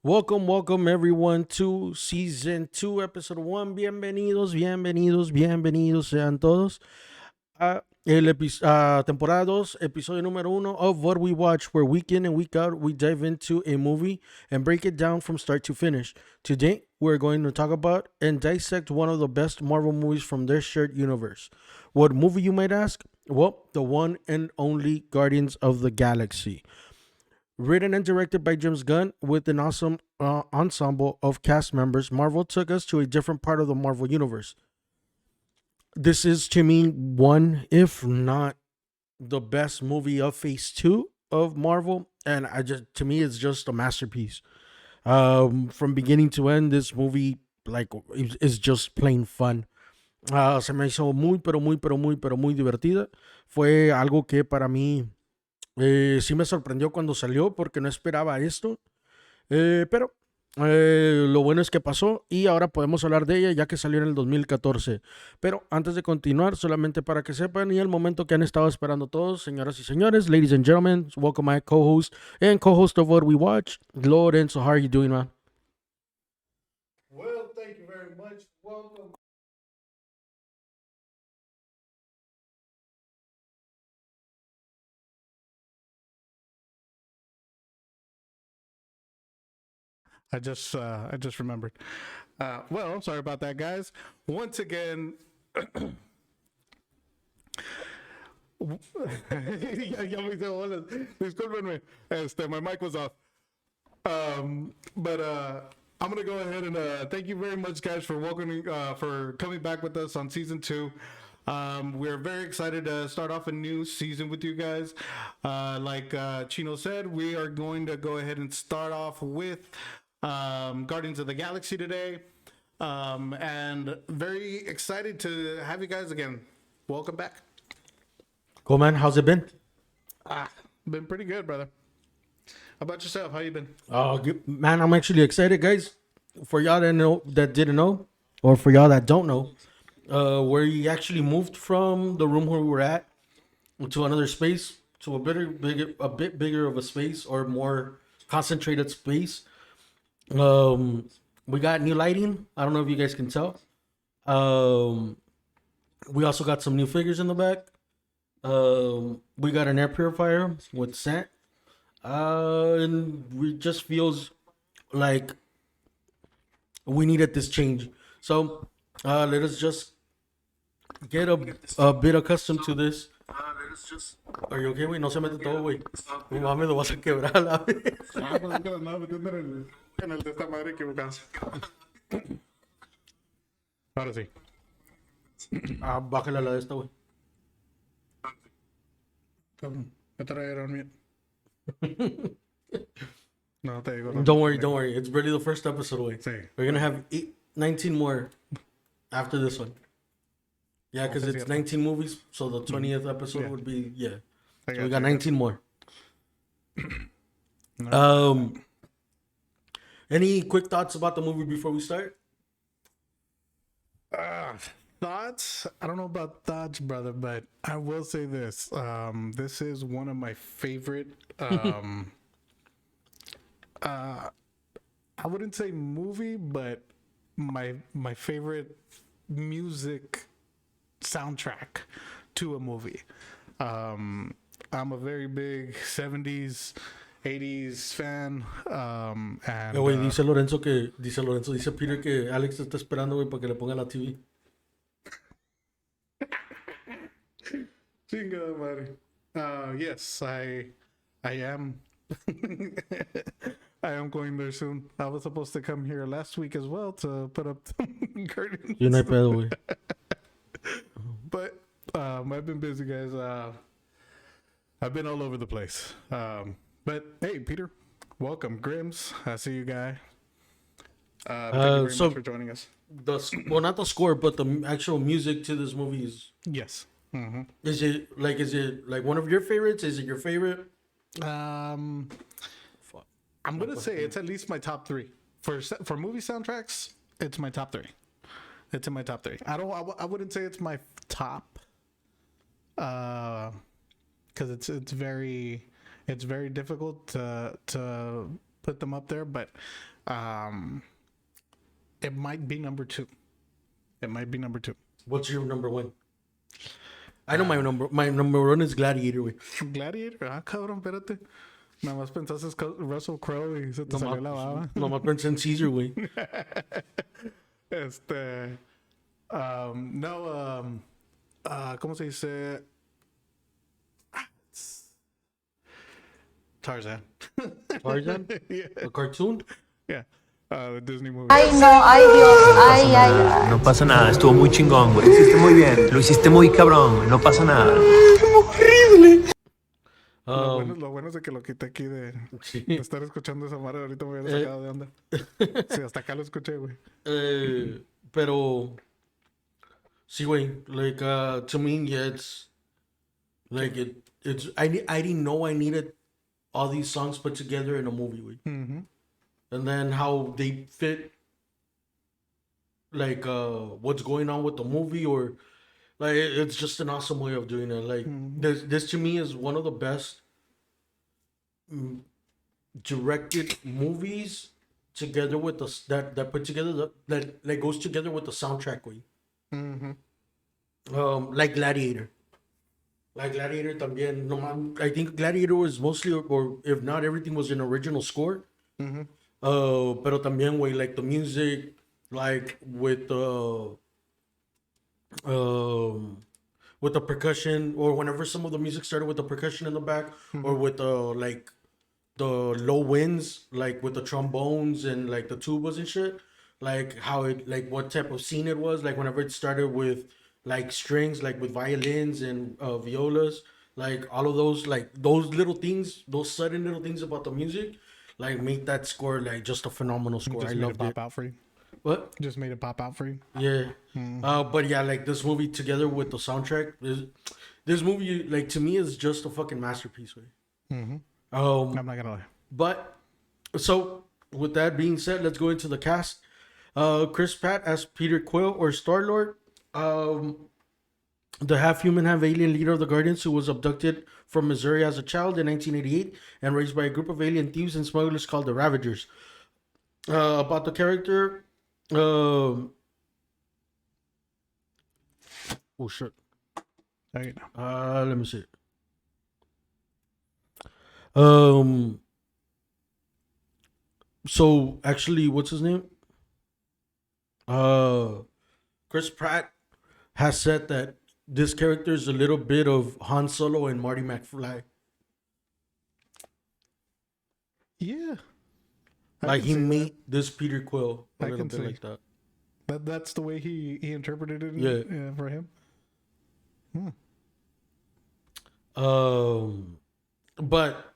Welcome everyone to season 2, episode 1. Bienvenidos sean todos a temporada 2, episodio número 1 of What We Watch, where week in and week out we dive into a movie and break it down from start to finish. Today, we're going to talk about and dissect one of the best Marvel movies from their shared universe. What movie, you might ask? Well, the one and only Guardians of the Galaxy. Written and directed by James Gunn with an awesome ensemble of cast members, Marvel took us to a different part of the Marvel universe. This is, to me, one, if not the best movie of Phase 2 of Marvel. And to me, it's just a masterpiece. From beginning to end, this movie, like, is just plain fun. Se me hizo muy divertida. Fue algo que para mí sí me sorprendió cuando salió porque no esperaba esto. Pero lo bueno es que pasó y ahora podemos hablar de ella ya que salió en el 2014. Pero antes de continuar, solamente para que sepan y el momento que han estado esperando todos, señoras y señores, ladies and gentlemen, welcome my co-host and co-host of What We Watch, Lorenzo. How are you doing, man? Well, thank you very much. Welcome. I just remembered. Well, sorry about that, guys. Once again, ya me hice bolas. Discúlpenme. My mic was off. But I'm gonna go ahead and thank you very much, guys, for welcoming, for coming back with us on season 2. We're very excited to start off a new season with you guys. Like Chino said, we are going to go ahead and start off with Guardians of the Galaxy today. And very excited to have you guys again. Welcome back. Cool, man. How's it been? Been pretty good, brother. How about yourself? How you been? Man, I'm actually excited, guys. For y'all that didn't know, or for y'all that don't know, we actually moved from the room where we were at to another space, to a bit bigger of a space, or more concentrated space. We got new lighting. I don't know if you guys can tell. We also got some new figures in the back. We got an air purifier with scent. And it just feels like we needed this change. So let us just get a bit accustomed to this. Are you okay, güey? No se mete todo, güey. Mi mami lo vas a quebrar a la vez. Pues que andaba metiendo en el de esta madre equivocado. Ahora sí. Bájale a la de esta, güey. Me trajeron miedo. No te digo. Don't worry. It's barely the first episode, güey. Sí. We're gonna have 19 more after this one. Yeah, because it's 19 movies, so the 20th episode would be, yeah. So we got 19 more. Any quick thoughts about the movie before we start? Thoughts? I don't know about thoughts, brother, but I will say this. This is one of my favorite. I wouldn't say movie, but my favorite music soundtrack to a movie. I'm a very big 70s, 80s fan. And Güey, dice Peter que Alex está esperando, güey, para que le ponga la TV. Chingada madre. Yes, I am. I am going there soon. I was supposed to come here last week as well to put up the curtains. Y no hay pedo, güey. But I've been busy, guys. I've been all over the place. But hey, Peter, welcome. Grims, I see you, guy. Thank you very much for joining us. Not the score, but the actual music to this movie is. Yes. Mm-hmm. Is it like one of your favorites? Is it your favorite? I'm gonna say it's at least my top 3 for movie soundtracks. It's my top 3. It's in my top 3. I wouldn't say it's my top, because it's very difficult to put them up there. But Um, it might be number two. It might be number two. What's your number one? I know my number. My number one is Gladiator, güey. Gladiator. Ah, cabrón, espérate. Nada más pensaste Russell Crowe y se te salió la baba. Nomás pensé en Caesar, güey. No, ¿cómo se dice? Tarzan. Tarzan? Yeah. A cartoon? Yeah. The Disney movie. Ay, no, ay, Dios, ay, ay, ay. No pasa nada, estuvo muy chingón, güey. Lo hiciste muy bien, lo hiciste muy cabrón, no pasa nada. Lo bueno es de que lo quité aquí de Sí. estar escuchando esa madre. Ahorita me hubiera sacado de onda. Sí, hasta acá lo escuché, güey. Pero sí, güey. Like to me, yeah, it's like it's I didn't know I needed all these songs put together in a movie, güey. Mm-hmm. And then how they fit, like what's going on with the movie, or like it's just an awesome way of doing it. Like this to me is one of the best directed movies together with the that put together that goes together with the soundtrack way. Mm-hmm. Like Gladiator. Like Gladiator también. No, I think Gladiator was mostly, or if not everything, was an original score. Mm-hmm. Pero también, way like the music, like with the percussion, or whenever some of the music started with the percussion in the back, or with the low winds, like with the trombones and like the tubas and shit, like how it, like what type of scene it was, like whenever it started with like strings, like with violins and violas, like all of those, like those little things, those sudden little things about the music, like made that score like just a phenomenal score. Just I made it loved pop it. out for you. What? Just made it pop out for you. Yeah. But yeah, like this movie together with the soundtrack, this movie, like to me, is just a fucking masterpiece. Way. Mm-hmm. Um, I'm not gonna lie. but so with that being said, let's go into the cast. Chris Pratt as Peter Quill or Star Lord. The half-human, half-alien leader of the Guardians who was abducted from Missouri as a child in 1988 and raised by a group of alien thieves and smugglers called the Ravagers. About the character, oh shit. Okay. Let me see. Um. So actually, what's his name? Chris Pratt has said that this character is a little bit of Han Solo and Marty McFly. Yeah. Like he made this Peter Quill a I little can bit see. like that. That's the way he interpreted it. Yeah. For him. But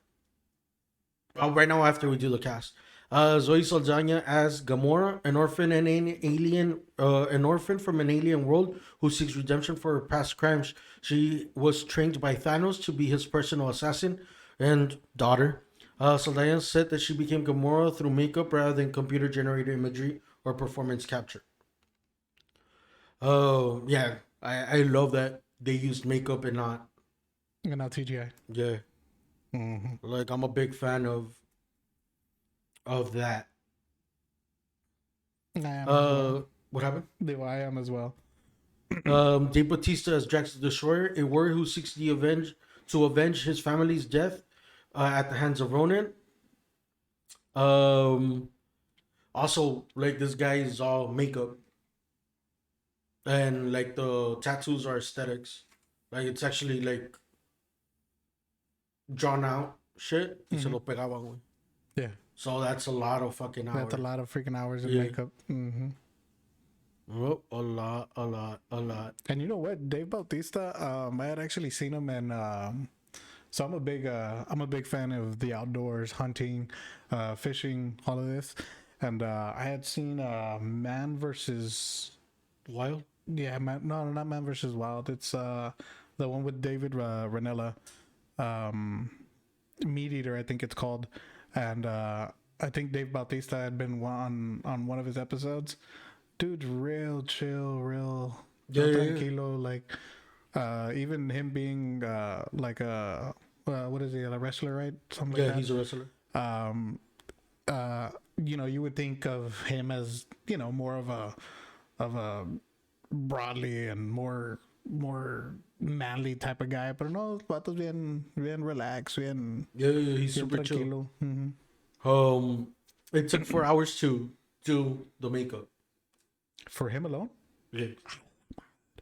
right now, after we do the cast, Zoe Saldana as Gamora, an orphan and an alien, an orphan from an alien world who seeks redemption for her past crimes. She was trained by Thanos to be his personal assassin and daughter. Saldana said that she became Gamora through makeup rather than computer-generated imagery or performance capture. Oh yeah, I love that they used makeup and not. And not CGI. Yeah. Mm-hmm. Like I'm a big fan of that. I am as well. What happened? I am as well. Dave Bautista as Drax the Destroyer, a warrior who seeks to avenge his family's death at the hands of Ronan. Also, like this guy is all makeup, and like the tattoos are aesthetics. Like it's actually like drawn out shit. Y se lo pegaban, güey. Yeah. So that's a lot of fucking hours. That's a lot of freaking hours in Yeah. makeup. Mm-hmm. Oh, a lot. And you know what, Dave Bautista, I had actually seen him in. So I'm a big fan of the outdoors, hunting, fishing, all of this, and I had seen Man versus Wild. Yeah, no, not Man versus Wild. It's the one with David Ranella, Meat Eater, I think it's called, and I think Dave Bautista had been on one of his episodes. Dude's real chill, real tranquilo. Like even him being like a what is he, a wrestler, right? Something like that. He's a wrestler. you would think of him as more of a broadly and more manly type of guy, pero no, el vato es bien relax, Yeah, he's bien super chill. tranquilo. It took 4 hours to do the makeup. For him alone. Yeah.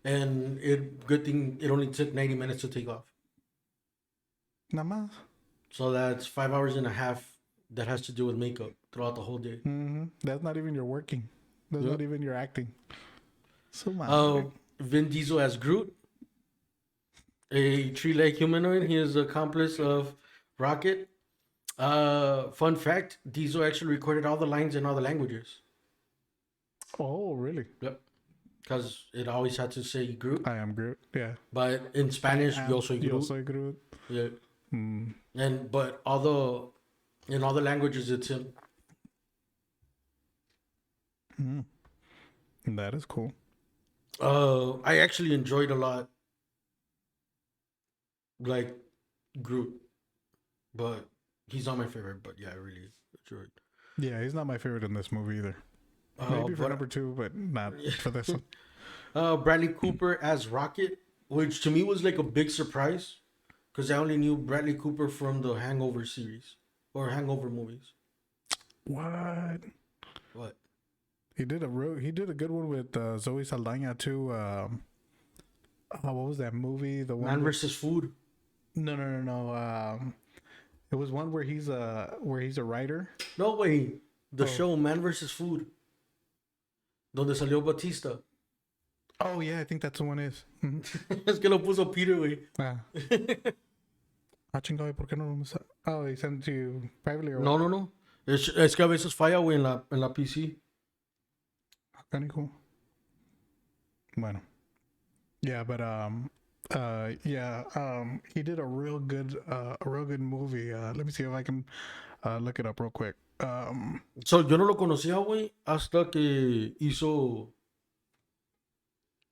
And good thing it only took 90 minutes to take off. Nada más. So that's 5 hours and a half that has to do with makeup throughout the whole day. That's not even your working. That's Yep. not even your acting. So Vin Diesel as Groot, a tree-like humanoid. He is the accomplice of Rocket. Fun fact: Diesel actually recorded all the lines in all the languages. oh, really? Yep. Because it always had to say Groot, I am Groot. Yeah. but in Spanish, yo soy Yo Groot. soy Groot. Yeah. But in all the languages, it's him. That is cool. I actually enjoyed a lot, like Groot, but he's not my favorite. But yeah, I really enjoyed. Yeah, he's not my favorite in this movie either. Maybe for but, number 2, but not for this one. Bradley Cooper as Rocket, which to me was like a big surprise, because I only knew Bradley Cooper from the Hangover series or Hangover movies. What? What? He did a good one with Zoe Saldana too. What was that movie? The one Man with, versus Food. No. It was one where he's a writer. No way. The show Man versus Food. Donde salió Batista. Oh yeah, I think that's the one is. Es que lo puso Peter, güey. Chingado, ¿por qué no me Oh, he sent it to you privately or No. Es que a veces falla, güey, en la PC. Cool. Bueno. Yeah, but he did a real good movie. Let me see if I can look it up real quick. So, yo no lo conocía, güey, hasta que hizo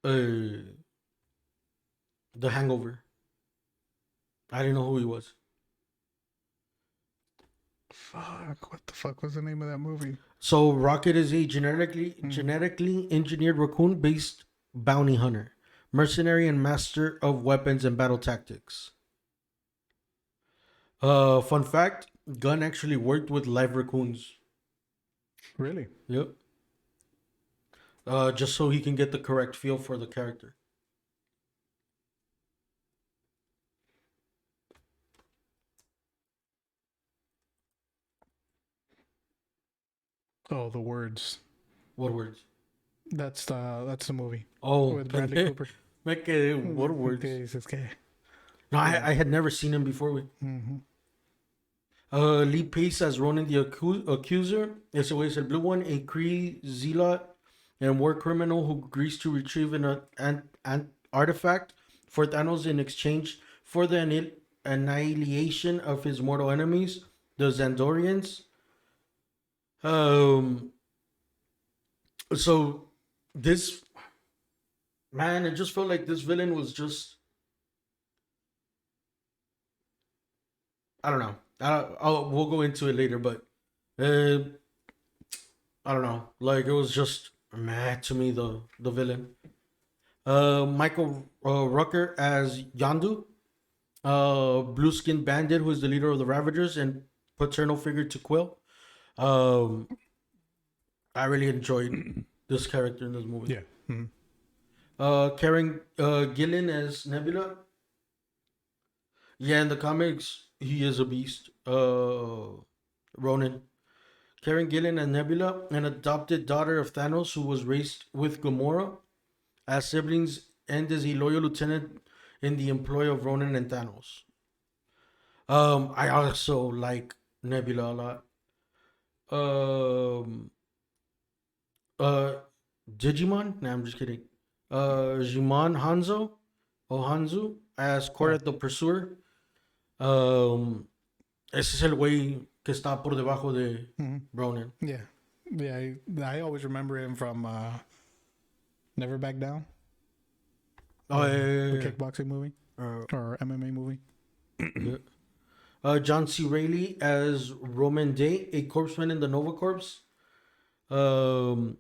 The Hangover. I didn't know who he was. Fuck, what the fuck was the name of that movie? So, Rocket is a genetically engineered raccoon-based bounty hunter, mercenary, and master of weapons and battle tactics. Fun fact: Gunn actually worked with live raccoons. Really? Yep. Just so he can get the correct feel for the character. Oh, the words. What words? That's the movie. Oh, With Bradley Cooper. What words? Dices que... No, I had never seen him before. Lee Pace as Ronan the Accuser. Ese güey es el blue one. A Kree zealot and war criminal who agrees to retrieve an artifact for Thanos in exchange for the annihilation of his mortal enemies, the Xandorians. So this man, it just felt like this villain was just, I don't know. We'll go into it later, but I don't know. Like, it was just mad to me, the villain. Michael Rucker as Yandu, blue skinned bandit who is the leader of the Ravagers and paternal figure to Quill. I really enjoyed this character in this movie. Yeah. Karen Gillan as Nebula. Yeah, in the comics, he is a beast. Ronan. Karen Gillan as Nebula, an adopted daughter of Thanos who was raised with Gamora as siblings and is a loyal lieutenant in the employ of Ronan and Thanos. I also like Nebula a lot. Digimon? Nah, I'm just kidding. Jimon Hanzo as Korath the Pursuer. Ese es el güey que está por debajo de Ronan. Yeah. I always remember him from Never Back Down. Oh, The yeah. kickboxing movie or MMA movie. Yeah. John C. Reilly as Roman Day, a corpsman in the Nova Corps. Um,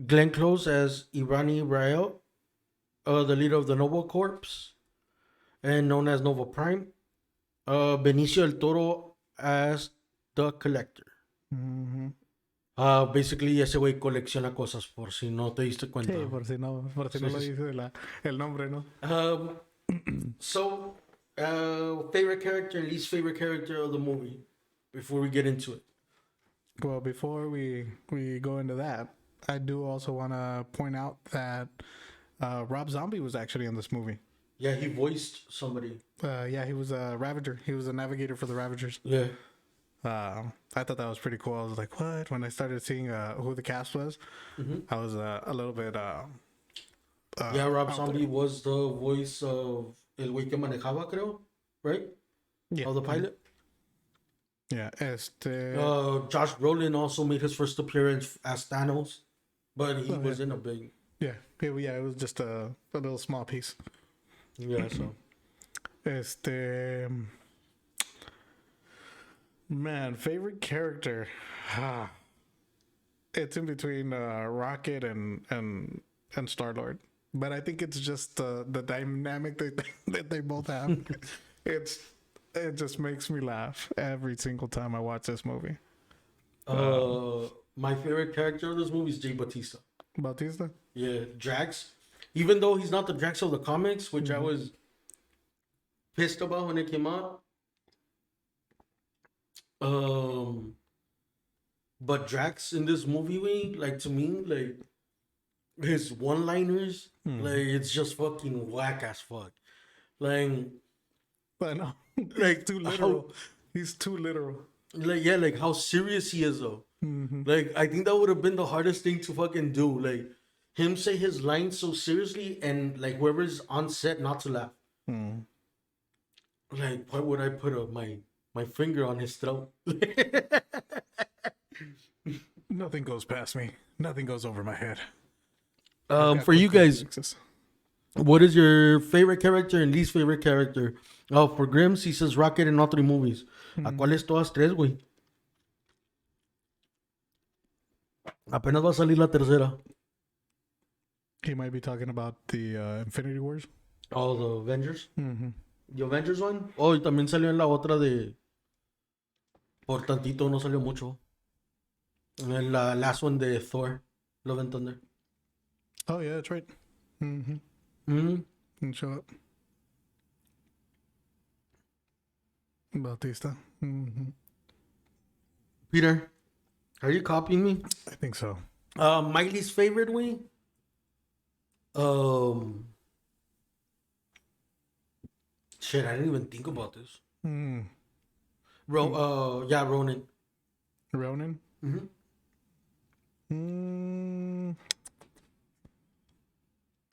Glenn Close as Irani Rael, the leader of the Nova Corps, and known as Nova Prime. Benicio del Toro as the Collector. Basically, ese güey colecciona cosas por si no te diste cuenta. Sí, por si no lo dice el nombre, ¿no? So, favorite character and least favorite character of the movie before we get into it. Well, before we go into that, I do also want to point out that Rob Zombie was actually in this movie. Yeah, he voiced somebody. Yeah, he was a Ravager. He was a navigator for the Ravagers. Yeah. I thought that was pretty cool. I was like, what? When I started seeing who the cast was, I was a little bit... Yeah, Rob Zombie was the voice of El Güey que Manejaba, creo, right? Yeah. Of the pilot. Yeah, Josh Brolin also made his first appearance as Thanos, but he was in a big... Yeah, it was just a little small piece. Yeah, so... Man, favorite character. It's in between Rocket and Star-Lord. But I think it's just the dynamic that they both have. It just makes me laugh every single time I watch this movie. My favorite character of this movie is Jay Bautista. Bautista? Yeah, Drax. Even though he's not the Drax of the comics, which I was pissed about when it came out. But Drax in this movie, like, to me, like, his one-liners, like, it's just fucking whack as fuck. Like, I know. like Too literal. He's too literal. Like, yeah, like how serious he is though. Like, I think that would have been the hardest thing to fucking do. Like, him say his lines so seriously and like whoever's on set not to laugh. Like, why would I put my finger on his throat? Nothing goes past me. Nothing goes over my head. For you guys, what is your favorite character and least favorite character? Oh, for Grims, he says Rocket in all three movies. ¿A cuáles todas tres, güey? Apenas va a salir la tercera. He might be talking about the Infinity Wars. Oh, the Avengers. The Avengers one. Oh, y también salió en la otra de... Por tantito, no salió mucho. En la last one de Thor, Love and Thunder. Oh, yeah, that's right. Mm-hmm. Didn't show up. Bautista. Peter, are you copying me? I think so. My least favorite way? Shit, I didn't even think about this. Yeah, Ronan. Ronan?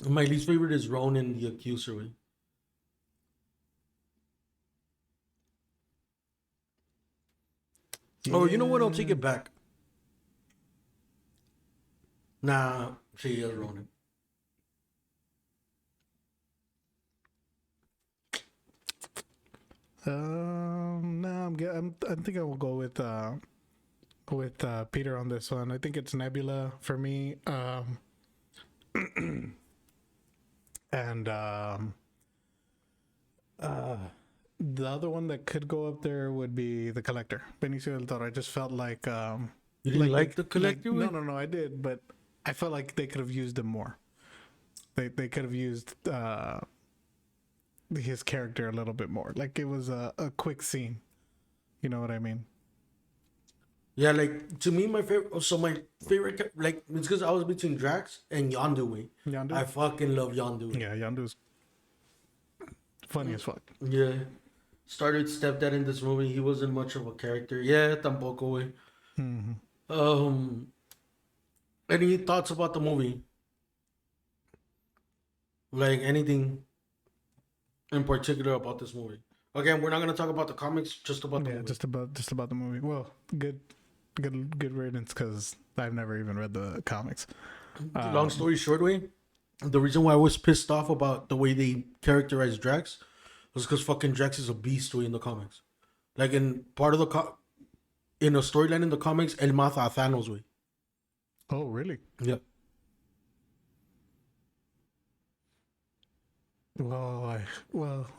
My least favorite is Ronan the Accuser. Way. Oh, you know what? I'll take it back. Nah, she is Ronan. No, I think I will go with Peter on this one. I think it's Nebula for me. And the other one that could go up there would be the Collector, Benicio del Toro. I just felt like you didn't like the Collector? No, I did, but I felt like they could have used him more. They could have used his character a little bit more. Like, it was a quick scene. You know what I mean? Yeah, like, to me, my favorite, like, it's because I was between Drax and Yondu. Yondu? I fucking love Yondu. Yeah, Yondu's funny as fuck. Yeah. Started stepdad in this movie. He wasn't much of a character. Yeah, tampoco, way. Any thoughts about the movie? Like, anything in particular about this movie? Again, we're not gonna talk about the comics, just about the movie. just about the movie. Well, good riddance, because I've never even read the comics. Long story short, way, the reason why I was pissed off about the way they characterized Drax was because fucking Drax is a beast way in the comics. Like in part of in a storyline in the comics, El mata a Thanos, güey. Oh, really? Yep.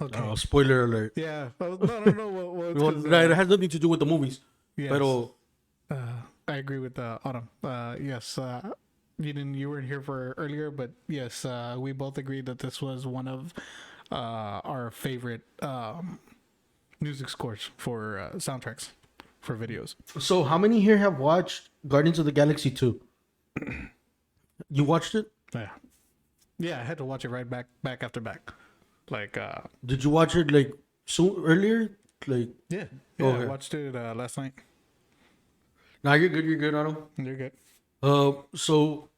Okay. Oh, spoiler alert. Yeah. No. It's Well, because it has nothing to do with the movies. yes, Pero I agree with Autumn. Yes. You weren't here for earlier, but yes, we both agreed that this was one of our favorite music scores for soundtracks for videos. so how many here have watched Guardians of the Galaxy 2? You watched it? Yeah. Yeah, I had to watch it right back after back. Like, Did you watch it like earlier? Like, yeah, Okay. I watched it last night. nah, you're good. You're good, Otto. You're good. So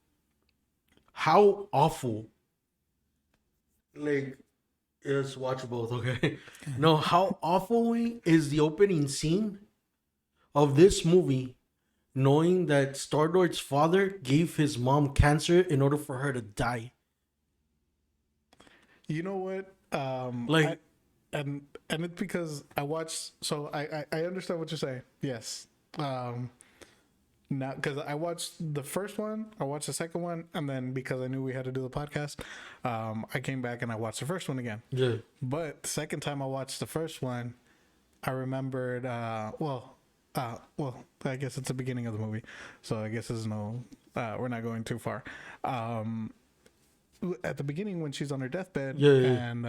how awful? Like, let's watch both, okay? No, how awful is the opening scene of this movie, knowing that Star Lord's father gave his mom cancer in order for her to die? You know what? Like- and it's because I watched. So I understand what you're saying. Yes. Now, because I watched the first one, I watched the second one, and then because I knew we had to do the podcast, I came back and I watched the first one again. Yeah. But the second time I watched the first one, I remembered. Well, I guess it's the beginning of the movie, so I guess there's no. We're not going too far. At the beginning, when she's on her deathbed, Yeah. and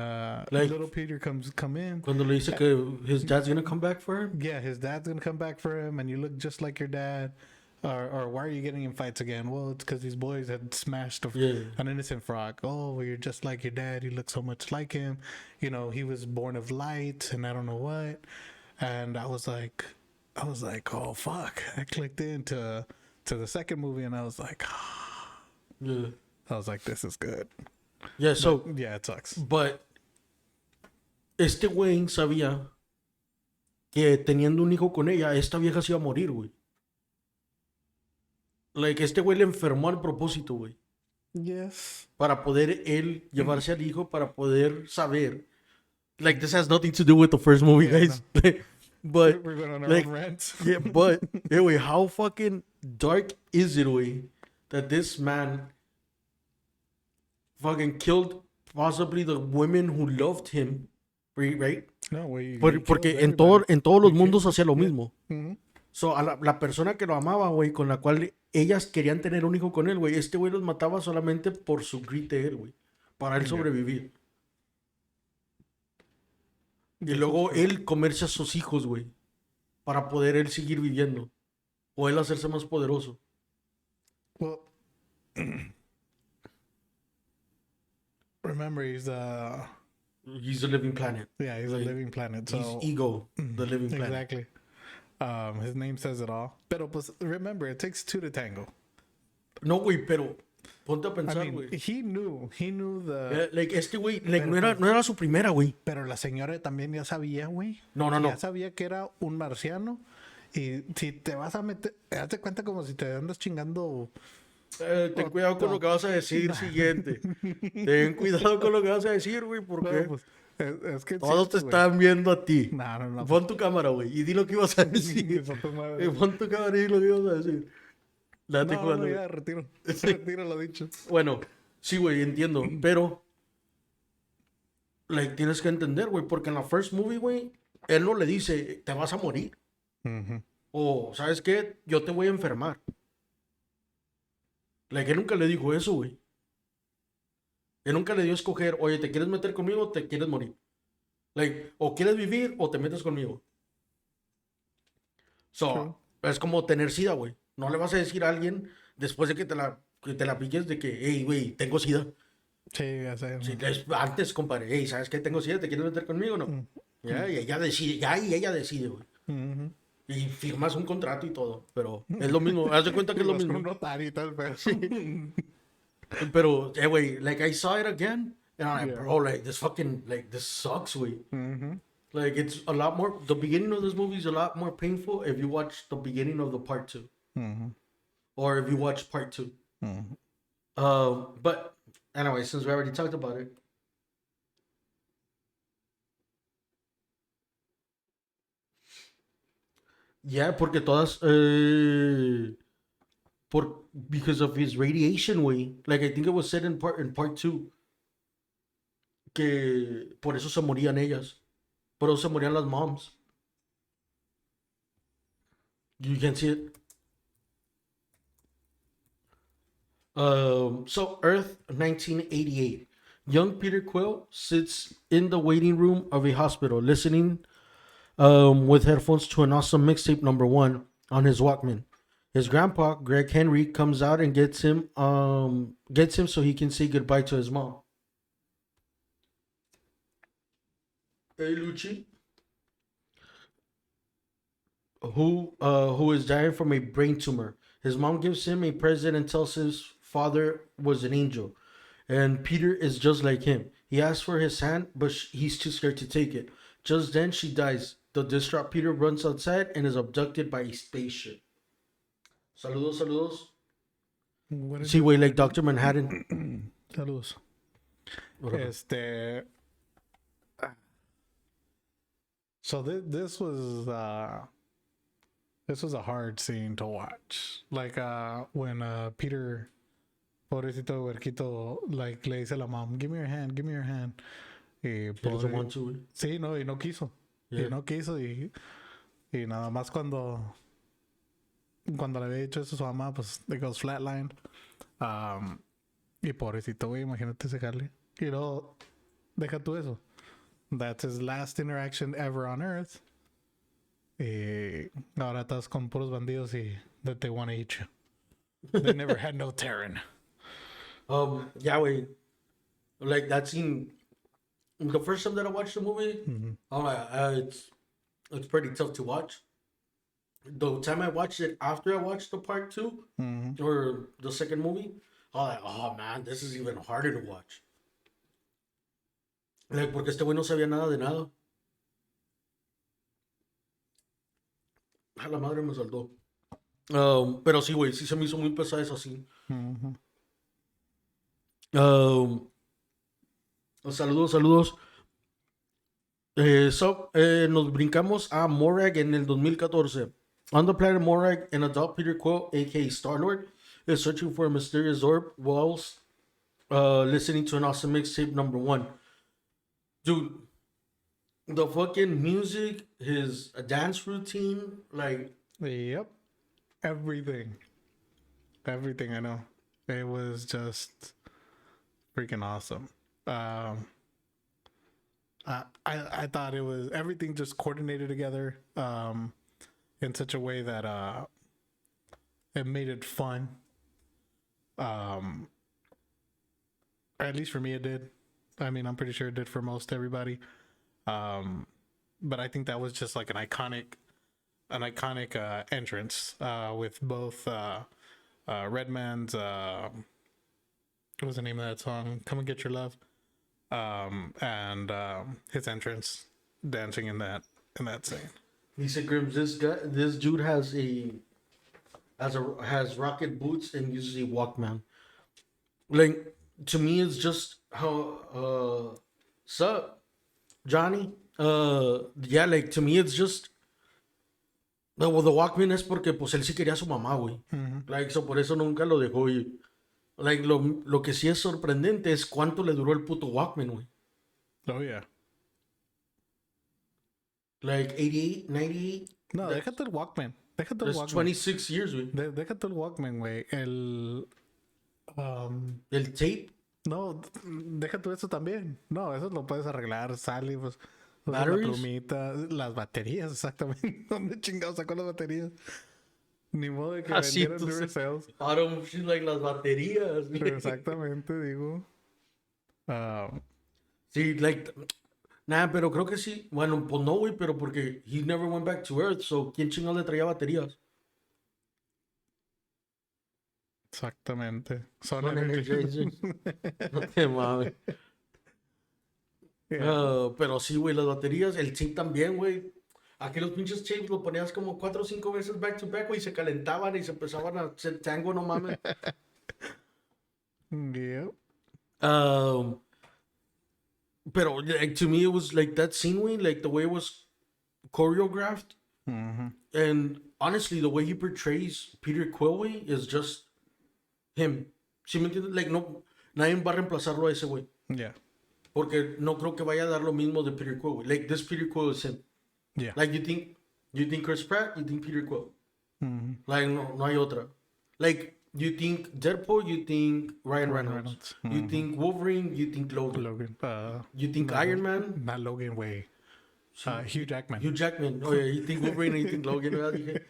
Like- little Peter come in. Cuando le dice que his dad's gonna come back for him? Yeah, his dad's gonna come back for him, and you look just like your dad. Or why are you getting in fights again? Well, it's because these boys had smashed Yeah. an innocent frog. Oh, well, you're just like your dad. You look so much like him. You know, he was born of light, and I don't know what. And I was like, oh fuck! I clicked into the second movie, and I was like, Yeah. this is good. Yeah, so, Yeah, it sucks. but este güey sabía que teniendo un hijo con ella, esta vieja se iba a morir, güey. Like, este güey le enfermó al propósito, güey. Yes. Para poder él llevarse al hijo, para poder saber. Like, this has nothing to do with the first movie, Yeah, guys. But, We're going on our like, own rants. yeah, but, anyway, how fucking dark is it, güey, that this man fucking killed possibly the women who loved him, right? No, we. Porque en todos los mundos hacía lo mismo. So, a la persona que lo amaba, güey, con la cual ellas querían tener un hijo con él, güey, este güey los mataba solamente por su grit de él, güey, para él sobrevivir. Y luego él comerse a sus hijos, güey, para poder él seguir viviendo. O él hacerse más poderoso. Well, remember he's He's a living planet. he's a living planet. So He's ego, the living planet. exactly. His name says it all. Pero pues remember, it takes two to tango. No, güey, pero ponte a I pensar, mean, güey. he knew the. Like, este güey, like, no era su primera, güey. Pero la señora también ya sabía, güey. No. Ya sabía que era un marciano. Y si te vas a meter, date cuenta como si te andas chingando. Ten cuidado con lo que vas a decir siguiente. Ten cuidado con lo que vas a decir, güey, porque No, pues, es que es todos te cierto, güey. están viendo a ti. No. Pon tu cámara, güey, y di lo que ibas a decir. Eso tu madre. Pon tu cámara y di lo que ibas a decir. Date No, jugando, ya, güey. retiro. Retiro lo dicho. Bueno, sí, güey, entiendo, pero like, tienes que entender, güey, porque en la first movie, güey, él no le dice, te vas a morir. O, ¿sabes qué? Yo te voy a enfermar. Like, él nunca le dijo eso, güey. Él nunca le dio a escoger, oye, ¿te quieres meter conmigo o te quieres morir? Like, o quieres vivir o te metes conmigo. So, es como tener sida, güey. No le vas a decir a alguien después de que te la piques de que, hey, güey, tengo sida. Sí, ya sé. Sí, antes, compadre, hey, ¿sabes qué? Tengo sida, ¿te quieres meter conmigo o no? Ya, y ella decide, y ella decide, güey. Y firmas un contrato y todo, pero es lo mismo, haz de cuenta que es lo Vas con mismo. un notario y tal, pero. Pero, güey, like, I saw it again, and I'm like, Yeah. bro, like, this sucks, güey. Like, it's a lot more, the beginning of this movie is a lot more painful if you watch the beginning of the part 2. Or if you watch part 2. But, anyway, since we already talked about it, Yeah, porque todas, because of his radiation, way. Like I think it was said in part two que por eso se morían ellas, por eso se morían las moms. You can see it. So Earth 1988. Young Peter Quill sits in the waiting room of a hospital, listening with headphones to an awesome mixtape number one on his Walkman. His grandpa, Greg Henry, comes out and gets him so he can say goodbye to his mom. Hey Lucci, who is dying from a brain tumor. His mom gives him a present and tells his father was an angel, and Peter is just like him. He asks for his hand, but he's too scared to take it. Just then, she dies. The distraught Peter runs outside and is abducted by a spaceship. Saludos, saludos. What is See, it? way like Doctor Manhattan. Saludos. What up? So this was a hard scene to watch. Like when Peter, pobrecito huerquito, like le dice a la mom, "Give me your hand, give me your hand." Y He doesn't want to. sí, no, y no quiso. Yeah. Y no quiso y nada más cuando le había dicho eso a su mamá, pues it goes flatlined. Y pobrecito, güey, imagínate ese jale. Y luego, deja tú eso. That's his last interaction ever on Earth. Y ahora estás con puros bandidos y that they want to eat you. They never had no Terran. Yeah, wait. Like that scene. The first time that I watched the movie, I'm like, it's pretty tough to watch. The time I watched it after I watched the part 2 or the second movie, I was like, oh man, this is even harder to watch. Like, porque este güey no sabía nada de nada. A la madre me saltó. Pero sí, güey, sí se me hizo muy pesada esa scene. Saludos, saludos. Nos brincamos a Morag en el 2014. On the planet Morag, an adult Peter Quill, aka Star-Lord, is searching for a mysterious orb whilst listening to an awesome mixtape number one. Dude, the fucking music, his dance routine, like, Yep. Everything I know. It was just freaking awesome. I thought it was everything just coordinated together in such a way that it made it fun. At least for me, it did. I mean, I'm pretty sure it did for most everybody. But I think that was just like an iconic entrance with both Redman's what was the name of that song? "Come and Get Your Love," and his entrance dancing in that scene. he said, Grims, this dude has rocket boots and uses a Walkman. Like, to me, it's just how, sup, Johnny? Yeah, like, to me, it's just, well, the Walkman es porque, pues, él sí quería a su mamá, güey. Like, so, por eso nunca lo dejó ir. Like, lo que sí es sorprendente es cuánto le duró el puto Walkman, güey. Oh yeah. Like, 88, 98? No, déjate el Walkman. Déjate el That's Walkman. 26 years, güey. Déjate el Walkman, güey. El tape? No, déjate eso también. No, eso lo puedes arreglar. Sale, pues. La Batteries? plumita, las baterías, exactamente. ¿Dónde chingados sacó las baterías? Ni modo de que Así, vendieran Duracells. Auto, shit, like las baterías, güey. Pero exactamente, digo. Sí, like, nah, pero creo que sí. Bueno, pues no, güey, pero porque he never went back to Earth, so ¿quién chingado le traía baterías? Exactamente. Son Son Energizers. Energizers. No te mames. Pero sí, güey, las baterías, el chip también, güey. Aquí los pinches chips lo ponías como 4 o 5 veces back to back, güey, y se calentaban y se empezaban a hacer tango, no mames. Yep. Pero, like, to me, it was like that scene, güey, like the way it was choreographed. And honestly, the way he portrays Peter Quill, güey, is just him. ¿Sí me entiendes? Like, no, nadie va a reemplazarlo a ese güey. Yeah. Porque no creo que vaya a dar lo mismo de Peter Quill, güey. Like, this Peter Quill is him. Yeah. Like, you think Chris Pratt, you think Peter Quill. Like, no hay otra. Like, you think Deadpool, you think Ryan Reynolds. You think Wolverine, you think Logan. Logan. You think Iron Man, Not Logan, way. Hugh Jackman. Hugh Jackman. Oh, yeah, you think Wolverine, you think Logan. ¿Verdad? Dije.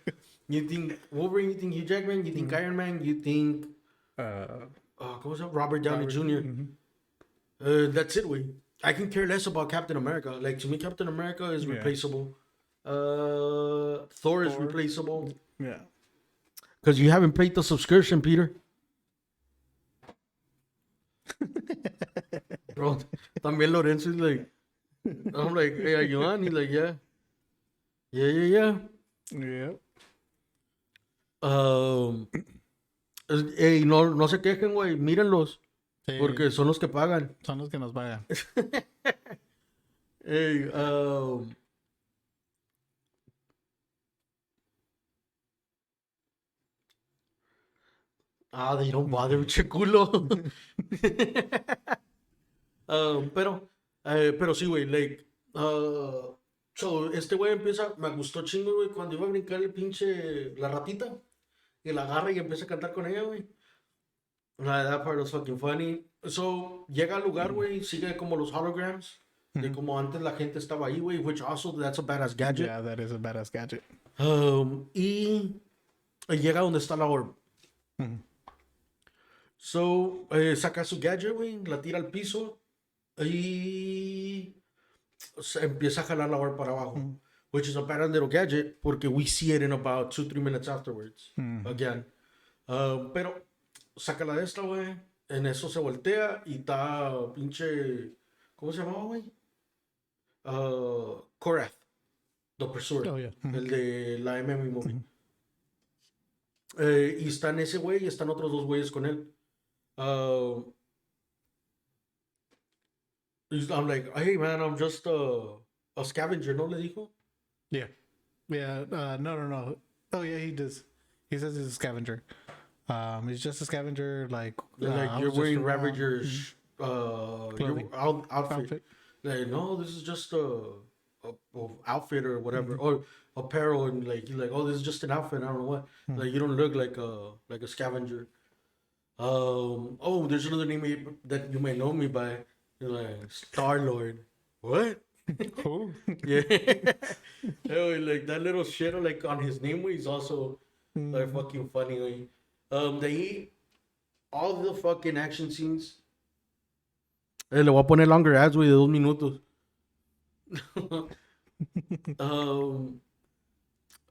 You think Wolverine, you think Hugh Jackman, you think Iron Man, you think... ¿Cómo se llama? Robert Downey Jr. That's it, güey. I can care less about Captain America. Like, to me, Captain America is replaceable. Thor is replaceable. Yeah. Because you haven't paid the subscription, Peter. Bro, también Lorenzo is like... I'm like, hey, are you on? He's like, yeah. Yeah. Yeah. Hey, no se quejen, güey. Mírenlos. Sí. Porque son los que pagan. Son los que nos pagan. Hey, they don't bother, che culo. Pero sí, güey, like, so, este güey empieza, me gustó chingo, güey, cuando iba a brincar el pinche, la ratita, y la agarra y empieza a cantar con ella, güey. That part was fucking funny. So, llega al lugar, güey, sigue como los holograms, de como antes la gente estaba ahí, güey, which also, that's a badass gadget. Yeah, that is a badass gadget. Y llega donde está la orb. So, saca su gadget, güey, la tira al piso y se empieza a jalar la orb para abajo. Which is a badass little gadget porque we see it in about 2-3 minutes afterwards. Again. Pero saca la de esta, güey. En eso se voltea y está pinche... ¿Cómo se llamaba, güey? Korath. The Pursuer. Oh, yeah. El de la MMA movie. Y están ese güey y están otros dos güeyes con él. I'm like, hey man, I'm just a scavenger, ¿no le dijo? Yeah. Yeah. No. Oh, yeah, he does. He says he's a scavenger. He's just a scavenger, like You're wearing Ravager's Clothing. your outfit. Outfit. Like, no, this is just a outfit or whatever, or apparel, and like you're like, oh, this is just an outfit. I don't know what. Like, you don't look like a scavenger. There's another name that you may know me by. You're like Star-Lord. What? Who? Yeah. Like that little shit like on his name, he's also like fucking funny. They all the fucking action scenes. Le voy a poner longer ads, güey, de 2 minutos.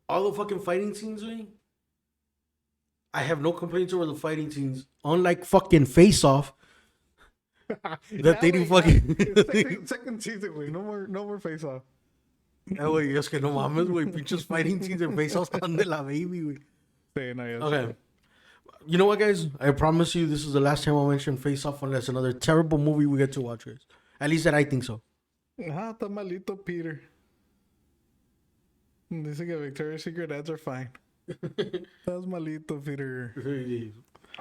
All the fucking fighting scenes, güey. I have no complaints over the fighting scenes. Unlike fucking Face Off. That they do fucking. Second season, güey. No more face off. Güey, es que no mames, güey. Pinches fighting scenes en Face Off están de la baby, güey. Sí, no, yes. Okay. You know what, guys? I promise you this is the last time I'll mention Face Off unless another terrible movie we get to watch, guys. At least that I think so. Está malito, Peter. Dice que Victoria's Secret ads are fine. Estás malito, Peter.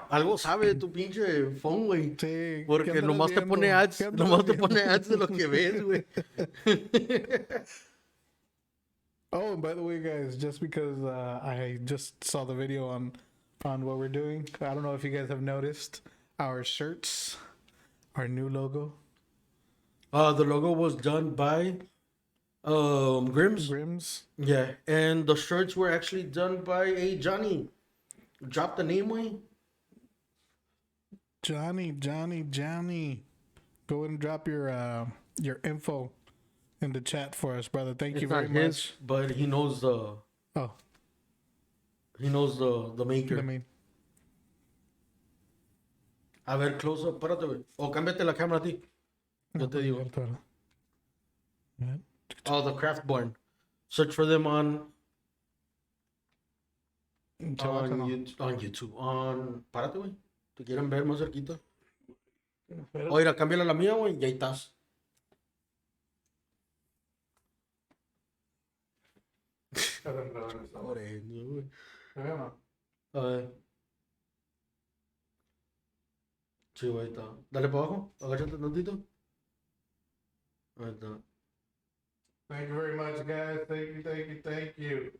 Algo sabe de tu pinche phone, güey. Sí. Porque ¿qué andas nomás te viendo? pone ads. ¿Qué andas Nomás te viendo? pone ads de lo que ves, güey. Oh, and by the way, guys, just because I just saw the video on what we're doing, I don't know if you guys have noticed our shirts, our new logo. The logo was done by Grims. Yeah, and the shirts were actually done by Johnny. Drop the name, way. Johnny. Go ahead and drop your info in the chat for us, brother. Thank you It's very not his, much. but he knows the Oh, maker. I mean, A ver, close up, párate, güey. O cámbiate la cámara a ti. Yo te digo. Oh, the Craft Barn. Search for them on YouTube. Párate, güey. Te quieren ver más cerquita. Oiga, cámbiala la mía, güey, y ahí estás. Por eso, güey. ¿Se ve o no? A ver. Sí, güey, está. Dale para abajo. Agáchate tantito. Ahí está. Thank you very much, guys. Thank you.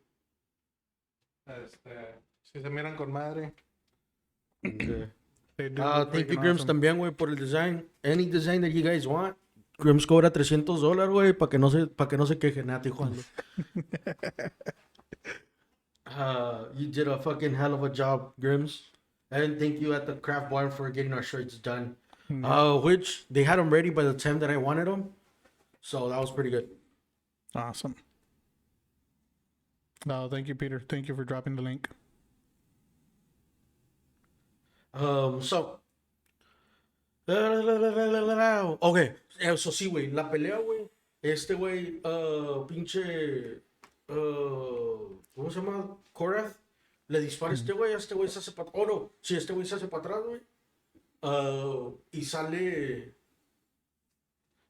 Si se miran con madre. Okay. They do Ah, look thank you, freaking Grims, awesome. también, güey, por el design. Any design that you guys want. Grims cobra $300, güey, para que no se quejen. Nada, estoy jugando. You did a fucking hell of a job, Grims. And thank you at the craft barn for getting our shirts done. Which they had them ready by the time that I wanted them. So that was pretty good. Awesome. No, thank you, Peter. Thank you for dropping the link. So. Ok, eso sí, güey. La pelea, güey. Este güey, pinche. ¿Cómo se llama? Korath. Le dispara a este güey se hace para. Oh, no. Sí, este güey se hace para atrás, güey. Y sale.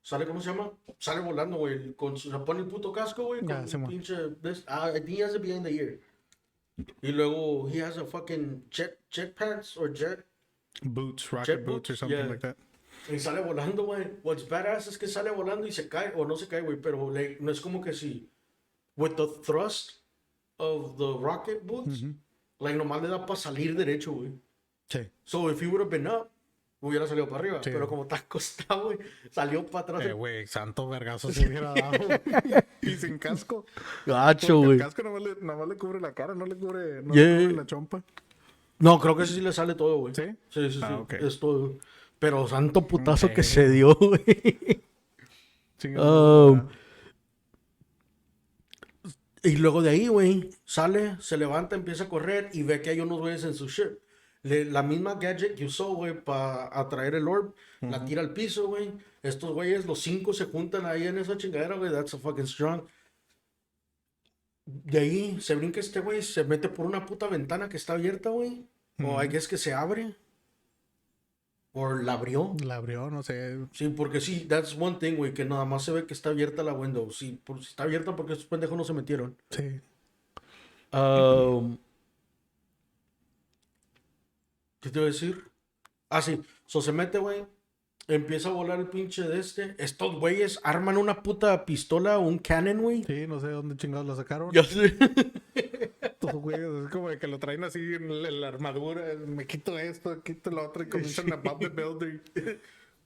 Sale, ¿cómo se llama? Sale volando, güey. Se pone el puto casco, güey. Con Ya, se un mo- pinche. I think he has it behind the ear. Y luego, he has a fucking jet pants or jet. Boots, rocket Jet boots or boots? something Yeah. like that. Y sale volando, güey. What's badass es que sale volando y se cae, o no se cae, güey, pero no es como que si, with the thrust of the rocket boots, like nomás le da para salir derecho, güey. Sí. So if he would have been up, hubiera salido para arriba, Sí. pero como está acostado, güey, salió para atrás. Güey, santo vergazo se hubiera dado. Y sin casco. Gacho, Porque el güey. casco nomás le cubre la cara, no le cubre, no Yeah. le cubre la chompa. No, creo que sí le sale todo, güey. ¿Sí? Sí, sí, sí. Ah, ok. Es todo. Pero santo putazo Ok. que se dio, güey. Chingado. Y luego de ahí, güey, sale, se levanta, empieza a correr y ve que hay unos güeyes en su ship. La misma gadget que usó, güey, para atraer el orb, la tira al piso, güey. Estos güeyes, los 5 se juntan ahí en esa chingadera, güey. That's a fucking strong. De ahí se brinca este güey, se mete por una puta ventana que está abierta, güey. O I guess que se abre. O la abrió. La abrió, no sé. Sí, porque sí, that's one thing, güey, que nada más se ve que está abierta la window. Sí, si está abierta porque estos pendejos no se metieron. Sí. ¿Qué te iba a decir? Ah, sí. So se mete, güey. Empieza a volar el pinche de este. Estos güeyes arman una puta pistola o un cannon, güey. Sí, no sé dónde chingados lo sacaron. Ya sé. Estos güeyes, es como de que lo traen así en la armadura. Me quito esto, quito lo otro y comienzan a pop the building.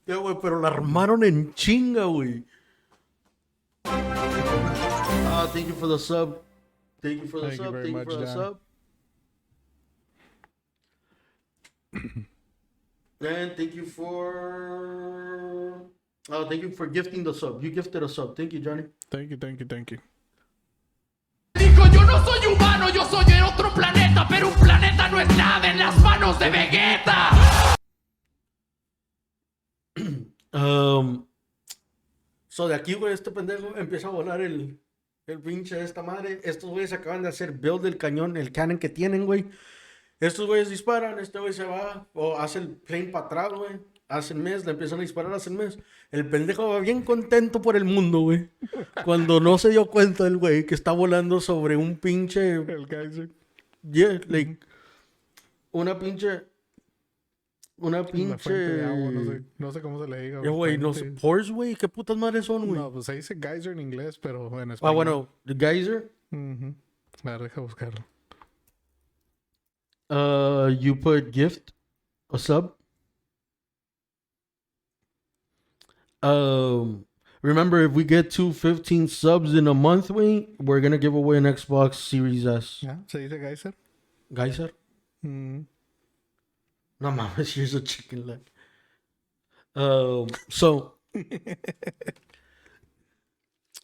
Ya, güey, pero la armaron en chinga, güey. Ah, thank you for the sub. Thank you for the Thank you sub. very Thank you much, for the John. sub. And thank you for... Oh, thank you for gifting the sub. You gifted a sub. Thank you, Johnny. Thank you, thank you, thank you. Dijo, yo no soy humano, yo soy de otro planeta, pero un planeta no es nada en las manos de Vegeta. So de aquí, güey, este pendejo empieza a volar el pinche de esta madre. Estos güeyes acaban de hacer build del cañón, el cannon que tienen, güey. Estos güeyes disparan, este güey se va, o hace el plane para atrás, güey. Hacen mes, le empiezan a disparar, hacen mes. El pendejo va bien contento por el mundo, güey. Cuando no se dio cuenta el güey que está volando sobre un pinche... El geyser. Yeah, like... Una pinche... Una fuente de agua, no sé cómo se le diga. Güey, no sé, fuente. pores, güey, ¿qué putas madres son, güey? No, pues se dice geyser en inglés, pero en español. Ah, bueno, the geyser. A ver, deja buscarlo. You put gift, a sub. Remember, if we get 215 subs in a month, we're gonna give away an Xbox Series S. ¿Ya? ¿Se dice geyser? Geyser? Mm. No mames, here's a chicken leg. So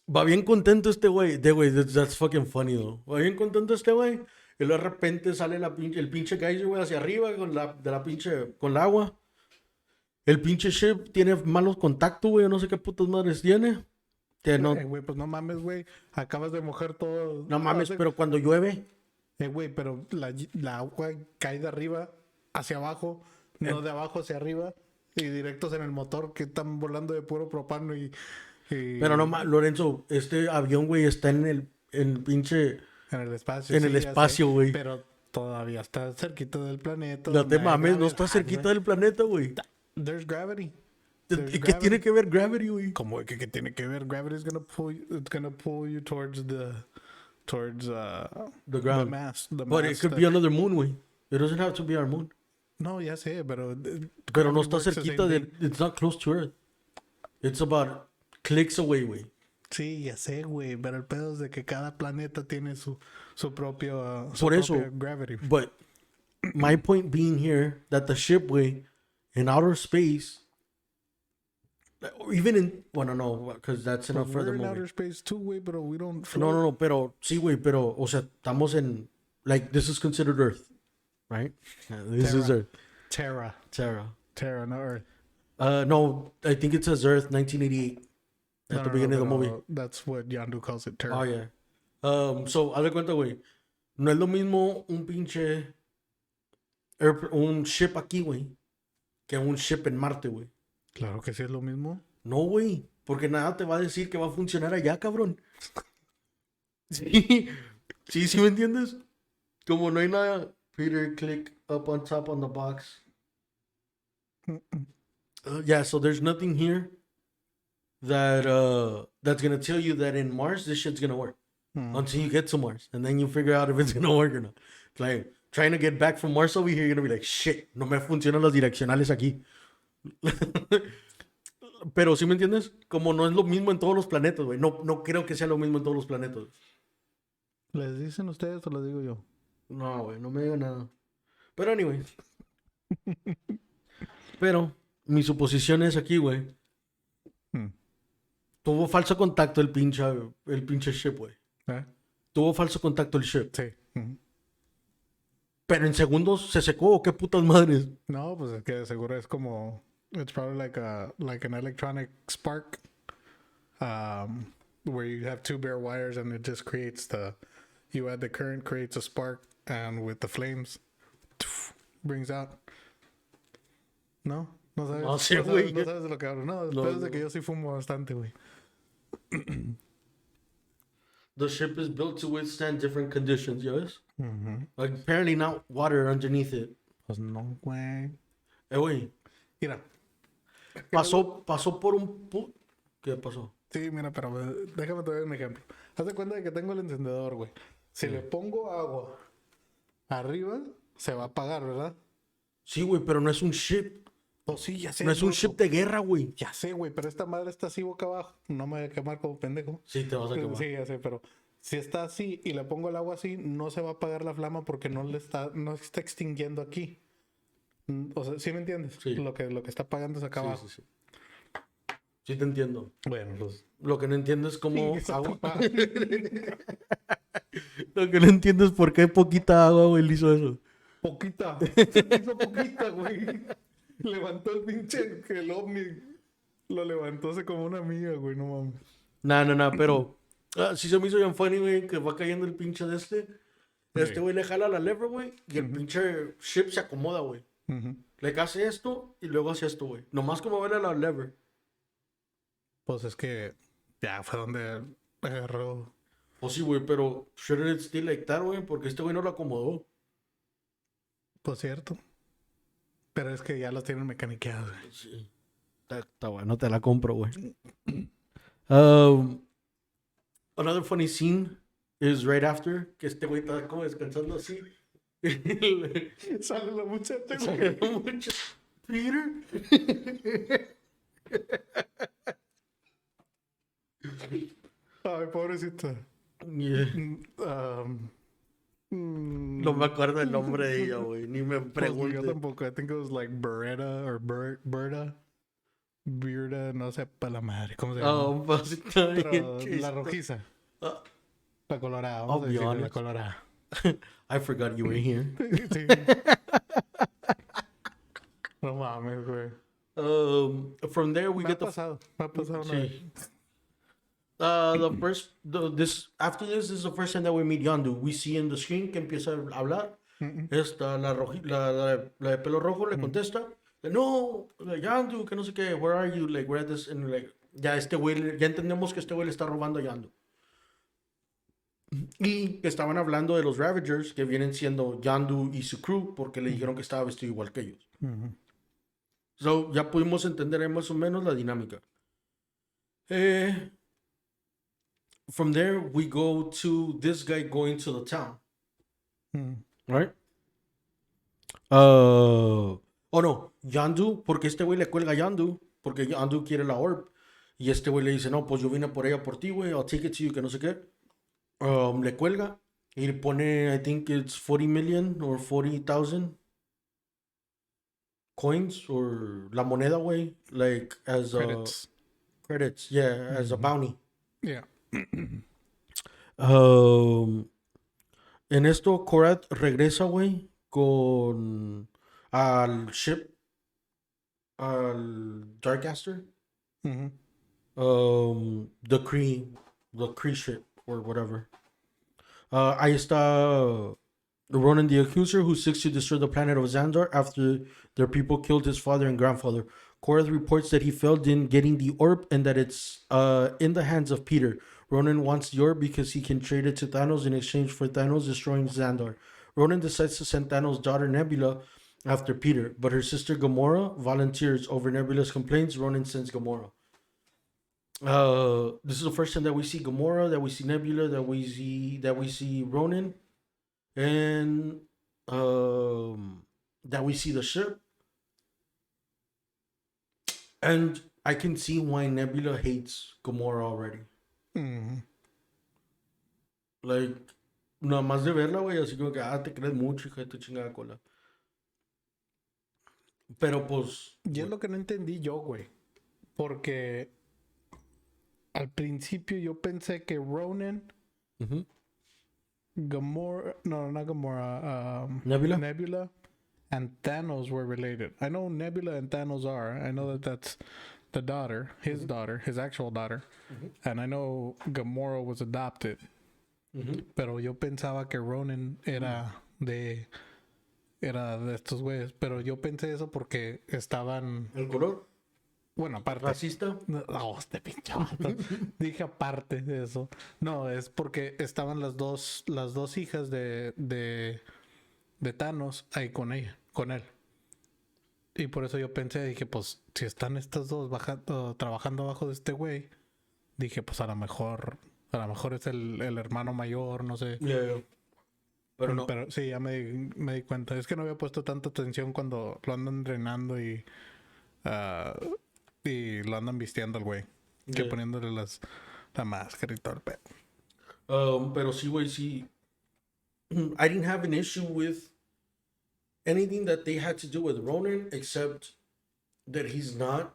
va bien contento este güey. That's fucking funny though. Va bien contento este güey. Y luego de repente sale el pinche geyser, güey, hacia arriba con el agua. El pinche ship tiene malos contactos, güey. No sé qué putas madres tiene. Que no, Güey, pues no mames, güey. Acabas de mojar todo. no mames, Hace- pero cuando llueve. Güey, pero la agua cae de arriba hacia abajo, no de abajo hacia arriba. Y directos en el motor que están volando de puro propano y... Pero no mames, Lorenzo, este avión, güey, está en el pinche... En el espacio. En sí, el ya sé, espacio, güey. pero todavía está cerquita del planeta. No donde te hay mames, no gravedad. está cerquita del planeta, güey. There's gravity. ¿Y qué tiene que ver Gravity, güey? Como que tiene que ver, gravity is gonna pull you towards The ground. mass. The But mass it could that- be another moon, güey. It doesn't have to be our moon. No, ya sé, pero Pero no gravity está works the cerquita same de... thing. It's not close to Earth. It's about clicks away, güey. Sí, ya sé, güey, pero el pedo es de que cada planeta tiene su propio Por eso. gravity. But my point being here that the ship, güey, in outer space, or even in... Bueno, no, because that's in a We're further in movie. outer space too, güey, pero we don't No, pero... Sí, güey, pero... O sea, estamos en... Like, this is considered Earth, right? This is Earth. Terra, no Earth. No, I think it says Earth 1988 at No, the no, beginning of the pero movie. That's what Yandu calls it, Terra. Oh, yeah. So, haz de cuenta, güey. No es lo mismo un pinche... un ship aquí, güey, que un ship en Marte, güey. Claro que sí es lo mismo. No, güey. Porque nada te va a decir que va a funcionar allá, cabrón. Sí. Sí, ¿me entiendes? Como no hay nada. Peter, click up on top on the box. Yeah, so there's nothing here that that's gonna tell you that in Mars this shit's gonna work until you get to Mars, and then you figure out if it's gonna work or not. Like trying to get back from Mars over here, you're gonna be like, shit, no me funcionan los direccionales aquí. Pero ¿sí me entiendes? Como no es lo mismo en todos los planetas, güey. No creo que sea lo mismo en todos los planetas. ¿Les dicen ustedes o les digo yo? No, güey, no me diga nada. Pero anyway. Pero mi suposición es aquí, güey. Tuvo falso contacto el pinche ship, güey. ¿Eh? Tuvo falso contacto el ship. Sí. Ujú. Pero en segundos se secó, ¿o qué putas madres? No, pues es que de seguro es como... It's probably like an electronic spark. Where you have two bare wires and it just creates you add the current, creates a spark, and with the flames, brings out. ¿No? No sabes. No sé, no güey. sabes, no sabes de lo que hablo. No, después de que yo sí fumo bastante, güey. The ship is built to withstand different conditions, ¿ya ves? Like, apparently not water underneath it. Pues no, güey. Güey, Mira. pasó por un... ¿Qué pasó? Sí, mira, pero déjame te doy un ejemplo. Haz de cuenta de que tengo el encendedor, güey. Si le pongo agua arriba, se va a apagar, ¿verdad? Sí, güey, pero no es un ship. Pues sí, ya sé. No es un bruto. ship de guerra, güey. Ya sé, güey, pero esta madre está así boca abajo. No me voy a quemar como pendejo. Sí, te vas a quemar. Sí, ya sé, pero si está así y le pongo el agua así, no se va a apagar la flama porque no está extinguiendo aquí. O sea, ¿sí me entiendes? Sí. Lo que está apagando es acá abajo. Sí. Sí te entiendo. Bueno, pues... Lo que no entiendo es cómo Sí, agua... papá. Lo que no entiendo es por qué poquita agua, güey, le hizo eso. Poquita. Hizo poquita, güey. Levantó el pinche, el ovni. Lo levantó hace como una amiga, güey, no mames. No, pero... sí se me hizo bien funny, güey, que va cayendo el pinche de este. Este güey le jala la lever, güey, y el pinche ship se acomoda, güey. Le hace esto y luego hace esto, güey. Nomás como verle la lever. Pues es que ya fue donde agarró. Pues sí, güey, pero shouldn't it still like that, güey, porque este güey no lo acomodó. Pues cierto. Pero es que ya los tienen mecaniqueados, güey. Sí. Está bueno, te la compro, güey. Another funny scene is right after, que este güey está como descansando así. Sale la muchacha, güey. Sale mucho. Peter. Ay, pobrecita. Yeah. No me acuerdo el nombre de ella, güey. Ni me Pues pregunte. yo tampoco. I think it was like Beretta or Berta. Birda, no sé, para la madre. ¿Cómo se llama? Oh, pues está bien Pero la chistoso. rojiza. Ah. La colorada. I'll Vamos a be decirle la honest. colorada. I forgot you were here. Sí. No mames, güey. From there we Me get ha the pasado una vez. sí. After this is the first time that we meet Yandu. We see in the screen que empieza a hablar. Esta, la de pelo rojo le contesta. No, Yandu, que no sé qué. Where are you? Like, we're at this. And like, ya este güey, ya entendemos que este güey le está robando a Yandu. Y estaban hablando de los Ravagers, que vienen siendo Yandu y su crew, porque le dijeron que estaba vestido igual que ellos. So, ya pudimos entender más o menos la dinámica. From there, we go to this guy going to the town. Right? Oh no, Yandu, porque este güey le cuelga a Yandu, porque Yandu quiere la orb. Y este güey le dice, no, pues yo vine por ella por ti, güey, I'll take it to you, que no sé qué. Le cuelga y le pone, I think it's 40 million or 40,000 coins, or la moneda, güey, like as credits, yeah, as a bounty. Yeah. En esto, Korat regresa, güey, con al ship, al Darkcaster, the Kree ship, or whatever. Ahí está Ronan the Accuser, who seeks to destroy the planet of Xandar after their people killed his father and grandfather. Korath reports that he failed in getting the orb and that it's in the hands of Peter. Ronan wants the orb because he can trade it to Thanos in exchange for Thanos destroying Xandar. Ronan decides to send Thanos' daughter Nebula after Peter, but her sister Gamora volunteers. Over Nebula's complaints, Ronan sends Gamora. This is the first time that we see Gamora, that we see Nebula, that we see Ronan, and that we see the ship. And I can see why Nebula hates Gamora already. Like, nada más de verla, güey, así como que, te crees mucho, hija de tu chingada cola. Pero pues... Y es lo que no entendí yo, güey. Porque al principio yo pensé que Ronan, Gamora, no, not Gamora, Nebula and Thanos were related. I know Nebula and Thanos are. I know that that's the daughter, his daughter, his actual daughter. And I know Gamora was adopted. Pero yo pensaba que Ronan era de estos güeyes. Pero yo pensé eso porque estaban... ¿El color? Bueno, aparte. ¿Racista? No, este pinche vato. Dije aparte de eso. No, es porque estaban las dos hijas de Thanos ahí con él. Y por eso yo pensé, dije, pues, si están estas dos trabajando abajo de este güey, dije, pues a lo mejor es el hermano mayor, no sé. Yeah. Pero no. Pero sí, ya me di cuenta. Es que no había puesto tanta atención cuando lo andan entrenando y lo andan vistiendo al güey. Que poniéndole la máscara y todo el pedo. Pero sí, güey, sí. I didn't have an issue with anything that they had to do with Ronan, except that he's like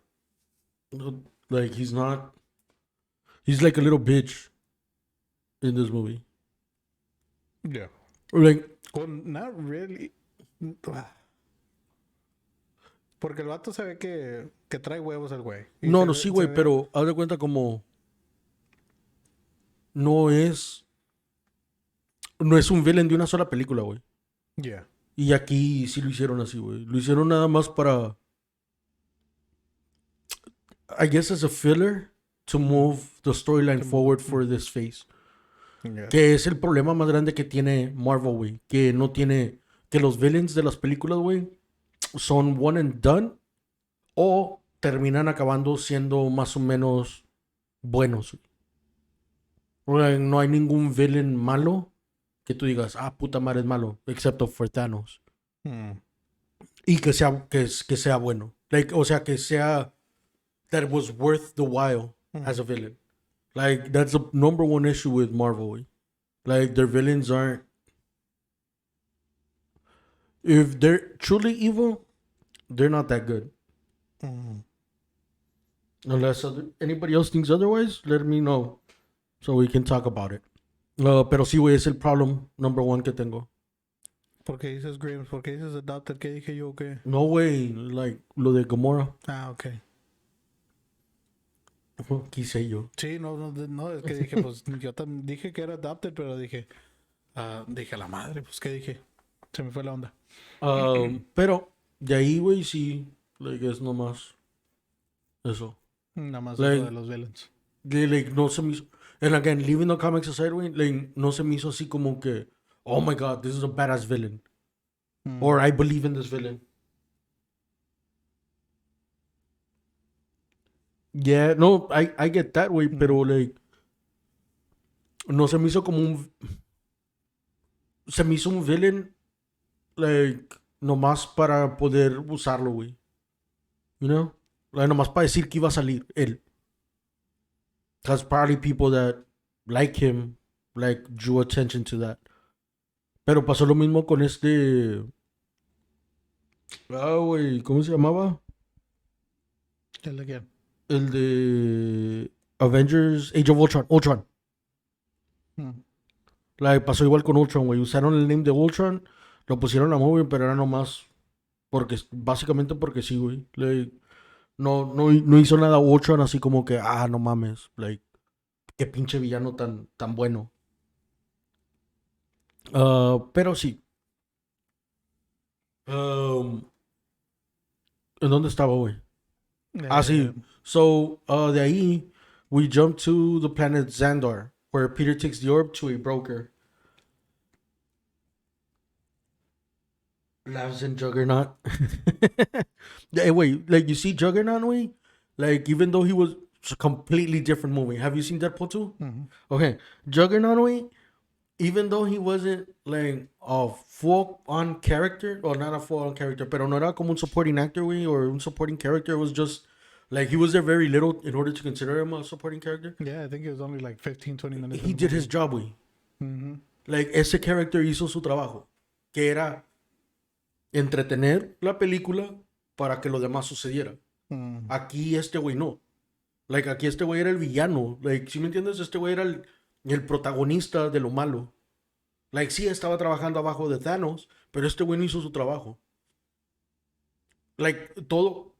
a little bitch in this movie. Yeah. Like, well, not really. Porque el vato se ve que trae huevos el güey. No, sí, güey, pero haz de cuenta como no es un villain de una sola película, güey. Yeah. Y aquí sí lo hicieron así, güey. Lo hicieron nada más para, I guess, as a filler to move the storyline forward for this phase. Yeah. Que es el problema más grande que tiene Marvel, güey. Que no tiene, que los villains de las películas, güey, son one and done o terminan acabando siendo más o menos buenos. No hay ningún villain malo que tú digas, puta madre es malo, excepto for Thanos. Y que sea bueno. Like, o sea, que sea that it was worth the while as a villain. Like, that's the number one issue with Marvel, güey. Like, their villains aren't, if they're truly evil, they're not that good. Unless anybody else thinks otherwise, let me know so we can talk about it. Pero sí, güey, es el problem number one que tengo. ¿Por qué dices Grims? ¿Por qué dices Adopted? ¿Qué dije yo? ¿Qué? No, güey, like, lo de Gamora. Ok. Quise yo. Sí, no, es que dije, pues, yo también dije que era Adopted, pero dije a la madre, pues, ¿qué dije? Se me fue la onda. Pero, de ahí, güey, sí, like, es nomás eso. Nada más Like, lo de los villains. Like, no se me hizo. And again, leaving the comics aside, güey, like, no se me hizo así como que, oh my god, this is a badass villain. Or I believe in this villain. Yeah, no, I get that, güey, pero, like, no se me hizo como un... Se me hizo un villain, like, nomás para poder usarlo, güey. You know? Like, nomás para decir que iba a salir él. Because probably people that like him, like, drew attention to that. Pero pasó lo mismo con este... Ah, güey, ¿cómo se llamaba? ¿El de quién? El de Avengers Age of Ultron. Ultron. Like, pasó igual con Ultron, güey. Usaron el name de Ultron, lo pusieron a movie, pero era nomás porque, básicamente porque sí, güey. Like, no hizo nada Ultron así como que, no mames. Like, qué pinche villano tan bueno. Pero sí. ¿En dónde estaba, güey? Sí. So, de ahí, we jump to the planet Xandar, where Peter takes the orb to a broker. Lives in Juggernaut. Hey, wait, like, you see Juggernaut, way? Like, even though he was a completely different movie. Have you seen Deadpool 2? Okay. Juggernaut, way, even though he wasn't, like, a full-on character, or not a full-on character, pero no era como un supporting actor, way, or un supporting character. It was just, like, he was there very little in order to consider him a supporting character. Yeah, I think it was only like 15, 20 minutes. He did his job, way. Like, ese character hizo su trabajo, que era entretener la película para que lo demás sucediera. Aquí este güey no. Like, aquí este güey era el villano. Like, ¿sí me entiendes? Este güey era el protagonista de lo malo. Like, sí estaba trabajando abajo de Thanos, pero este güey no hizo su trabajo. Like, todo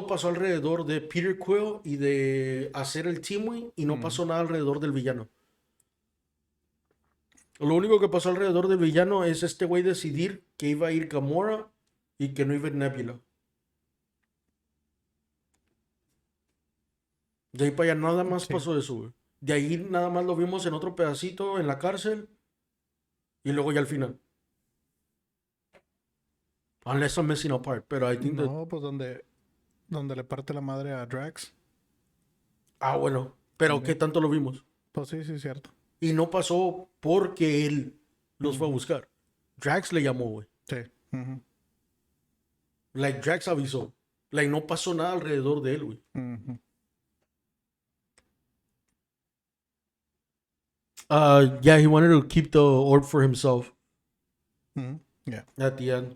pasó alrededor de Peter Quill y de hacer el team, güey, y no pasó nada alrededor del villano. Lo único que pasó alrededor del villano es este güey decidir que iba a ir Gamora y que no iba a ir Nebula. De ahí para allá nada más pasó eso, güey. De ahí nada más lo vimos en otro pedacito en la cárcel y luego ya al final. Unless I'm missing a part, pero I think that... No, pues donde le parte la madre a Drax. Bueno, pero ¿qué tanto lo vimos? Pues sí, cierto. Y no pasó porque él los fue a buscar. Drax le llamó, güey. Sí. Like, Drax avisó. Like, no pasó nada alrededor de él, güey. Yeah, he wanted to keep the orb for himself. Yeah. At the end.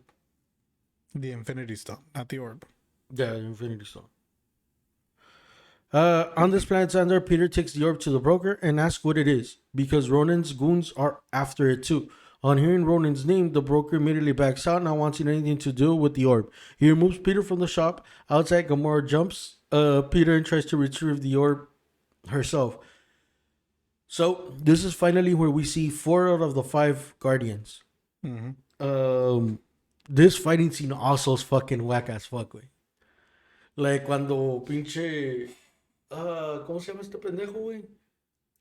The Infinity Stone, not the orb. Yeah, the Infinity Stone. On this planet Xandar, Peter takes the orb to the broker and asks what it is, because Ronan's goons are after it too. On hearing Ronan's name, the broker immediately backs out, not wanting anything to do with the orb. He removes Peter from the shop. Outside, Gamora jumps Peter and tries to retrieve the orb herself. So, this is finally where we see 4 out of the 5 Guardians. This fighting scene also is fucking whack as fuck, güey. Like, cuando pinche... ¿cómo se llama este pendejo, güey?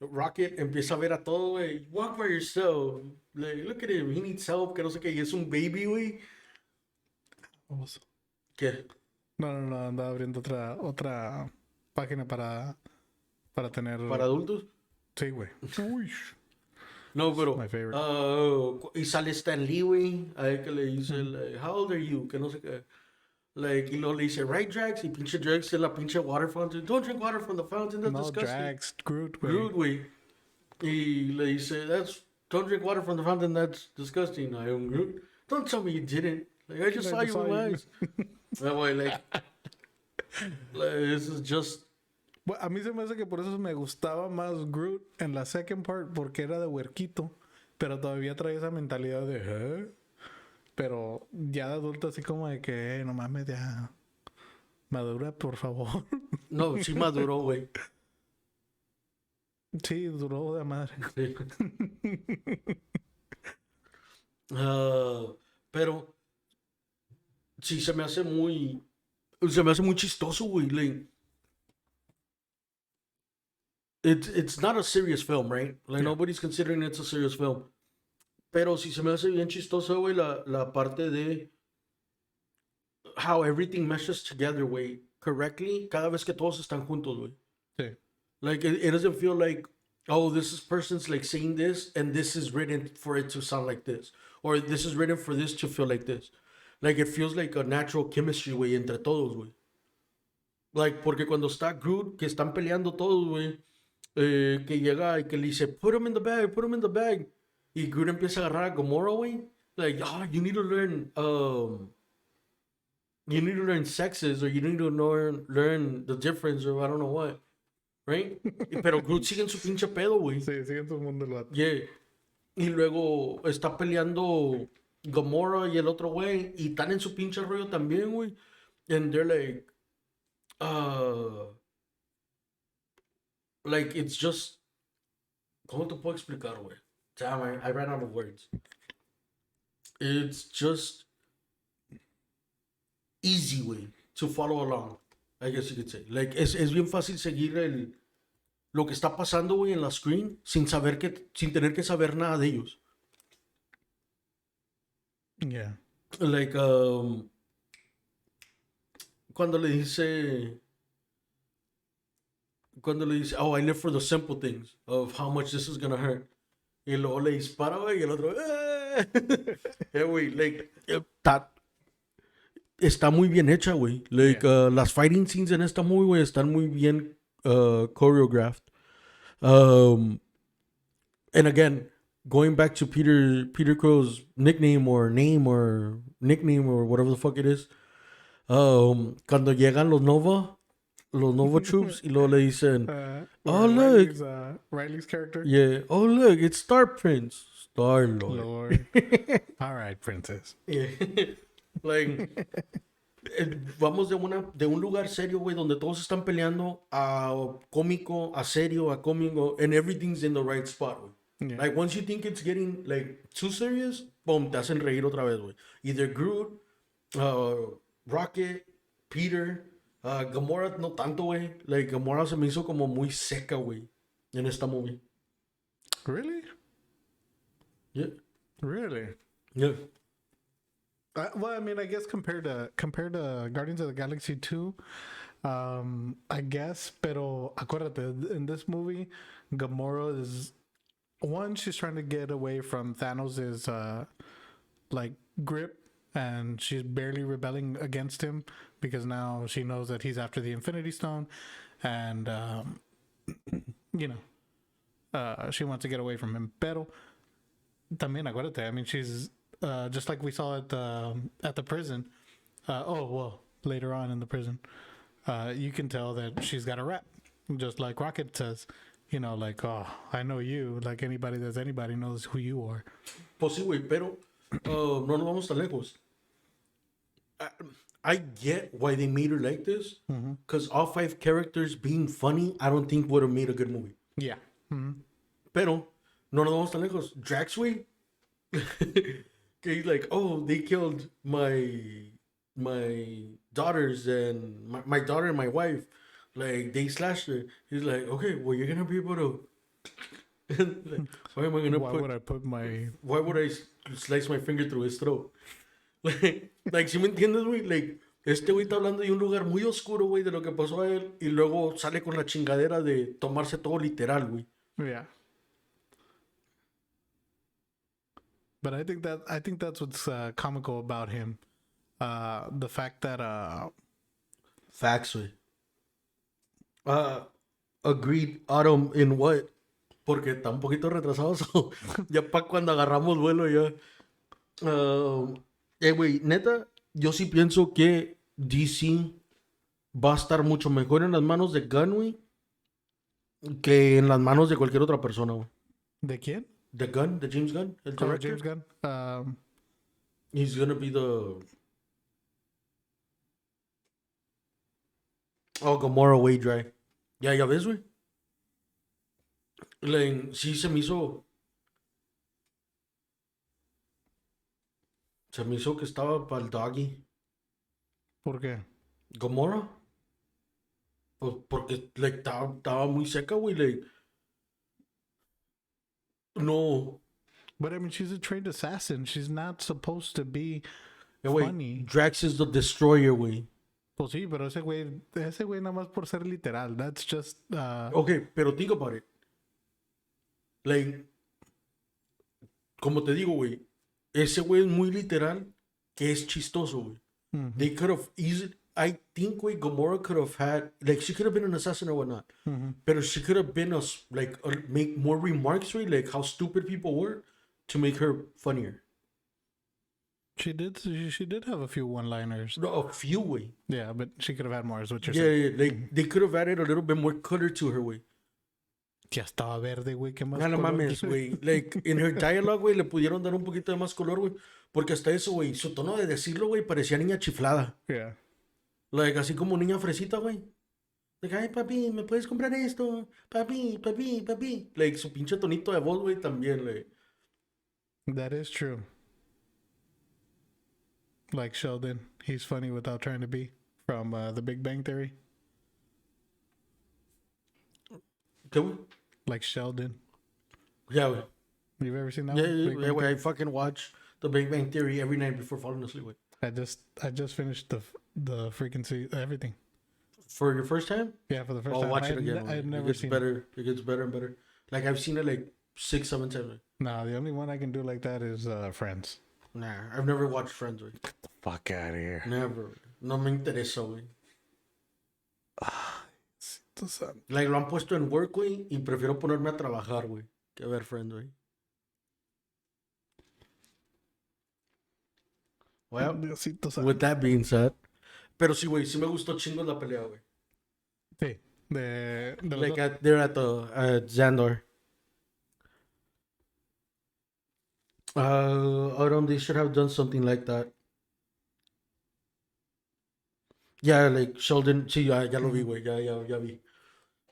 Rocket empieza a ver a todo, güey. Walk by yourself. Like, look at him. He needs help. Que no sé qué. Y es un baby, güey. Vamos. ¿Qué? No, andaba abriendo otra página para tener... ¿Para adultos? Sí, güey. Uy. No, pero... My favorite. Y sale Stan Lee, güey. A él que le dice, like, how old are you? Que no sé qué. Like, y luego le dice, right, Drax? Y pinche Drax es la pinche water fountain. Don't drink water from the fountain, that's disgusting. Drax, Groot, güey. Groot, güey. Y le dice, don't drink water from the fountain, that's disgusting. I am Groot. Don't tell me you didn't. Like, I just saw you with my eyes. That way, like, this is just... Bueno, a mí se me hace que por eso me gustaba más Groot en la second part, porque era de huerquito, pero todavía trae esa mentalidad de... ¿eh? Pero ya de adulto así como de que, no mames, ya... Madura, por favor. No, sí maduró, güey. Sí, duró de madre. Sí. Pero... Sí, se me hace muy chistoso, güey. Like, it's not a serious film, right? Like nobody's considering it's a serious film. Pero si se me hace bien chistoso, güey, la parte de how everything meshes together, güey, correctly, cada vez que todos están juntos, güey. Sí. Like, it doesn't feel like, oh, this is person's like saying this, and this is written for it to sound like this. Or this is written for this to feel like this. Like, it feels like a natural chemistry, güey, entre todos, güey. Like, porque cuando está Groot, que están peleando todos, güey, que llega y que le dice, put him in the bag, put him in the bag. Y Groot empieza a agarrar a Gamora, güey. Like, you need to learn, sexes, or you need to learn the difference, or I don't know what. Right? Pero Groot sigue en su pinche pedo, güey. Sí, sigue en su mundo el vato. Yeah. Y luego está peleando Gamora y el otro güey. Y están en su pinche rollo también, güey. And they're like, it's just. ¿Cómo te puedo explicar, güey? Damn, I ran out of words. It's just easy, güey, to follow along. I guess you could say. Like, es bien fácil seguir lo que está pasando, güey, en la screen sin tener que saber nada de ellos. Yeah. Like, cuando le dice, oh, I live for the simple things of how much this is gonna hurt. Y luego le dispara, güey, y el otro, güey, like, está muy bien hecha, güey. Like, las fighting scenes en esta movie, güey, están muy bien choreographed. And again, going back to Peter Crow's nickname or whatever the fuck it is. Cuando llegan los Nova troops, y luego le dicen, oh, look. Riley's character. Yeah. Oh, look, it's Star Prince. Star Lord. All right, princess. Yeah. Like, vamos de un lugar serio, güey, donde todos están peleando, a cómico, a serio, a cómico, and everything's in the right spot, güey. Yeah. Like, once you think it's getting, like, too serious, boom, te hacen reír otra vez, güey. Either Groot, Rocket, Peter, Gamora, no tanto, güey. Like, Gamora se me hizo como muy seca, güey, en esta movie. Really? Yeah. Really? Yeah. Well, I mean, I guess compared to Guardians of the Galaxy 2, I guess, pero acuérdate, in this movie, Gamora is one, she's trying to get away from Thanos' like grip, and she's barely rebelling against him because now she knows that he's after the Infinity Stone, and you know, she wants to get away from him. Pero también acuérdate, I mean, she's just like we saw at the prison. Later on in the prison, you can tell that she's got a rap, just like Rocket says. You know, like, oh, I know you. Like anybody knows who you are. Pues sí, güey, pero no nos vamos tan lejos. I get why they made her like this, because all 5 characters being funny, I don't think would have made a good movie. Yeah. Pero no nos vamos tan lejos. Drax, güey. He's like, oh, they killed my daughters and my daughter and my wife. Like, they slashed her. He's like, okay, well, you're gonna be able to. Like, why am I gonna Why would I slice my finger through his throat? Like, ¿sí me entiendes, güey? Like, este güey está hablando de un lugar muy oscuro, güey, de lo que pasó a él, y luego sale con la chingadera de tomarse todo literal, güey. Yeah. But I think that's what's comical about him. The fact that Facts, güey. Agreed, Autumn, in what? Porque está un poquito retrasado. So, ya para cuando agarramos vuelo ya. Güey, neta, yo sí pienso que DC va a estar mucho mejor en las manos de Gunn, güey, que en las manos de cualquier otra persona, güey. ¿De quién? De James Gunn, el director. James Gunn. He's gonna be the... Oh, Gamora way dry. Ya ves, güey. Like, sí se me hizo que estaba para el doggy. ¿Por qué? Gamora. Pues porque, like, estaba muy seca, güey. Like, no. But I mean, she's a trained assassin. She's not supposed to be Wait, funny. Drax is the destroyer, güey. Pues sí, pero ese güey nada más por ser literal. That's just. Okay, pero think about it. Like, como te digo, güey, ese güey es muy literal que es chistoso, güey. They could have easily, I think, güey, Gamora could have had, like, she could have been an assassin or whatnot. But she could have been make more remarks, güey, like how stupid people were to make her funnier. She did have a few one-liners. No, a few, güey. Yeah, but she could have had more, is what you're Yeah, saying. yeah, like, they could have added a little bit more color to her, güey. Ya estaba verde, güey. ¿Qué más? No color mames, quiere? güey. Like, in her dialogue, güey, le pudieron dar un poquito de más color, güey. Porque hasta eso, güey, su tono de decirlo, güey, parecía niña chiflada. Yeah. Like, así como niña fresita, güey. Like, ay, papi, ¿me puedes comprar esto? Papi, papi, papi. Like, su pinche tonito de voz, güey, también, like. That is true. Like Sheldon. He's funny without trying to be. From The Big Bang Theory. ¿Qué, güey? Like Sheldon. Yeah, güey. You've ever seen that Yeah, one? yeah, Big yeah, Bang güey. I fucking watch The Big Bang Theory every night before falling asleep, güey. I just finished the freaking everything. For your first time? Yeah, for the first I'll time. watch it again, I've güey. never It gets seen better. It gets better and better. Like, I've seen it, like, 6, 7 times, güey. No, the only one I can do like that is Friends. Nah, I've never watched Friends, güey. Fuck out of here. Never. No me interesa, güey. Like, lo han puesto en work, güey, y prefiero ponerme a trabajar, güey, que ver Friends, güey. Well, Diosito santo. with that being said. Pero sí, güey, sí me gustó chingo la pelea, güey. Sí. De los Like, dos. they're at the Xandar. Autumn, they should have done something like that. Yeah, like Sheldon, sí, ya lo vi, güey, ya vi.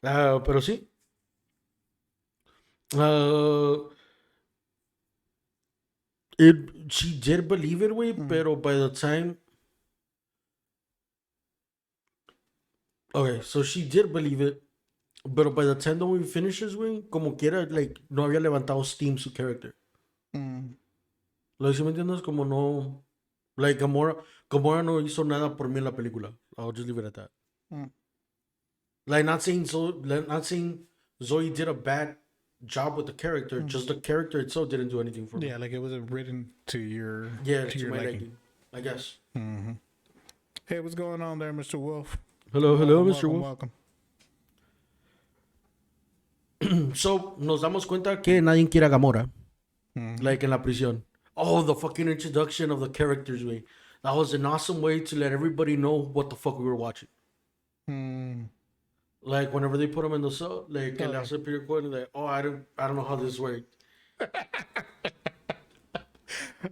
Pero sí. She did believe it, güey, pero by the time. Okay, so she did believe it, but by the time the movie finishes, güey, como quiera, like, no había levantado steam su character. Lo que sí me entiendes, como no. Like, Gamora no hizo nada por mí en la película. I'll just leave it at that. Like, not saying Zoe did a bad job with the character, just the character itself didn't do anything for me. Yeah, like it wasn't written to your To your my liking. liking, I guess. Hey, what's going on there, Mr. Wolf? Hello, Mr. Welcome, Wolf. welcome. So, nos damos cuenta que nadie quiere a Gamora. Like, en la prisión. Oh, the fucking introduction of the characters, way. That was an awesome way to let everybody know what the fuck we were watching. Like, whenever they put him in the cell, like, el hace Peter Quill, like, oh, I don't know how this works.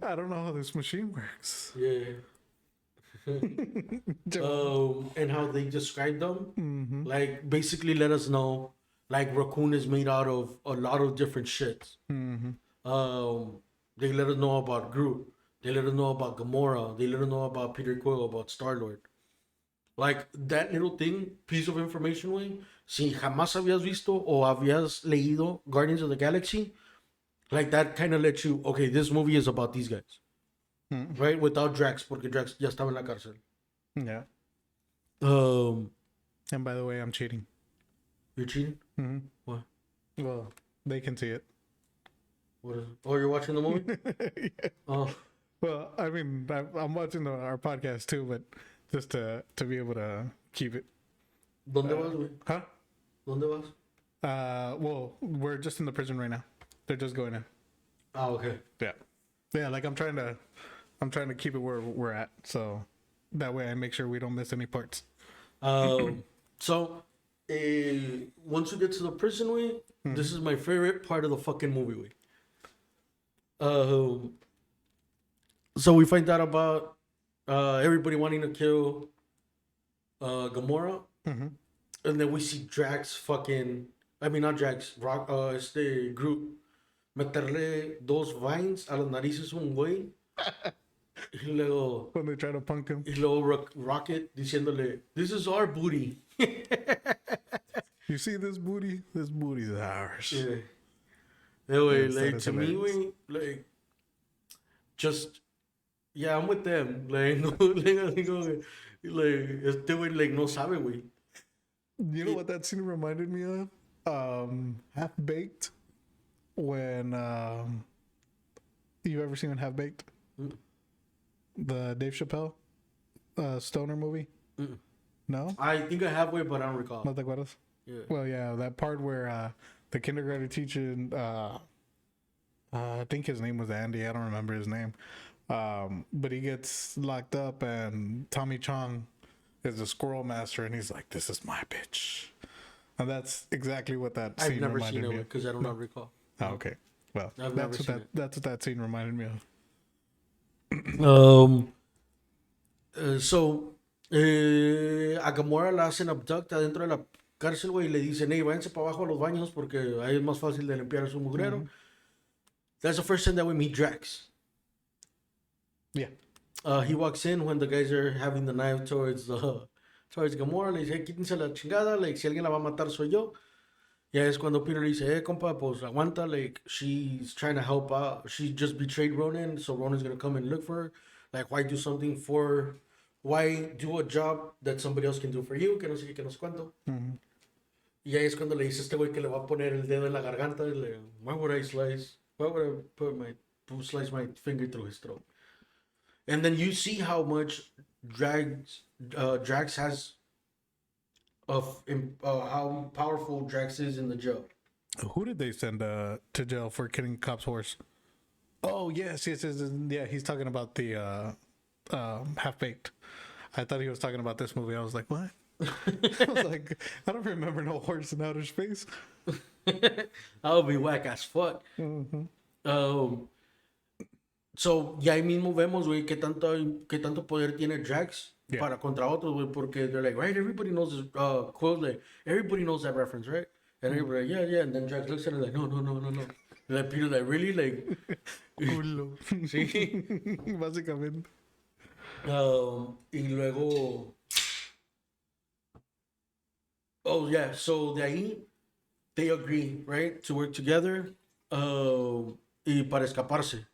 I don't know how this machine works. Yeah. And how they describe them. Like, basically let us know, like, Raccoon is made out of a lot of different shits. They let us know about Groot. They let us know about Gamora. They let us know about Peter Quill, about Star-Lord. Like, that little piece of information, güey, si jamás habías visto o habías leído Guardians of the Galaxy, like, that kind of lets you, okay, this movie is about these guys. Right? Without Drax, porque Drax ya estaba en la cárcel. Yeah. And by the way, I'm cheating. You're cheating? What? Well, they can see it. What is it? Oh, you're watching the movie? Yeah. Oh. Well, I mean, I'm watching our podcast too, but just to be able to keep it. ¿Dónde vas, güey? Huh? ¿Dónde vas? Well, we're just in the prison right now. They're just going in. Oh, okay. Yeah. Like I'm trying to keep it where we're at, so that way I make sure we don't miss any parts. So, once we get to the prison, way, this is my favorite part of the fucking movie, way. So we find out about everybody wanting to kill Gamora, and then we see Drax fucking. I mean, not Drax. Groot meterle dos vines a las narices a un güey. Y luego, when they try to punk him. Rocket diciéndole, this is our booty. You see this booty? This booty's ours. Yeah. Anyway, Yes, like, that is to me, hilarious. güey, like, just, yeah, I'm with them. Like, no, like, así como que, like, este güey, like, no sabe, güey. You know what that scene reminded me of? Half Baked. When you ever seen Half Baked? The Dave Chappelle stoner movie? No? I think I have, güey, but I don't recall. ¿No te acuerdas? Yeah. Well, yeah, that part where the kindergarten teacher, I think his name was Andy. I don't remember his name. But he gets locked up, and Tommy Chong is the squirrel master, and he's like, "This is my bitch," and that's exactly what that scene I've never reminded seen it me of. because I do not recall. Oh, okay, well, I've never seen it. that's what that scene reminded me of. A Gamora la hacen abduct adentro de la cárcel, güey, y le dicen, hey, váyanse para abajo a los baños porque ahí es más fácil de limpiar su mugrero. That's the first time that we meet Drax. Yeah. He walks in when the guys are having the knife towards Gamora. Le dice, hey, quítense la chingada. Like, si alguien la va a matar, soy yo. Ya es cuando Peter le dice, compa, pues aguanta. Like, she's trying to help out. She just betrayed Ronan, so Ronan's going to come and look for her. Like, why do a job that somebody else can do for you? Que no sé qué, que no sé cuánto. Y ahí es cuando le dice a este güey que le va a poner el dedo en la garganta. Y le, why would I slice my finger through his throat? And then you see how much Drax has of how powerful Drax is in the jail. Who did they send to jail for killing cop's horse? Oh yes. Yeah, he's talking about the Half Baked. I thought he was talking about this movie. I was like, what? I was like, I don't remember no horse in outer space. That would be whack as fuck. So, ya ahí mismo vemos, güey, qué tanto poder tiene Drax para contra otros, güey, porque they're like, right, everybody knows this quote, like, everybody knows that reference, right? And everybody like, yeah, and then Drax looks at it like, no. And like, Peter like, really? Like, Culo. sí. Básicamente. Y luego, oh, yeah, so de ahí, they agree, right, to work together, y para escaparse.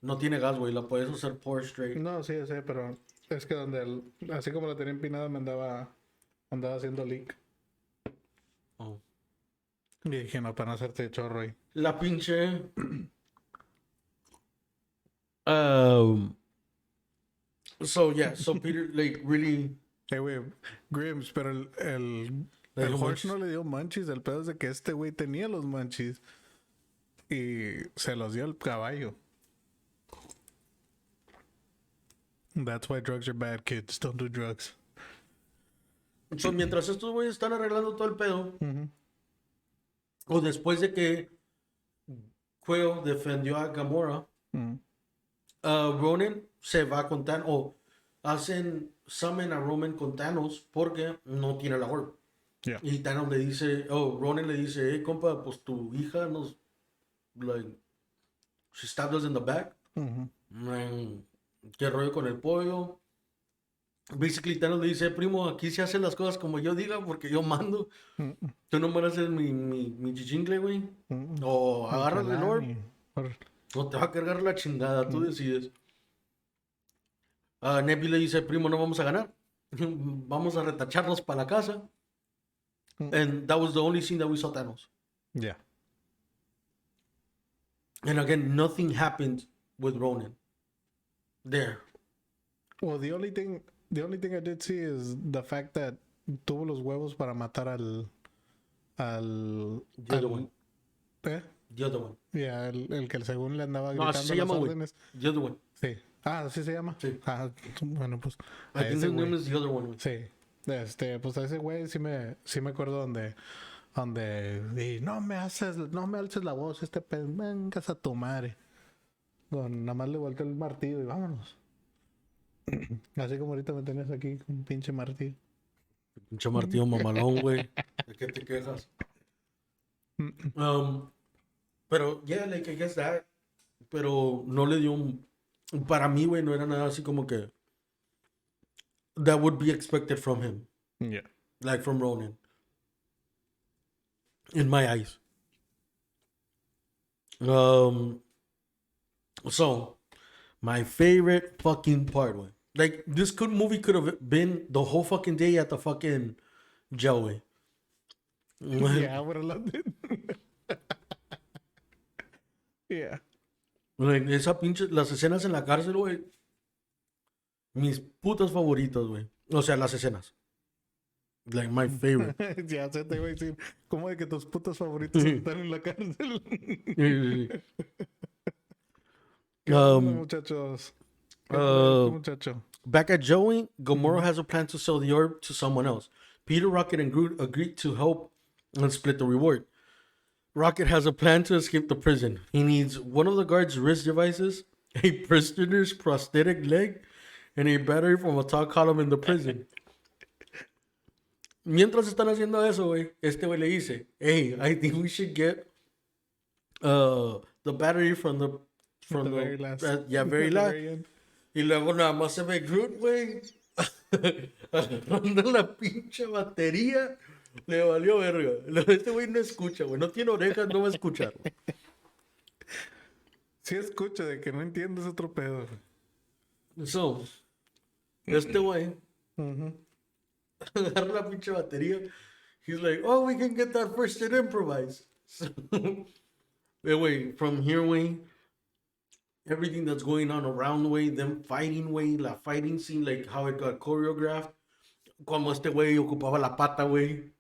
No tiene gas, güey, la puedes usar pour straight. No, sí, sé, pero es que así como la tenía empinada me andaba haciendo leak. Oh. Y dije, no, para no hacerte chorro ahí. La pinche. So Peter, like, really. Güey, Grims, pero el horse no le dio manchis. El pedo es de que este güey tenía los manchis y se los dio al caballo. That's why drugs are bad, kids. Don't do drugs. So, mientras estos güeyes están arreglando todo el pedo, o después de que Quill defendió a Gamora, Ronan se va con Thanos, o hacen summon a Roman con Thanos porque no tiene la orb. Yeah. Y Thanos le dice, Ronan le dice, hey, compa, pues tu hija nos, like, she stabbed us in the back. ¿Qué rollo con el pollo? Basically, Thanos le dice, primo, aquí se hacen las cosas como yo diga porque yo mando. Tú no me haces mi chichingle, güey. O agarras el orb, o te va a cargar la chingada, tú decides. Nebula le dice, primo, no vamos a ganar. Vamos a retacharnos para la casa. And that was the only scene that we saw Thanos. Yeah. And again, nothing happened with Ronan. There. Well, the only thing I did see is the fact that tuvo los huevos para matar al The other one. ¿eh? The other one. Yeah, el que según le andaba No, así gritando se las llama, güey. órdenes. The other one. Sí. Ah, ¿así se llama? Sí. Ah, bueno, pues I a think ese his name güey. is the other one, güey. Sí. Pues a ese güey sí me acuerdo donde y no me alces la voz, vengas a tu madre. Nada más le volteé el martillo y vámonos. Así como ahorita me tenías aquí con un pinche martillo. Pinche martillo mamalón, güey. ¿De qué te quejas? Pero, yeah, like, I guess that. Pero no le dio para mí, güey, no era nada así como que that would be expected from him, Yeah. like from Ronan, in my eyes. Um, so my favorite fucking part, güey. Like this movie could have been the whole fucking day at the fucking jail, güey. Yeah, I would have loved it. Yeah. Like, esa pinche, las escenas en la cárcel, güey. Mis putas favoritas, güey. O sea, las escenas. Like my favorite. Ya se te iba a decir, ¿cómo de que tus putos favoritos están en la cárcel? ¿Qué onda, muchachos? ¿Qué pedo este muchacho? Back at Joey, Gamora has a plan to sell the orb to someone else. Peter, Rocket, and Groot agree to help and split the reward. Rocket has a plan to escape the prison. He needs one of the guard's wrist devices, a prisoner's prosthetic leg, and a battery from a tall column in the prison. Mientras están haciendo eso, güey, este güey le dice, hey, I think we should get the battery from the very last. Very The last. very end. Y luego nada más se ve Groot, güey, agarrando la pinche batería. Le valió verga. Este güey no escucha, güey. No tiene orejas, no va a escuchar. Sí escucho, de que no entiendes otro pedo. So, este güey agarra la pinche batería. He's like, oh, we can get that first and improvise. So, güey, from here, güey, everything that's going on around, güey, them fighting, güey, la fighting scene, like how it got choreographed. Como este güey ocupaba la pata, güey.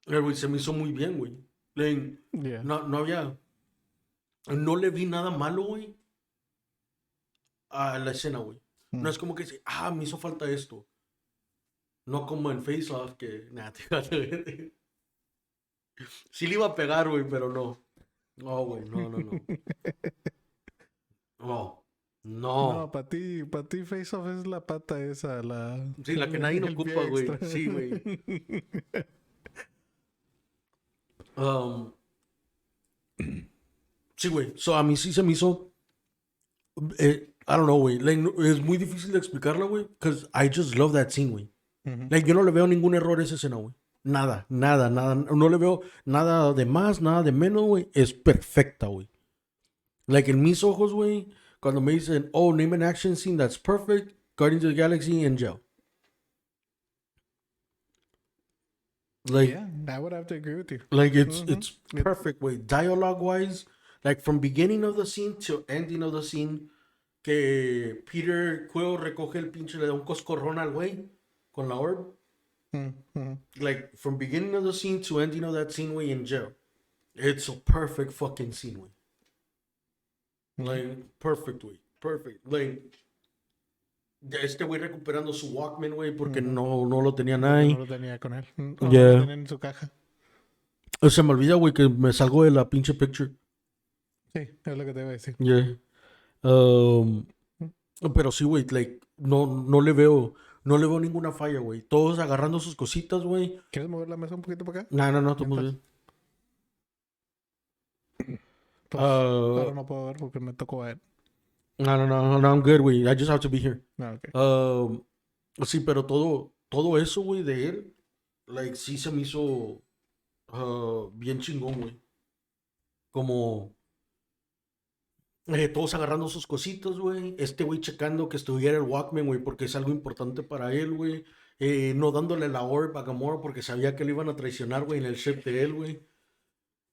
Güey, se me hizo muy bien, güey. Like, Yeah. no había... No le vi nada malo, güey, a la escena, güey. No es como que dice, me hizo falta esto. No como en Face Off, que... Nah, sí le iba a pegar, güey, pero no. No, güey, no. No. No, para ti Face Off es la pata esa, la... Sí, la que nadie el ocupa, pie güey. extra. Sí, güey. Sí, güey. So, a mí sí se me hizo... I don't know, güey. Like, es muy difícil de explicarla, güey. Because I just love that scene, güey. Like, yo no le veo ningún error a esa escena, güey. Nada. No le veo nada de más, nada de menos, güey. Es perfecta, güey. Like, en mis ojos, güey, cuando me dicen, oh, name an action scene that's perfect, Guardians of the Galaxy and Jail. Like, Yeah, I would have to agree with you. like it's perfect, güey. Dialogue-wise, like, from beginning of the scene to ending of the scene, que Peter Quill recoge el pinche, le da un coscorrón al güey con la orb. Like, from beginning of the scene to ending of that scene, güey, in jail. It's a perfect fucking scene, güey. Like, perfect, güey. Perfect. Like, este güey recuperando su Walkman, güey, porque no lo tenían ahí. No lo tenía con él. No Yeah. lo tenía en su caja. Se me olvida, güey, que me salgo de la pinche picture. Sí, es lo que te iba a decir. Yeah. Pero sí, güey, like, no le veo ninguna falla, güey. Todos agarrando sus cositas, güey. ¿Quieres mover la mesa un poquito para acá? No, estamos bien. Pues, ahora no puedo ver porque me tocó a él. No, I'm good, güey. I just have to be here. Ah, okay. Sí, pero todo eso, güey, de él, like, sí se me hizo bien chingón, güey. Como todos agarrando sus cositas, güey. Este güey checando que estuviera el Walkman, güey, porque es algo importante para él, güey. No dándole la orb a Gamora porque sabía que le iban a traicionar, güey, en el ship de él, güey.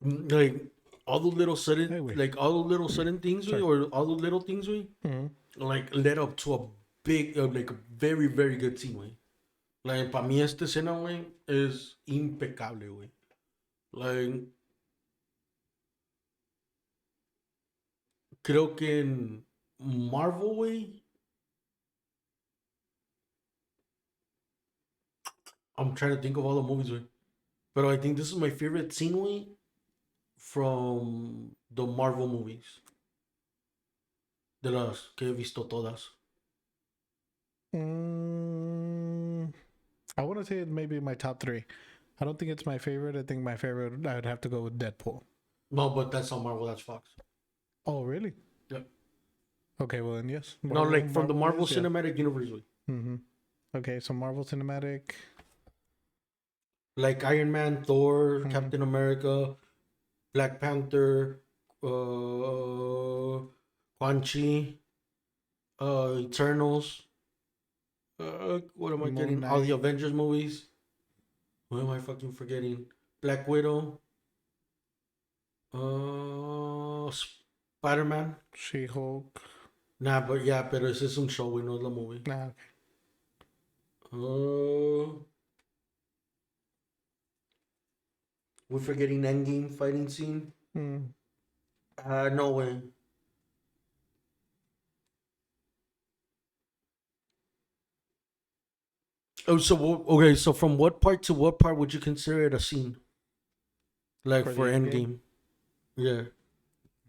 Like, all those little sudden, Hey, güey. like, all those little sudden things, güey, or all those little things, güey, like, led up to a big, like, a very, very good scene, güey. Like, para mí esta escena, güey, es impecable, güey. Like, creo que en Marvel, güey, I'm trying to think of all the movies, güey. But I think this is my favorite scene, güey, from the Marvel movies. De las que he visto todas. I want to say it may be my top 3. I don't think it's my favorite. I think my favorite, I would have to go with Deadpool. No, but that's not Marvel, that's Fox. Oh, really? Yeah. Okay, well then yes. No, like from the Marvel is, yeah. Cinematic Universe, way. Okay, so Marvel Cinematic. Like Iron Man, Thor, Captain America, Black Panther, Quan Chi, Eternals. What am I Moon getting? All the Knight. Avengers movies. What am I fucking forgetting? Black Widow. Spider Man. She-Hulk. Nah, but yeah, pero ese es un show, we know the movie. Nah, We're forgetting Endgame fighting scene. No way. Oh, so okay. So from what part to what part would you consider it a scene? Like For for the Endgame? Yeah.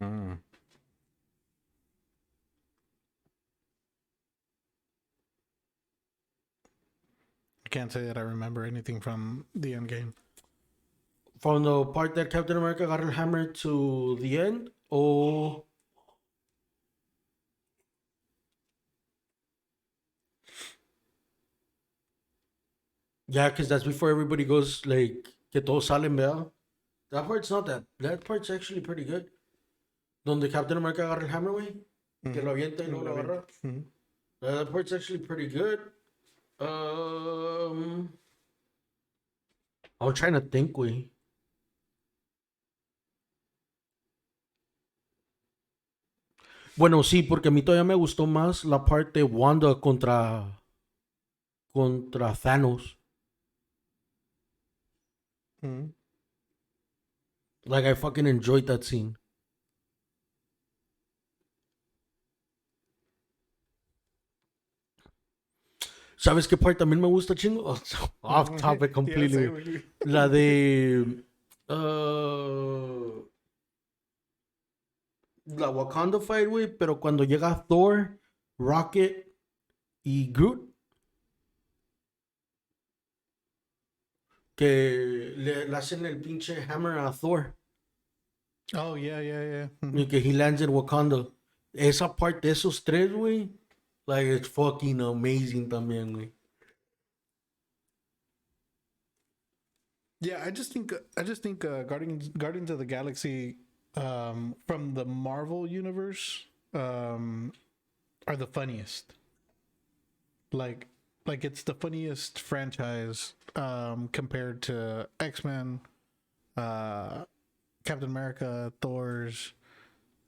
I can't say that I remember anything from the end game. From the part that Captain America got her hammer to the end? Oh. Yeah, because that's before everybody goes, like, que todos salen, ¿verdad? That part's not that. That part's actually pretty good. Donde Captain America agarra el hammer, güey. Que lo avienta y luego lo agarra. That part's actually pretty good. I'm trying to think, güey. Bueno, sí, porque a mí todavía me gustó más la parte Wanda contra Thanos. Like, I fucking enjoyed that scene. ¿Sabes qué parte también me gusta, chingo? Off topic completely. Yeah, same. La de... la Wakanda fight, güey, pero cuando llega Thor, Rocket y Groot, que le hacen el pinche hammer a Thor Oh, yeah. y que he lands in Wakanda. Esa parte de esos tres, güey, like, it's fucking amazing también, güey. Yeah, I just think Guardians of the Galaxy from the Marvel universe are the funniest. Like it's the funniest franchise compared to X-Men, Captain America, Thor's,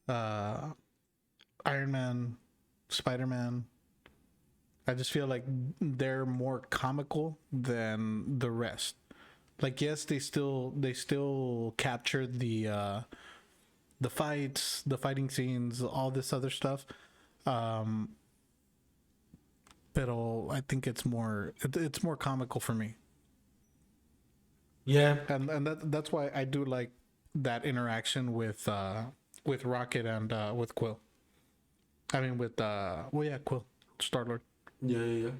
Iron Man, Spider-Man. I just feel like they're more comical than the rest. Like, yes, they still capture the fights, the fighting scenes, all this other stuff. Pero I think it's more comical for me. Yeah. And that's why I do like that interaction with Rocket and with Quill. I mean with Quill, Star-Lord. Yeah.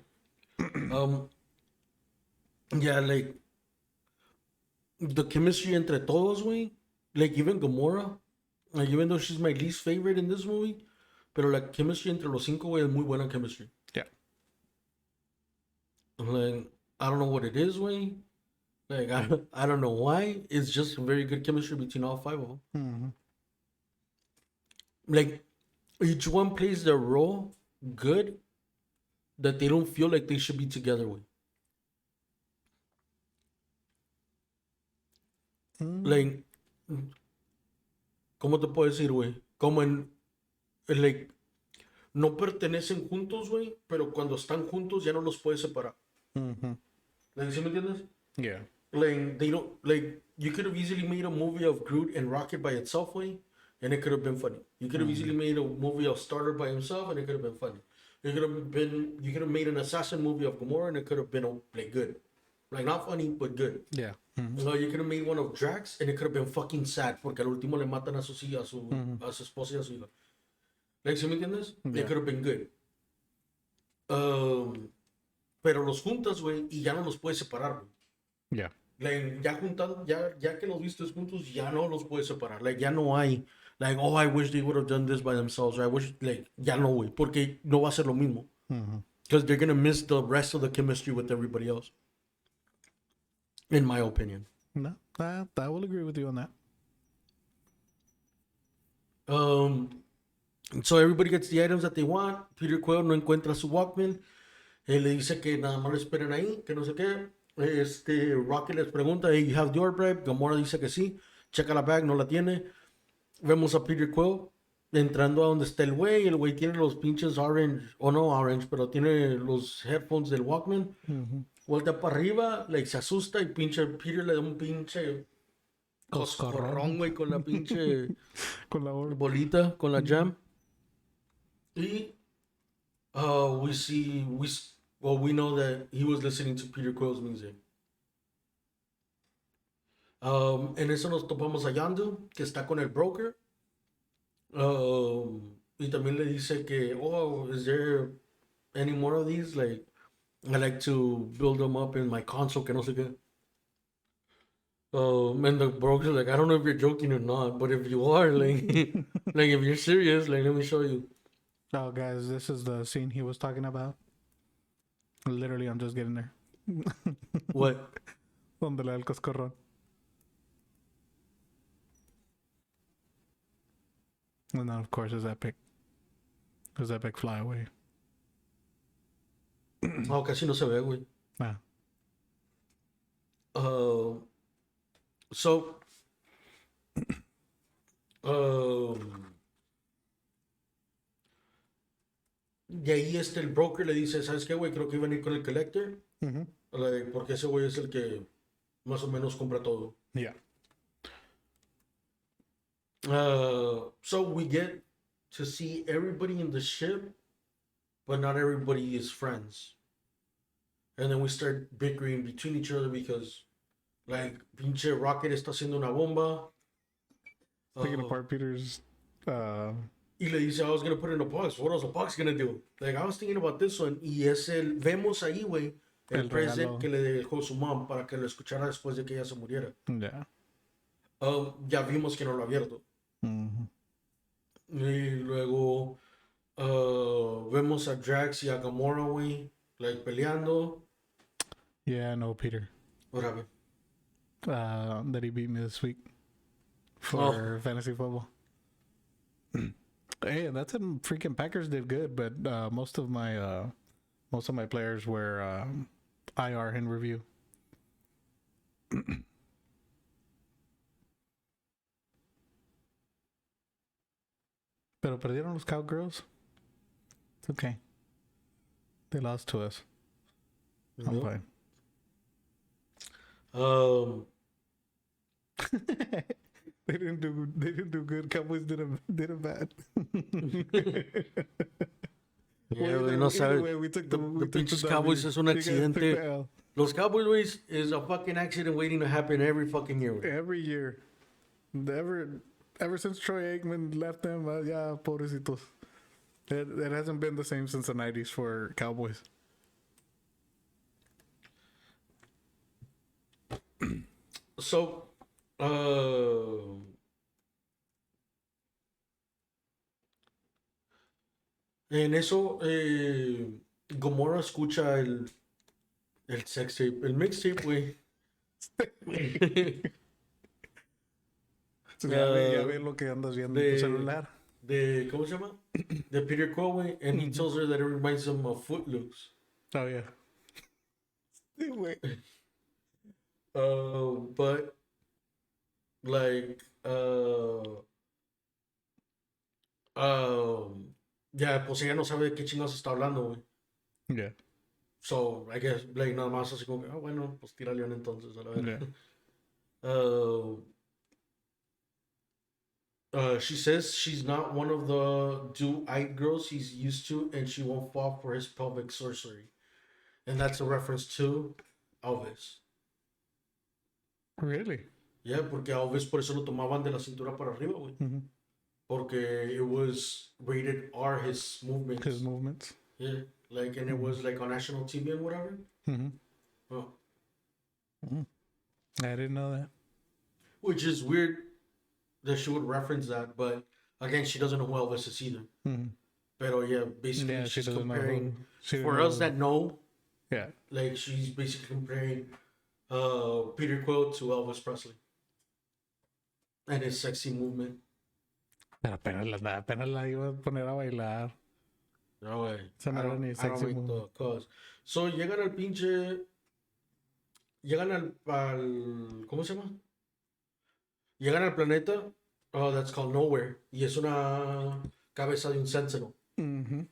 Yeah, like the chemistry entre todos, güey. Like even Gamora, like even though she's my least favorite in this movie, pero la chemistry entre los cinco, güey, es muy buena chemistry. Yeah. Like I don't know what it is, güey. Like I don't know why. It's just very good chemistry between all five of them. Like each one plays their role good, that they don't feel like they should be together with. Like, ¿cómo te puedo decir, güey? Como like, no pertenecen juntos, güey, pero cuando están juntos ya no los puedes separar. Like, ¿sí me entiendes? Yeah. Like, they don't, like, you could have easily made a movie of Groot and Rocket by itself, way, and it could have been funny. You could have easily made a movie of Starter by himself, and it could have been funny. You could have made an assassin movie of Gamora, and it could have been like good, like not funny but good. Yeah. So you could have made one of Drax, and it could have been fucking sad porque al último le matan a su esposa y a su hija. Like, ¿sí me entiendes? Yeah. It could have been good. Pero los juntas, güey, y ya no los puedes separar, güey. Yeah. Like, ya juntando, ya que los vistes juntos, ya no los puedes separar. Like, ya no hay like, oh, I wish they would have done this by themselves, or I wish, like, ya no, güey, porque no va a ser lo mismo. Because they're gonna miss the rest of the chemistry with everybody else, in my opinion. No, I will agree with you on that. So everybody gets the items that they want. Peter Quill no encuentra su Walkman. Él le dice que nada más lo esperen ahí, que no sé qué. Rocky les pregunta, hey, you have the orb? Gamora dice que sí. Checa la bag, no la tiene. Vemos a Peter Quill entrando a donde está el güey. El güey tiene los pinches orange, o no orange, pero tiene los headphones del Walkman. Vuelta para arriba, like, se asusta y pinche Peter le da un pinche coscorrón, güey, con la pinche Con la orb. bolita, con la jam. Y we know that he was listening to Peter Quill's music. En eso nos topamos a Yondu, que está con el broker. Y también le dice que, oh, is there any more of these? Like, I like to build them up in my console, que no sé qué. And the broker's like, I don't know if you're joking or not, but if you are, like, like, if you're serious, like, let me show you. Oh, guys, this is the scene he was talking about. Literally, I'm just getting there. What? Donde le da el coscorrón. And then, of course, his epic flyaway. Oh, casi no se ve, güey. Ah. So, y ahí el broker le dice, ¿sabes qué, güey? Creo que iban a ir con el collector. Like, porque ese güey es el que más o menos compra todo. Yeah. So we get to see everybody in the ship, but not everybody is friends. And then we start bickering between each other because, like, pinche Rocket está haciendo una bomba. Picking apart Peter's. Y le dice, I was going to put it in a box. What was the box going to do? Like, I was thinking about this one. Y vemos ahí, güey, el present regalo. que le dejó su mom para que lo escuchara después de que ella se muriera. Yeah. Ya vimos que no lo ha abierto. Y luego vemos a Drax y a Gamora, güey, like, peleando. Yeah, no, Peter. What happened? That he beat me this week for fantasy football. Hey, that's it. Freaking Packers did good, but most of my players were IR in review. Pero perdieron los Cowgirls. It's okay. They lost to us. I'm fine. They didn't do good. Cowboys did a bad. Yeah, güey, no sabes. The pinches Cowboys es un accidente. Los Cowboys, güey, is a fucking accident waiting to happen every fucking year, güey. Every year. Ever since Troy Aikman left them, yeah, pobrecitos. It hasn't been the same since the 90s for Cowboys. So, en eso, Gomorrah escucha el sex tape, el mixtape, güey. Ya ve lo que andas viendo en tu celular. ¿Cómo se llama? De Peter Quill, güey. And he tells her that it reminds him of Footloose. Oh, yeah. Sí, güey. But, like, ya, pues ella no sabe de qué chingados está hablando, güey. Yeah. So, I guess, like, nada más así como que, bueno, pues tira león entonces, a la vez. She says she's not one of the do-eyed girls he's used to, and she won't fall for his pelvic sorcery. And that's a reference to Elvis. Really? Yeah, porque a Elvis por eso lo tomaban de la cintura para arriba, güey. Porque it was rated R, his movements. His movements. Yeah, like, and it was like on national TV and whatever. I didn't know that. Which is weird. that she would reference that, but again, she doesn't know who Elvis is either. Pero yeah, basically Yeah, she she's doesn't know comparing. who- she For doesn't us know- that know, Yeah. like she's basically comparing Peter Quill to Elvis Presley and his sexy movement. Pero apenas la iba a poner a bailar. No way. Esa no era ni I don't sexy make movement. the cause. So llegan al pinche. Llegan al. ¿Cómo se llama? Llegan al planeta. Oh, that's called Nowhere. Y es una cabeza de un sentinel. Mhm.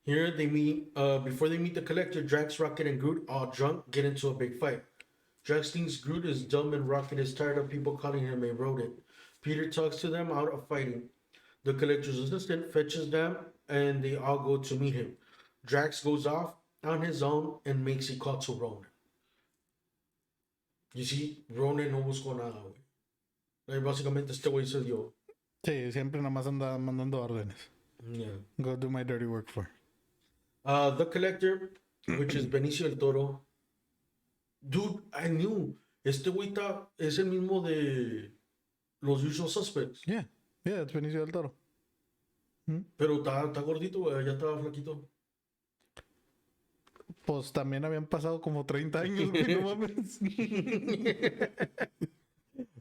Here they meet. Before they meet the Collector, Drax, Rocket, and Groot, all drunk, get into a big fight. Drax thinks Groot is dumb and Rocket is tired of people calling him a rodent. Peter talks to them out of fighting. The Collector's assistant fetches them, and they all go to meet him. Drax goes off on his own and makes a call to Ronan. You see, Ronan no buscó nada, güey. Like, básicamente este güey se dio. Sí, siempre nada más anda mandando órdenes. Yeah. Go do my dirty work for. The Collector, which is Benicio del Toro. Dude, I knew. Este güey es el mismo de Los Usual Suspects. Yeah, it's Benicio del Toro. Pero está gordito, güey. Ya estaba flaquito. Pues también habían pasado como 30 años, güey, no mames.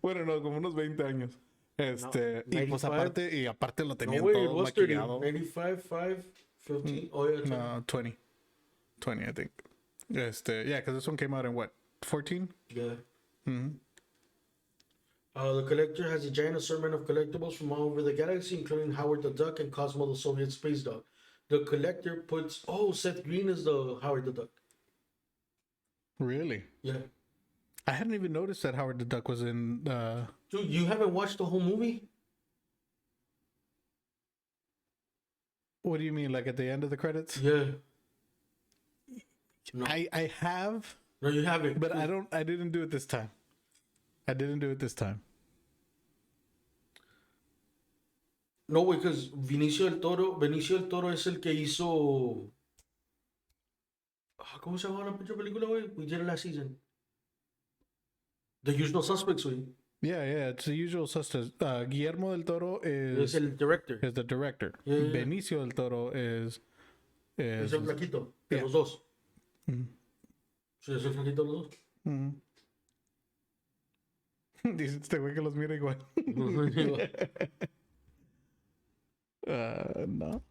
Bueno, no, como unos 20 años. Y pues 95. aparte lo No, tenían güey, it todo was 30. maquillado. 95, 5, 15. Oh, yeah. No, 20. 20, I think. Yeah, because this one came out in what? 14? Yeah. Mm-hmm. The Collector has a giant assortment of collectibles from all over the galaxy, including Howard the Duck and Cosmo the Soviet space dog. The Collector puts... Oh, Seth Green is the Howard the Duck. Really? Yeah. I hadn't even noticed that Howard the Duck was in. Dude, you haven't watched the whole movie? What do you mean, like at the end of the credits? Yeah. No, I have, no, you haven't. but I didn't do it this time. I didn't do it this time. No, güey, because Benicio del Toro es el que hizo... ¿Cómo se llama la pinche película, güey? We did it last season. The Usual Suspects, güey. Yeah, it's the usual suspects. Guillermo del Toro Es is el director. the director. Yeah. Benicio del Toro is Es el flaquito de Yeah. los dos. Mhm. Sí, es el flaquito de los dos. Mhm. Dice este güey que los mira igual. No.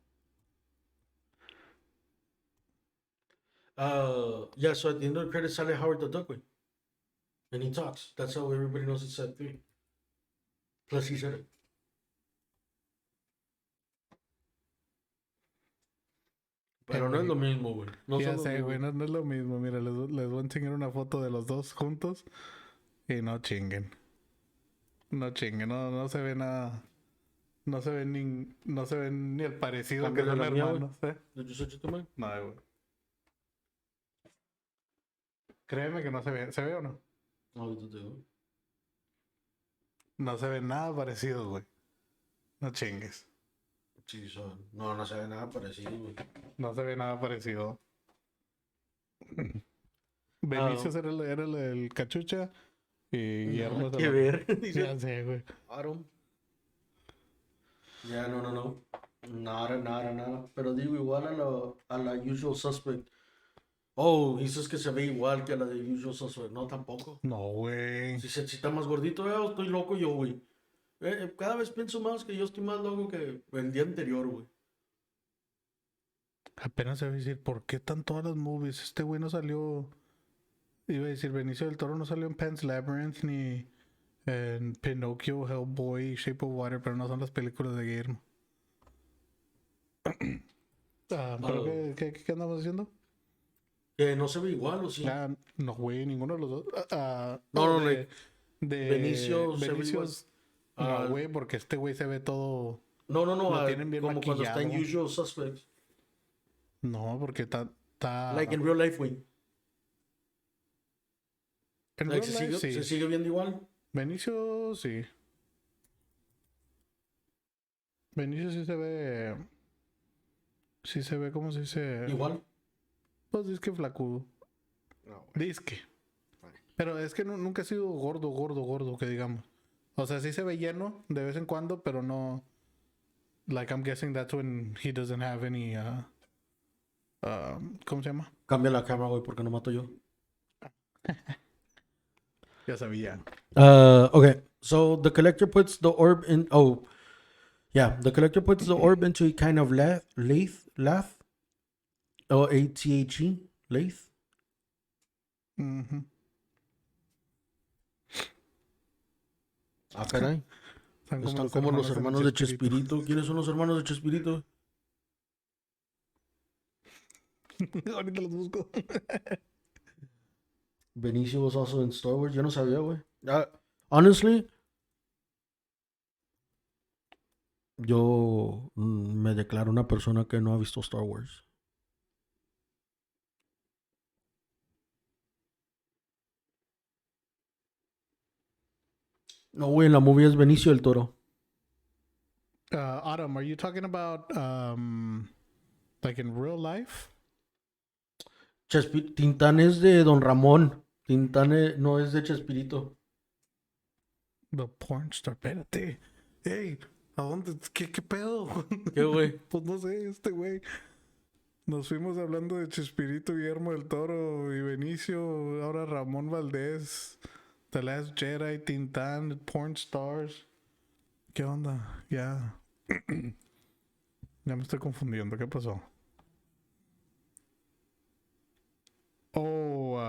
Yeah, so at the end of the credits sale Howard the Duck, güey. And he talks. That's how everybody knows it's Seth Green. Plus he said it. Pero no es lo mismo, güey. No Ya son lo sé, mismo. güey, no es lo mismo. Mira, les voy a enseñar una foto de los dos juntos y no chinguen. No chinguen, no se ve nada. No se ve ni el parecido que Cámbiale son la mía, güey. hermanos, ¿eh? Did you search it, man? No, güey. Créeme que no se ve. ¿Se ve o no? No, ahorita te digo. No se ve nada parecido, güey. No chingues. Sí, son. No, no se ve nada parecido, güey. No se ve nada parecido. Benicio era el cachucha y Guillermo Nada que ver. Dice Ya sé, güey. Aaron. Ya, no. Nada. Pero digo, igual a la Usual Suspect. Oh, dices que se ve igual que a la de Usual Suspect. No, tampoco. No, güey. Si está más gordito, estoy loco yo, güey. Cada vez pienso más que yo estoy más loco que el día anterior, güey. Apenas se va a decir, ¿por qué están todas las movies? Este güey no salió. Iba a decir, Benicio del Toro no salió en Pan's Labyrinth ni en Pinocchio, Hellboy, Shape of Water, pero no son las películas de Guillermo. ¿Pero qué andamos haciendo? Que no se ve igual, ¿o sí? No, güey, ninguno de los dos. No, de Benicio se ve Benicios. No, güey, porque este güey se ve todo. No. Lo tienen bien como cuando está en maquillado. Usual Suspects. No, porque está. Like in real life, güey. En Like, real life, sí. se sigue viendo igual. Benicio, sí. Benicio sí se ve. Sí se ve, ¿cómo se dice? Igual. Pues disque flacudo. No, güey. Disque. Pero es que nunca ha sido gordo, que digamos. O sea, sí se ve lleno de vez en cuando, pero no. Like, I'm guessing that's when he doesn't have any. ¿Cómo se llama? Cambia la cámara, güey, porque no mato yo. Ya sabía. Okay. So the collector puts the orb in. Oh, yeah. The collector puts the orb into a kind of lathe. L-A-T-H-E, lathe. Mhm. Ah, caray. Están como los hermanos de Chespirito. ¿Quiénes son los hermanos de Chespirito? Ahorita los busco. Benicio was also in Star Wars. Yo no sabía, güey. Honestly, yo me declaro una persona que no ha visto Star Wars. No, güey, en la movie es Benicio del Toro. Autumn, are you talking about like in real life? Tintán es de Don Ramón. Tintán no es de Chespirito. The porn star, espérate. Hey, ¿a dónde? ¿Qué pedo? ¿Qué, güey? Pues no sé, güey. Nos fuimos hablando de Chespirito, Guillermo del Toro y Benicio. Ahora Ramón Valdés, The Last Jedi, Tintán, Porn Stars. ¿Qué onda? Ya. Ya me estoy confundiendo. ¿Qué pasó? Oh,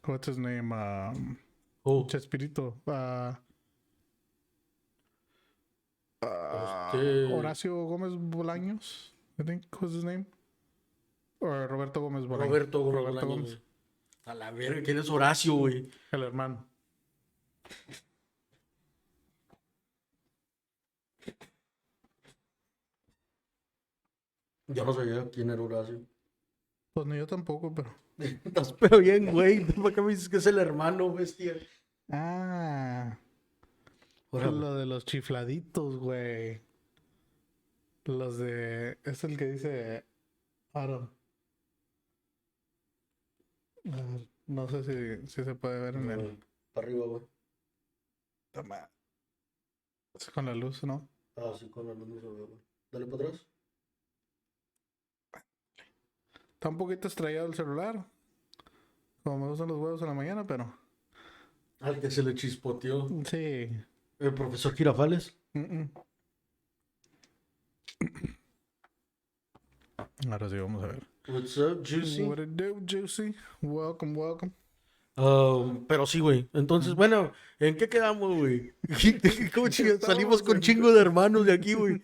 what's his name? Oh, Chespirito. este... Horacio Gómez Bolaños, I think was his name. Or Roberto Gómez Bolaños. Roberto Bolaños, güey. A la verga, ¿quién es Horacio, güey? El hermano. Yo no sabía quién era Horacio. Pues ni yo tampoco, pero. Estás pero bien, güey. ¿Por qué me dices que es el hermano, bestia? Ah. Órale. Lo de los chifladitos, güey. Los de. Es el que dice. Adam. No sé si se puede ver en el. Para arriba, güey. Toma. Es con la luz, ¿no? Ah, sí, con la luz no se ve, güey. Dale para atrás. Está un poquito estrellado el celular. Como me gustan los huevos en la mañana, pero. Al que se le chispoteó. Sí. El profesor Girafales. Ahora sí, vamos a ver. What's up, Juicy? What it do, Juicy? Welcome, welcome. Pero sí, güey. Entonces, bueno, ¿en qué quedamos, güey? ¿Cómo salimos con chingo de hermanos de aquí, güey?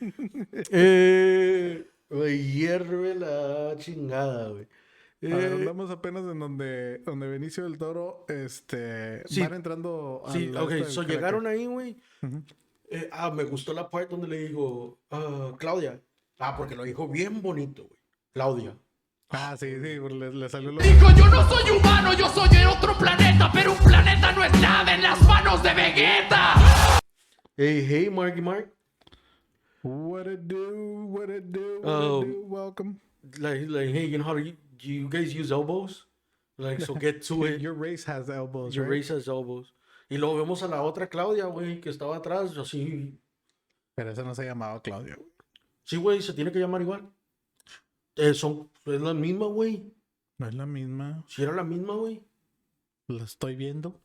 Güey, hierve la chingada, güey. A ver, andamos apenas en donde Benicio del Toro, Sí. van entrando a Sí, la ok, esta del so cracker. llegaron ahí, güey. Ujú. Me gustó la parte donde le dijo, Claudia. Porque lo dijo bien bonito, güey. Claudia. Ah, sí, le salió lo... Dijo, yo no soy humano, yo soy de otro planeta, pero un planeta no es nada en las manos de Vegeta. Hey, Marky Mark. What it do, what it do, what Oh. it do, welcome. Like, hey, you know how you guys use elbows? Like, so get to it. Your race has elbows, Your right? race has elbows. Y luego vemos a la otra Claudia, güey, que estaba atrás, así. Pero esa no se llamaba Claudia, güey. Sí, güey, se tiene que llamar igual. Es la misma, güey. No es la misma. Si era la misma, güey. La estoy viendo.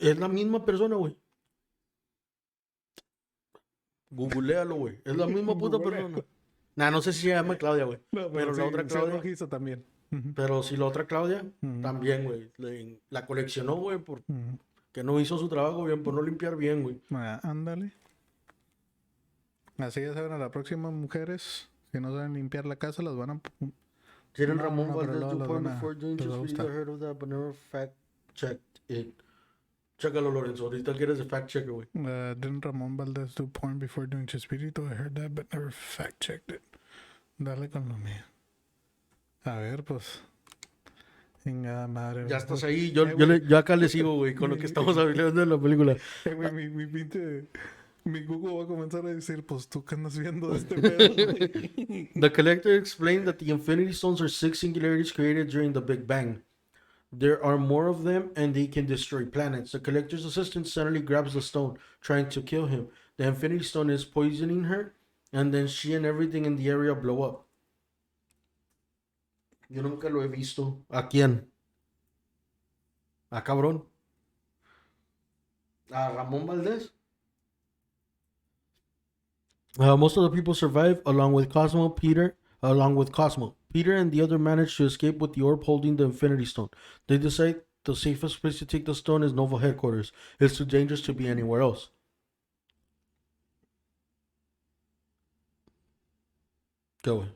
Es la misma persona, güey. Googlealo, güey. Es la misma puta Googlea. persona. Nah, no sé si se llama Claudia, güey. No, pero sí, la otra sí, Claudia. rojizo también. Ujú. Pero si la otra Claudia, Ujú. también, güey. La coleccionó, güey, porque Ujú. no hizo su trabajo bien, por no limpiar bien, güey. Ándale. Así ya saben, a la próxima, mujeres que no saben limpiar la casa, las van a... Didn't No, Ramon no, pero Valdez luego do las porn van a- before doing les va a just gustar. heard of that, but never fact checked it. Chécalo, Lorenzo. Ahorita quieres de fact checker, güey. Didn't Ramon Valdez do porn before doing Chespirito? I heard that, but never fact checked it. Dale con lo mío. A ver, pues. Chingada madre. Ya güey. estás ahí. Yo güey. yo acá le sigo, güey, con lo que estamos hablando de la película. Güey, mi pinche. Mi Google va a comenzar a decir, pues tú que andas viendo este pedo. güey?" The collector explained that the Infinity Stones are 6 singularities created during the Big Bang. There are more of them, and they can destroy planets. The collector's assistant suddenly grabs the stone, trying to kill him. The Infinity Stone is poisoning her, and then she and everything in the area blow up. Yo nunca lo he visto. ¿A quién? ¿A cabrón? ¿A Ramón Valdez? Most of the people survive, along with Cosmo. Peter and the other manage to escape with the orb holding the Infinity Stone. They decide the safest place to take the stone is Nova headquarters. It's too dangerous to be anywhere else. ¿Qué, güey?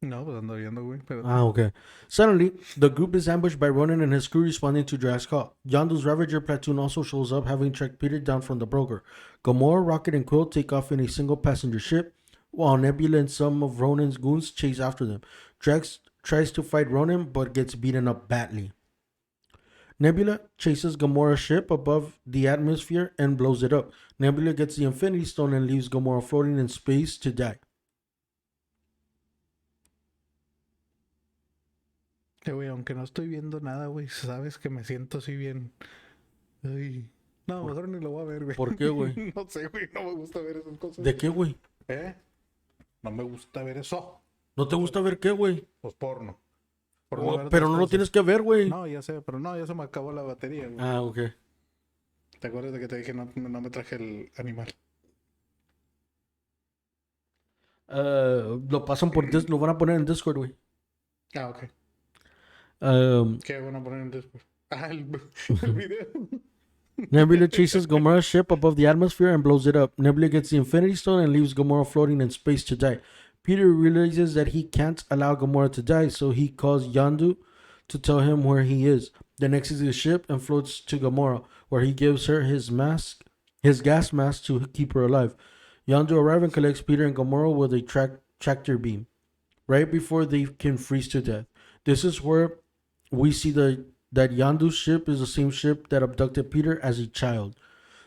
No, pues ando viendo, güey. Pero... Okay. Suddenly, the group is ambushed by Ronan and his crew responding to Drax's call. Yondu's Ravager platoon also shows up, having tracked Peter down from the broker. Gamora, Rocket, and Quill take off in a single passenger ship, while Nebula and some of Ronan's goons chase after them. Drax tries to fight Ronan, but gets beaten up badly. Nebula chases Gamora's ship above the atmosphere and blows it up. Nebula gets the Infinity Stone and leaves Gamora floating in space to die. Güey, aunque no estoy viendo nada, güey, sabes que me siento así bien. Ay. No, mejor ni lo voy a ver, güey. ¿Por qué, güey? No sé, güey, no me gusta ver esas cosas. ¿De qué, güey? No me gusta ver eso. ¿No te gusta ver qué, güey? Pues porno. Pero no lo tienes que ver, güey. No, ya sé, pero no, ya se me acabó la batería, güey. Ah, ok. ¿Te acuerdas de que te dije no me traje el animal? Lo pasan por lo van a poner en Discord, güey. Ah, ok. ¿Qué van a poner en Discord? Ah, el video. Nebula chases Gamora's ship above the atmosphere and blows it up. Nebula gets the Infinity Stone and leaves Gamora floating in space to die. Peter realizes that he can't allow Gamora to die, so he calls Yondu to tell him where he is. Then exits the ship and floats to Gamora, where he gives her his gas mask to keep her alive. Yondu arrives and collects Peter and Gamora with a tractor beam, right before they can freeze to death. This is where we see that Yondu's ship is the same ship that abducted Peter as a child.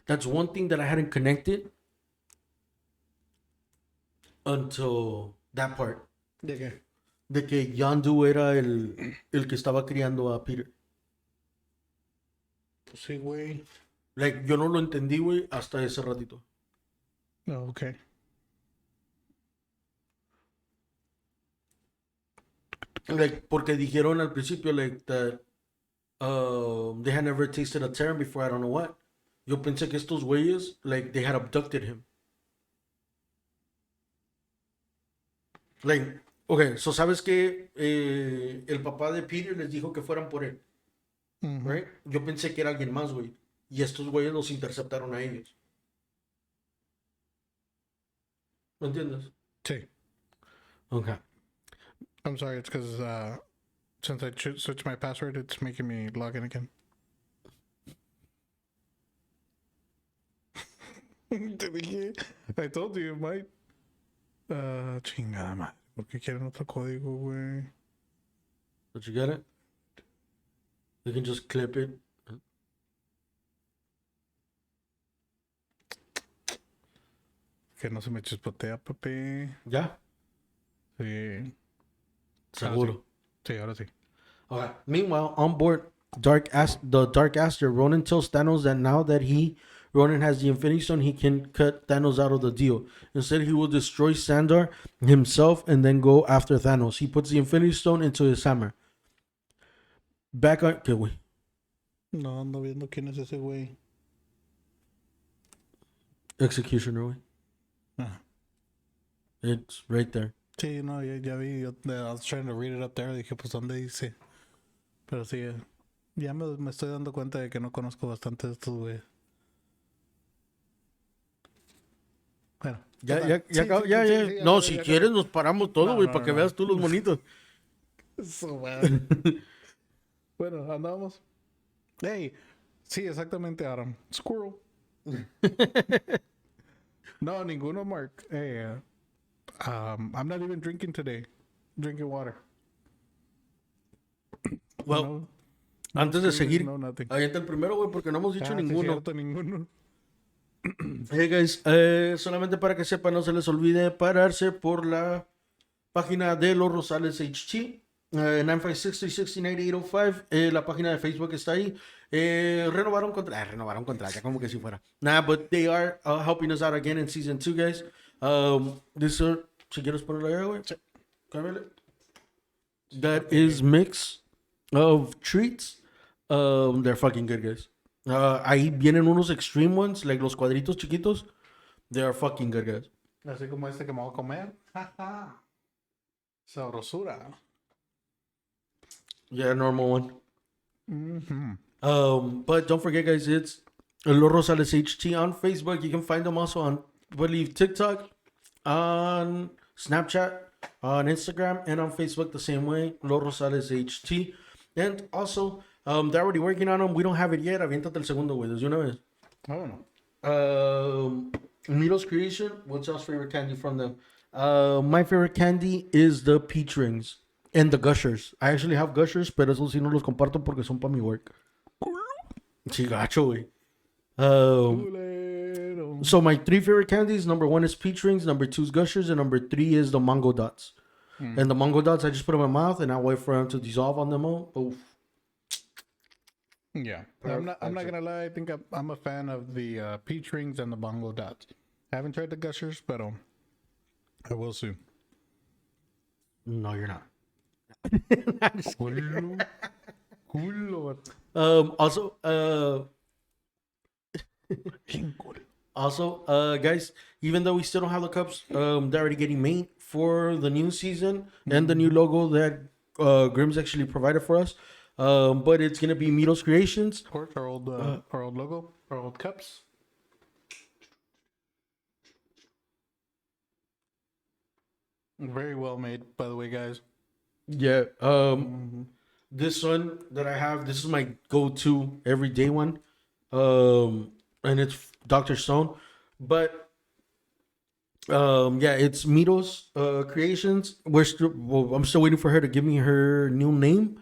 That's one thing that I hadn't connected until that part. ¿De qué? De que Yondu era el que estaba criando a Peter. Pues sí, güey. Like, yo no lo entendí, güey, hasta ese ratito. Oh, ok. Like, porque dijeron al principio, like, that they had never tasted a Terran before, I don't know what. Yo pensé que estos güeyes, like, they had abducted him. Like, okay, so sabes que el papá de Peter les dijo que fueran por él, right? Yo pensé que era alguien más, güey. Y estos güeyes los interceptaron a ellos. ¿Me entiendes? Sí. Okay. I'm sorry, it's because since I switched my password, it's making me log in again. Te dije, I told you, Mike. Chingada madre, ¿por qué quieren otro código, güey? Did you get it? You can just clip it. Que no se me chispotea, papi. ¿Ya? Sí. Seguro. Sí, ahora sí. Okay. Meanwhile, on board the Dark Aster, Ronan tells Thanos that now that Ronan has the Infinity Stone, he can cut Thanos out of the deal. Instead, he will destroy Sandar himself and then go after Thanos. He puts the Infinity Stone into his hammer. Back on... ¿Qué, güey? No, ando viendo quién es ese güey. Executioner, güey. Ah. It's right there. Sí, no, ya vi. I was trying to read it up there. Dije, pues, ¿dónde dice? Pero sí, ya me estoy dando cuenta de que no conozco bastante de estos güeyes. Bueno. Ya. No, si quieres nos paramos todo, güey, para que veas tú los monitos. Eso, güey. Bueno, andamos. Hey, sí, exactamente, Adam. Squirrel. No, ninguno, Mark. Hey, I'm not even drinking today. Drinking water. Well, antes de seguir, nothing. ahí está el primero, güey, porque no hemos dicho ninguno. Sí, cierto, ninguno. Hey, guys, solamente para que sepan, no se les olvide pararse por la página de los Rosales HT. 956-360-9805. La página de Facebook está ahí. Renovaron contrato, ya como que si fuera. Nah, but they are helping us out again in season 2, guys. This si quieres ponerlo allá, güey. Cámbiale. That is mix of treats. They're fucking good, guys. Ahí vienen unos extreme ones, like los cuadritos chiquitos. They are fucking good, guys. Así como este que me voy a comer. Sabrosura. Yeah, normal one. But don't forget, guys, it's Los Rosales HT on Facebook. You can find them also on, I believe, TikTok, on Snapchat, on Instagram, and on Facebook the same way, Los Rosales HT. And also, they're already working on them. We don't have it yet. Aviéntate el segundo, güey, desde una vez. Oh, no. Milo's Creation. What's your favorite candy from them? My favorite candy is the peach rings and the gushers. I actually have gushers, pero esos sí no los comparto porque son para mi work. Sí, gacho, güey. So my 3 favorite candies, number 1 is peach rings, number 2 is gushers, and number 3 is the mango dots. And the mango dots, I just put in my mouth and I wait for them to dissolve on them all. Oof. Yeah, I'm not gonna lie. I think I'm a fan of the peach rings and the bongo dots. I haven't tried the gushers, but I will soon. No, you're not. Also, guys, even though we still don't have the cups, they're already getting made for the new season and the new logo that Grimm's actually provided for us. But it's gonna be Mitos Creations. Of course, our old logo, our old cups. Very well made, by the way, guys. Yeah. This one that I have, this is my go-to everyday one. And it's Dr. Stone. But yeah, it's Mitos Creations. I'm still waiting for her to give me her new name.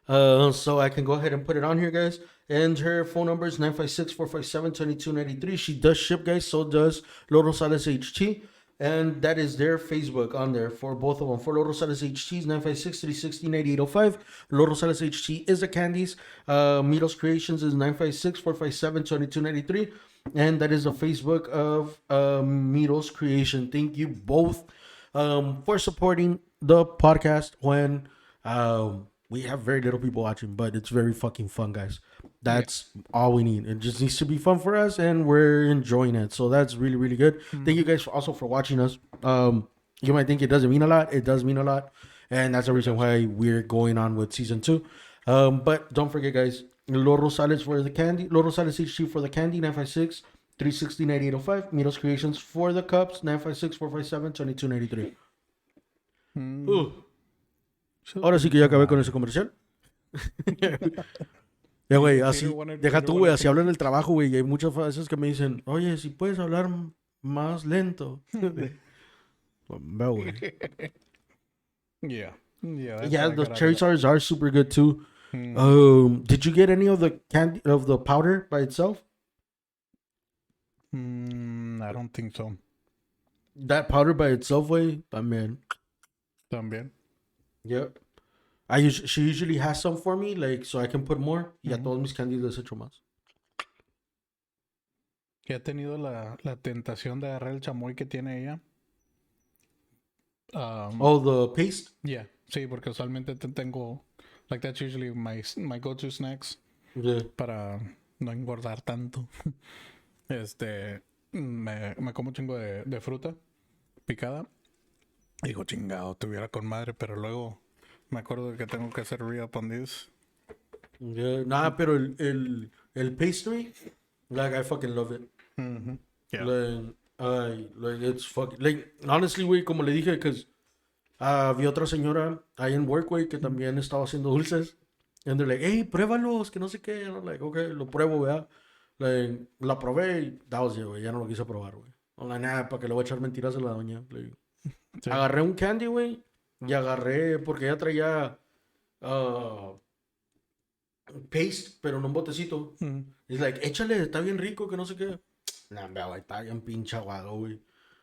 So I can go ahead and put it on here, guys. And her phone number is 956-457-2293. She does ship, guys. So does Los Rosales HT. And that is their Facebook on there for both of them. For Los Rosales HT is 956-360-9805. Los Rosales HT is the candies. Mitos Creations is 956-457-2293. And that is the Facebook of Mitos Creation. Thank you both for supporting the podcast when we have very little people watching, but it's very fucking fun, guys. That's all we need. It just needs to be fun for us, and we're enjoying it. So that's really, really good. Thank you guys also for watching us. You might think it doesn't mean a lot. It does mean a lot. And that's the reason why we're going on with season 2. But don't forget, guys, Los Rosales for the candy. Los Rosales HG for the candy, 956-360-9805. Mitos Creations for the cups, 956-457-2293. Ahora sí que ya acabé con ese comercial. Ya, güey, así, deja tú, güey, así hablo en el trabajo, güey, y hay muchas veces que me dicen, oye, si puedes hablar más lento. Veo, güey. Yeah. Yeah, the cherry stars are super good too. Did you get any of the candy of the powder by itself? I don't think so. That powder by itself, way, también. Yep. She usually has some for me, like, so I can put more. Y a todos mis candies les echo más. He tenido la tentación de agarrar el chamoy que tiene ella. The paste? Yeah, sí, porque usualmente tengo, like, that's usually my go-to snacks. Yeah. Para no engordar tanto. Me como un chingo de fruta picada. Digo, chingado, tuviera con madre, pero luego me acuerdo que tengo que hacer re-up on this. Yeah, nah, pero el pastry, like, I fucking love it. Yeah. Like, it's fucking, like, honestly, güey, como le dije, because vi otra señora ahí en work, güey, que también estaba haciendo dulces. And they're like, hey, pruébalos, que no sé qué. And I'm like, okay, lo pruebo, ¿verdad? Like, la probé y that was it, güey, ya no lo quise probar, güey. I'm like, nah, para que le voy a echar mentiras a la doña. Like, sí. Agarré un candy, güey, y agarré, porque ella traía paste, pero en un botecito. Es like, échale, está bien rico, que no sé qué. Nah, güey, está bien pinche aguado, güey.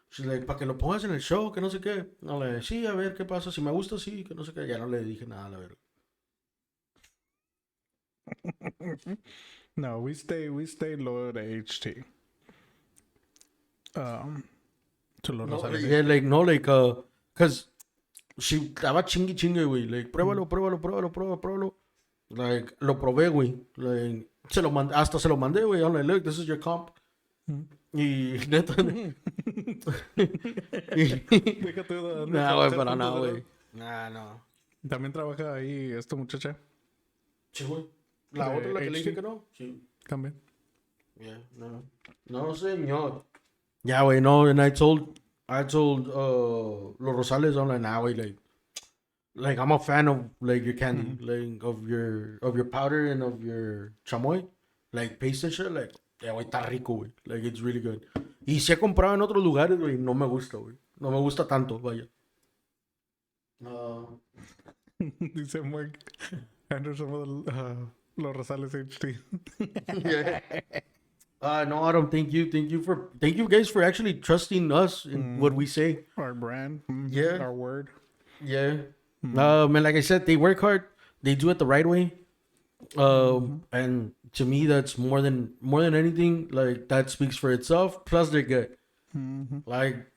She's like, para que lo pongas en el show, que no sé qué. No le sí, a ver qué pasa. Si me gusta, sí, que no sé qué. Ya no le dije nada, a la verga. No, we stay loyal to HT. To Los No, Rosales. yeah, like, no, like, cause she estaba chingue chingue, güey. Like, pruébalo, pruébalo, pruébalo, pruébalo, pruébalo. Like, lo probé, güey. Like, hasta se lo mandé, güey. I'm like, look, this is your comp. Y neta. Déjate de Nah, güey, pero no, güey. Nah, no. También trabaja ahí esta muchacha. Sí, güey. La De otra, la que le dije HD. que no. Sí. También. Yeah, no. No, señor. Yeah, güey, no. And I told Los Rosales, I'm like, nah, güey, like I'm a fan of like your candy, like of your powder and of your chamoy, like paste and shit, like yeah, güey, está rico, güey. Like it's really good. Y si he comprado en otros lugares, güey, no me gusta, güey. No me gusta tanto, vaya. Dice Mark Anderson Los Rosales HT. Yeah. No, Adam, thank you guys for actually trusting us in what we say. Our brand. Yeah. Our word. Yeah. And like I said, they work hard. They do it the right way. And to me, that's more than anything. Like that speaks for itself. Plus, they're good. Like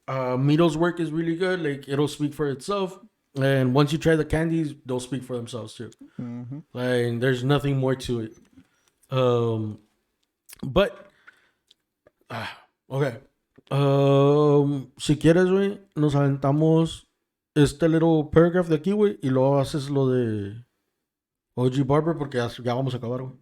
Mito's work is really good. Like it'll speak for itself. And once you try the candies, they'll speak for themselves too. Like there's nothing more to it. But okay. Si quieres, güey, nos aventamos este little paragraph de aquí, güey, y luego haces lo de OG Barber porque ya vamos a acabar, güey.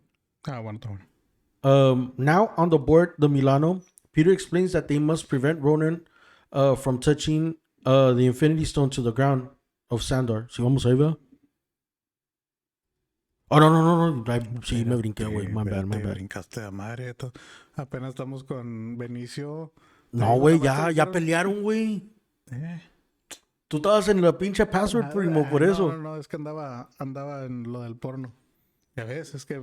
Bueno, está bueno. Now on the board, the Milano, Peter explains that they must prevent Ronan from touching the Infinity Stone to the ground of Sandor. Si vamos ahí, ¿verdad? Oh, no. Ay, sí, me brinqué, güey. My bad. Brincaste a madre. Apenas estamos con Benicio. No, güey, ya pelearon, güey. Tú estabas en la pinche password, primo, por eso. No, es que andaba en lo del porno. Ya ves, es que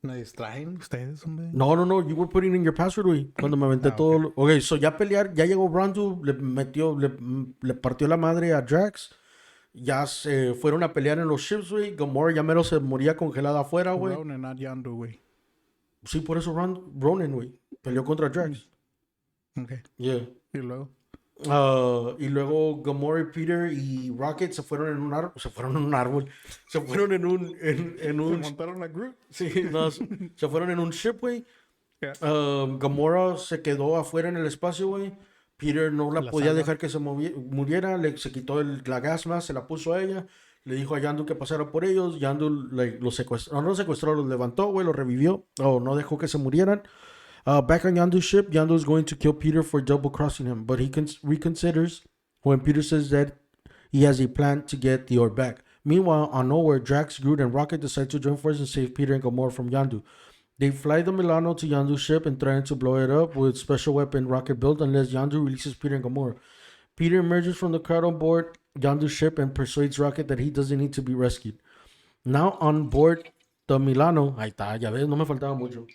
me distraen ustedes, hombre. No, you were putting in your password, güey. Cuando me aventé todo. Okay, so ya llegó Rondo, le partió la madre a Drax. Ya se fueron a pelear en los ships, güey. Gamora ya mero se moría congelada afuera, güey. Ronan, not Yondu, güey. Sí, por eso Ronan, güey. Peleó contra Drax. Ok. Yeah. Y luego. Y luego Gamora y Peter y Rocket se fueron en un árbol. Se fueron en un Se montaron a Groot. Sí, no, se fueron en un ship, güey. Yeah. Gamora se quedó afuera en el espacio, güey. Peter no la podía dejar que se muriera. Se quitó la gas mask, se la puso a ella. Le dijo a Yandu que pasara por ellos. Yandu los secuestró. No los secuestró, los levantó, güey, los revivió. No dejó que se murieran. Back on Yandu's ship, Yandu is going to kill Peter for double crossing him. But he reconsiders when Peter says that he has a plan to get the orb back. Meanwhile, on Nowhere, Drax, Groot, and Rocket decide to join forces and save Peter and Gamora from Yandu. They fly the Milano to Yandu's ship and threaten to blow it up with special weapon Rocket built unless Yandu releases Peter and Gamora. Peter emerges from the crowd on board Yandu's ship and persuades Rocket that he doesn't need to be rescued. Now on board the Milano, ahí está, ya ves, no me faltaba mucho.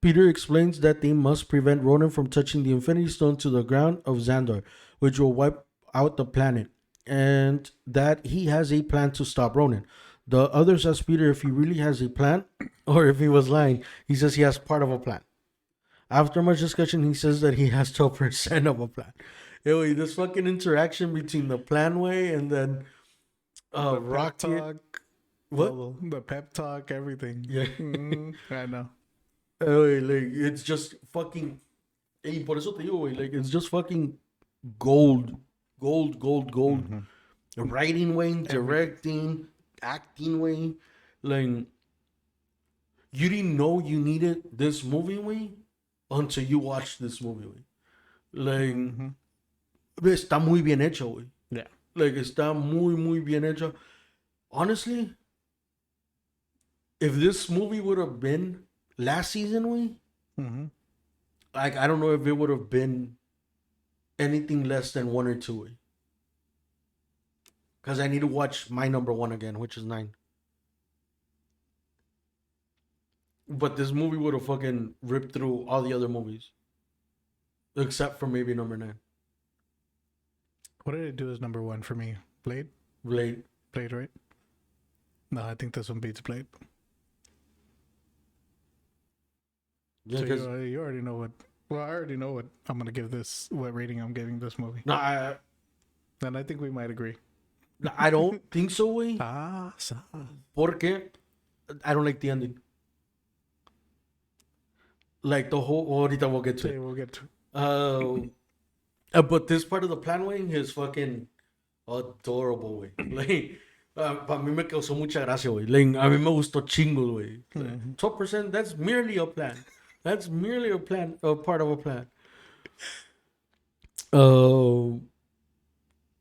Peter explains that they must prevent Ronan from touching the Infinity Stone to the ground of Xandar, which will wipe out the planet, and that he has a plan to stop Ronan. The others ask Peter if he really has a plan or if he was lying. He says he has part of a plan. After much discussion, he says that he has 12% of a plan. Anyway, this fucking interaction between the plan way and then Rocket. What? The pep talk, everything. Yeah. I know. Like, it's just fucking. Hey, por eso te digo, güey. Like, it's just fucking gold. Writing way, directing, acting way. Like, you didn't know you needed this movie way until you watched this movie way. Like, está muy bien hecho, güey. Yeah. Like, está muy bien hecho. Honestly, if this movie would have been last season, way, like, I don't know if it would have been anything less than 1 or 2, way. Because I need to watch my number 1 again, which is 9. But this movie would have fucking ripped through all the other movies. except for maybe number 9. What did it do as number 1 for me? Blade? Blade. Blade, right? No, I think this one beats Blade. Yeah, So 'cause- you already know what. Well, I already know what I'm gonna give this. What rating I'm giving this movie. no, And I think we might agree. I don't think so, güey. Porque I don't like the ending. Like the whole. Ahorita we'll get to Okay, it. we'll get to. But this part of the plan, güey, is fucking adorable, güey. Like, para mí me causó mucha gracia, güey. Like, a mí me gustó chingo, güey. 12%, that's merely a plan. That's merely a plan, a part of a plan.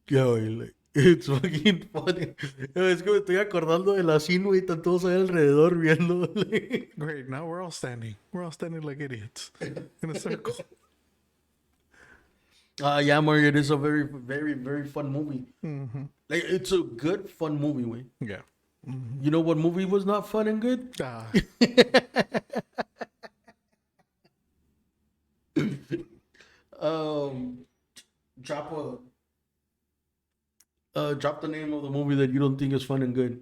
Yeah, güey, like, it's fucking funny. Es que me estoy acordando de la scene, güey, están todos ahí alrededor viendo. Like. Great. Now we're all standing. We're all standing like idiots in a circle. Yeah, Mario, it is a very, very, very fun movie. Like, it's a good, fun movie, güey. Yeah. You know what movie was not fun and good? Drop drop the name of the movie that you don't think is fun and good.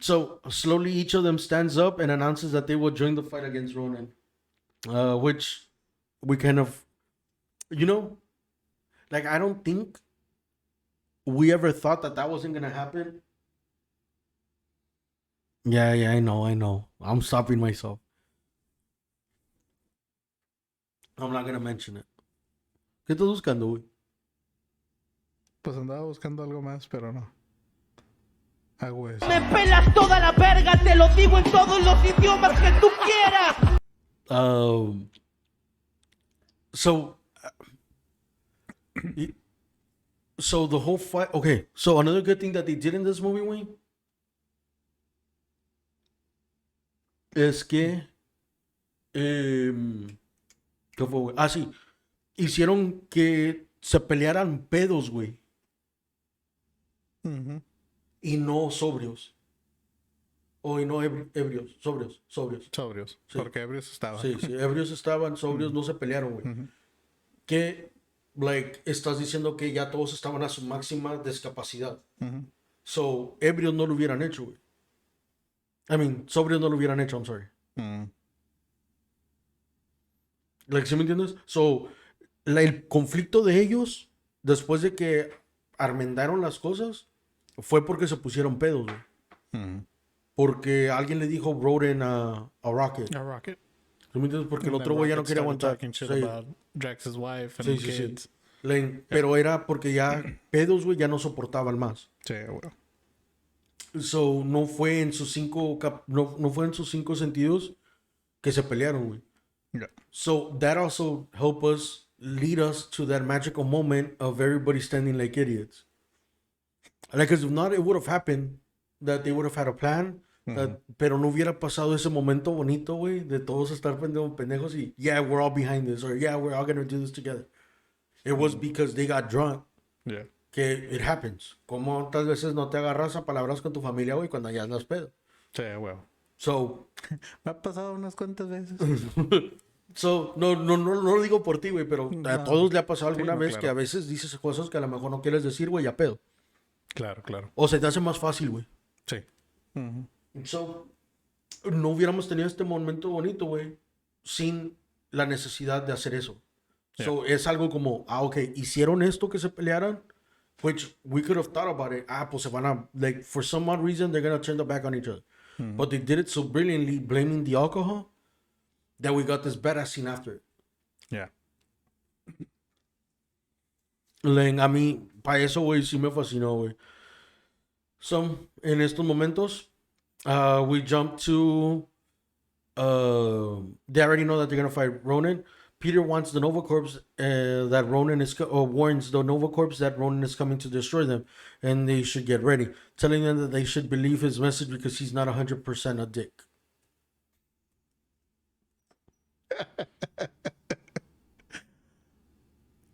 So slowly each of them stands up and announces that they will join the fight against Ronan. Which we kind of, like, I don't think we ever thought that that wasn't gonna happen. Yeah, I know. I'm stopping myself. I'm not gonna mention it. ¿Qué estás buscando, güey? Pues andaba buscando algo más, pero no. Hago eso. Me pelas toda la verga, te lo digo en todos los idiomas que tú quieras. So the whole fight. Okay, so another good thing that they did in this movie, Wayne, es que ¿qué fue, güey? Ah, sí, hicieron que se pelearan pedos, güey, y no sobrios. O y no ebrios, sobrios. Sobrios. Sí. Porque ebrios estaban. Sí, ebrios estaban, sobrios no se pelearon, güey. Que, like, estás diciendo que ya todos estaban a su máxima discapacidad. So, ebrios no lo hubieran hecho, güey. I mean, sobrios no lo hubieran hecho, I'm sorry. Like, ¿sí me entiendes? So, el conflicto de ellos, después de que armendaron las cosas, fue porque se pusieron pedos, güey. Porque alguien le dijo Roden a Rocket. A Rocket. ¿Sí me entiendes? Porque el otro güey ya no quería aguantar. Shit Sí. about Drax's wife and kids. Pero era porque ya pedos, güey, ya no soportaban más. Sí, bueno. So, no fue en sus no fue en sus 5 sentidos que se pelearon, güey. Yeah. So, that also helped us lead us to that magical moment of everybody standing like idiots. Like, because if not, it would have happened that they would have had a plan. Pero no hubiera pasado ese momento bonito, güey, de todos estar pendejos y, yeah, we're all behind this, or yeah, we're all gonna do this together. It was because they got drunk. Yeah. Que it happens. Como tantas veces no te agarras a palabras con tu familia, güey, cuando ya andas pedo. Sí, bueno. So, Me ha pasado unas cuantas veces. no lo digo por ti, güey, pero a todos le ha pasado alguna vez claro. que a veces dices cosas que a lo mejor no quieres decir, güey, ya pedo. Claro. O se te hace más fácil, güey. Sí. So, no hubiéramos tenido este momento bonito, güey, sin la necesidad de hacer eso. So, es algo como, ok, hicieron esto que se pelearan, which we could have thought about it. Pues se van a, like, for some odd reason, they're going to turn their back on each other. But they did it so brilliantly, blaming the alcohol, that we got this badass scene after it. Yeah. Like, a mí, para eso, güey, sí me fascinó, güey. So, en estos momentos, we jump to, they already know that they're going to fight Ronan. Peter wants the Nova Corps that Ronan is, or warns the Nova Corps that Ronan is coming to destroy them, and they should get ready, telling them that they should believe his message because he's not 100% a dick.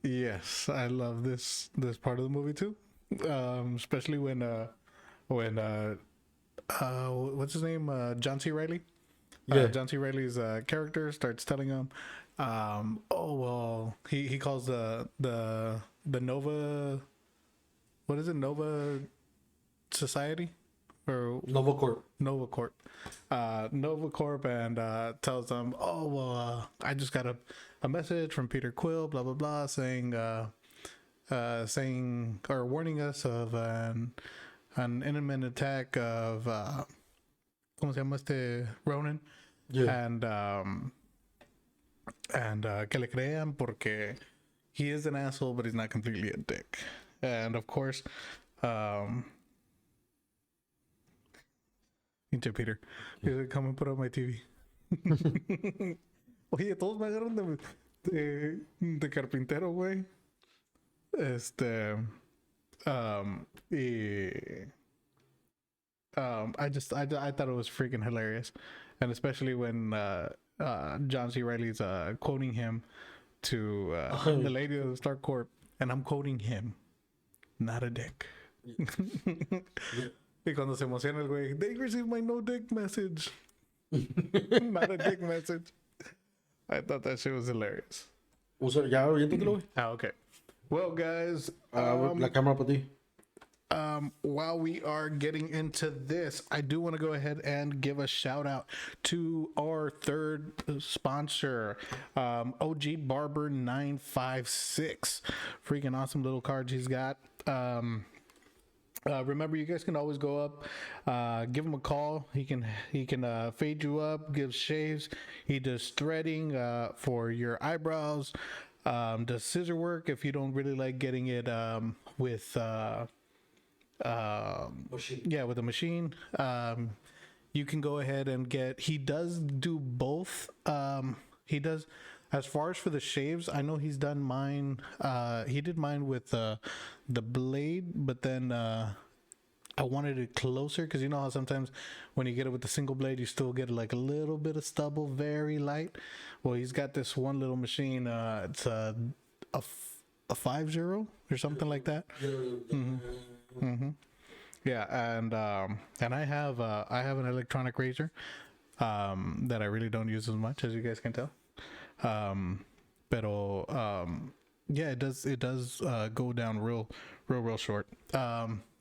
Yes, I love this part of the movie too, especially when what's his name, John C. Reilly, Yeah. John C. Reilly's character starts telling him, "Oh well," he calls the Nova, what is it, Nova Society or Novocorp. Nova Corp, Nova Corp, and tells them, "Oh well, I just got a message from Peter Quill, blah blah blah, saying saying or warning us of an imminent attack of ¿cómo se llama este Ronan?" Yeah. And que le crean porque he is an asshole, but he's not completely a dick. And of course, pinche Peter, come and put up my TV. Oye, todos me agarran de carpintero, güey. Y I thought it was freaking hilarious, and especially when John C. Reilly's quoting him to the lady of the Stark Corp, and I'm quoting him, not a dick. Y cuando se emociona el güey, they received my no dick message. Not a dick message. I thought that shit was hilarious. Ya, aviéntatelo, güey. Okay. Well, guys, La cámara para ti. while we are getting into this, I do want to go ahead and give a shout out to our third sponsor, OG Barber 956. Freaking awesome little cards he's got. Remember, you guys can always go up, give him a call. He can fade you up, give shaves. He does threading for your eyebrows. Does scissor work if you don't really like getting it with with a machine. You can go ahead and he does do both. He does, as far as for the shaves, I know he's done mine. He did mine with the blade, but then I wanted it closer because you know how sometimes when you get it with the single blade, you still get like a little bit of stubble, very light. Well, he's got this one little machine. It's a 50 or something like that. Yeah, and I have an electronic razor that I really don't use as much, as you guys can tell. Yeah, it does go down real short.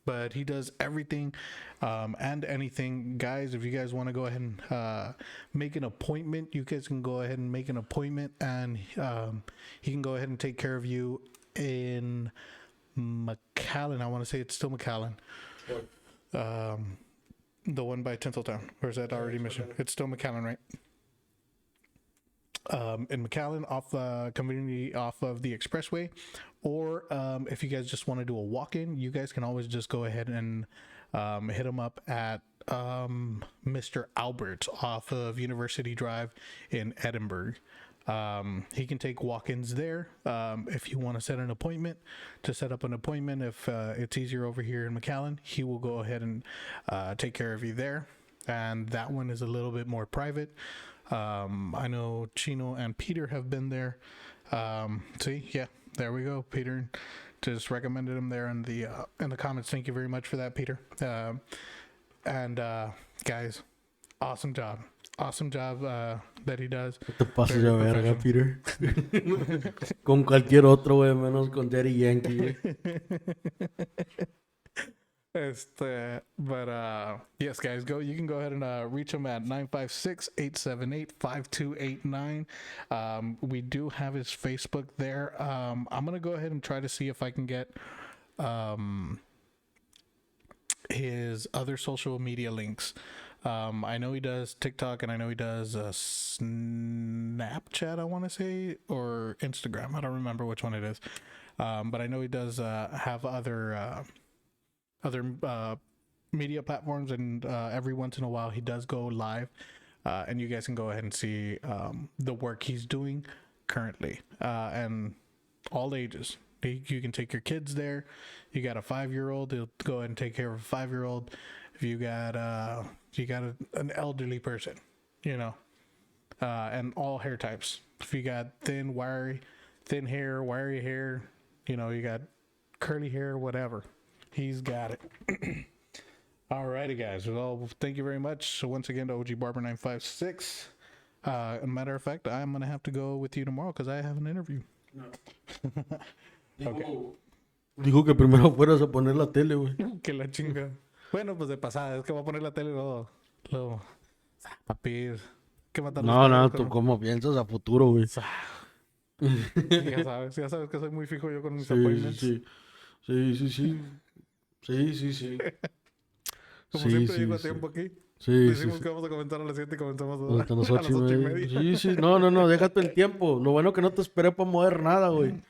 But he does everything and anything. Guys, if you guys want to go ahead and make an appointment, you guys can go ahead and make an appointment, and he can go ahead and take care of you in McAllen. I want to say it's still McAllen. The one by Tinseltown. Or is that already Mission? It's still McAllen, right? In McAllen, conveniently off of the expressway. Or if you guys just want to do a walk-in, you guys can always just go ahead and hit him up at Mr. Albert's off of University Drive in Edinburgh. He can take walk-ins there. If you want to set up an appointment, if it's easier over here in McAllen, he will go ahead and take care of you there. And that one is a little bit more private. I know Chino and Peter have been there. See, yeah, there we go. Peter just recommended him there in the comments. Thank you very much for that, Peter. And guys, awesome job that he does. Te pasas de verga, Peter. Con cualquier otro, güey, menos con Daddy Yankee, güey. Yes, guys, you can go ahead and reach him at 956-878-5289. We do have his Facebook there. I'm gonna go ahead and try to see if I can get his other social media links. I know he does TikTok, and I know he does Snapchat, I want to say, or Instagram. I don't remember which one it is. But I know he does have other media platforms, and every once in a while he does go live, and you guys can go ahead and see the work he's doing currently, and all ages. You can take your kids there. You got a 5-year-old, he'll go ahead and take care of a 5-year-old. If you got an elderly person, you know, and all hair types. If you got thin hair, wiry hair, you know, you got curly hair, whatever, he's got it. Alrighty, guys. Well, thank you very much. So once again, to OG Barber 956. A matter of fact, I'm gonna have to go with you tomorrow because I have an interview. Dijo que primero fueras a poner la tele, güey. Que la chinga. Bueno, pues de pasada, es que voy a poner la tele luego. Papi, que matar los No, pájaros tú con- cómo piensas a futuro, güey. Ya sabes que soy muy fijo yo con mis Sí, appointments. sí, sí. Sí, sí, sí. Sí, sí, sí. Como Sí, siempre sí, llego a sí. tiempo aquí. Sí, Decimos sí, que vamos a comenzar a las 7 y comenzamos hasta las a las 8:30. Sí, sí. No, déjate el tiempo. Lo bueno que no te esperé para mover nada, güey.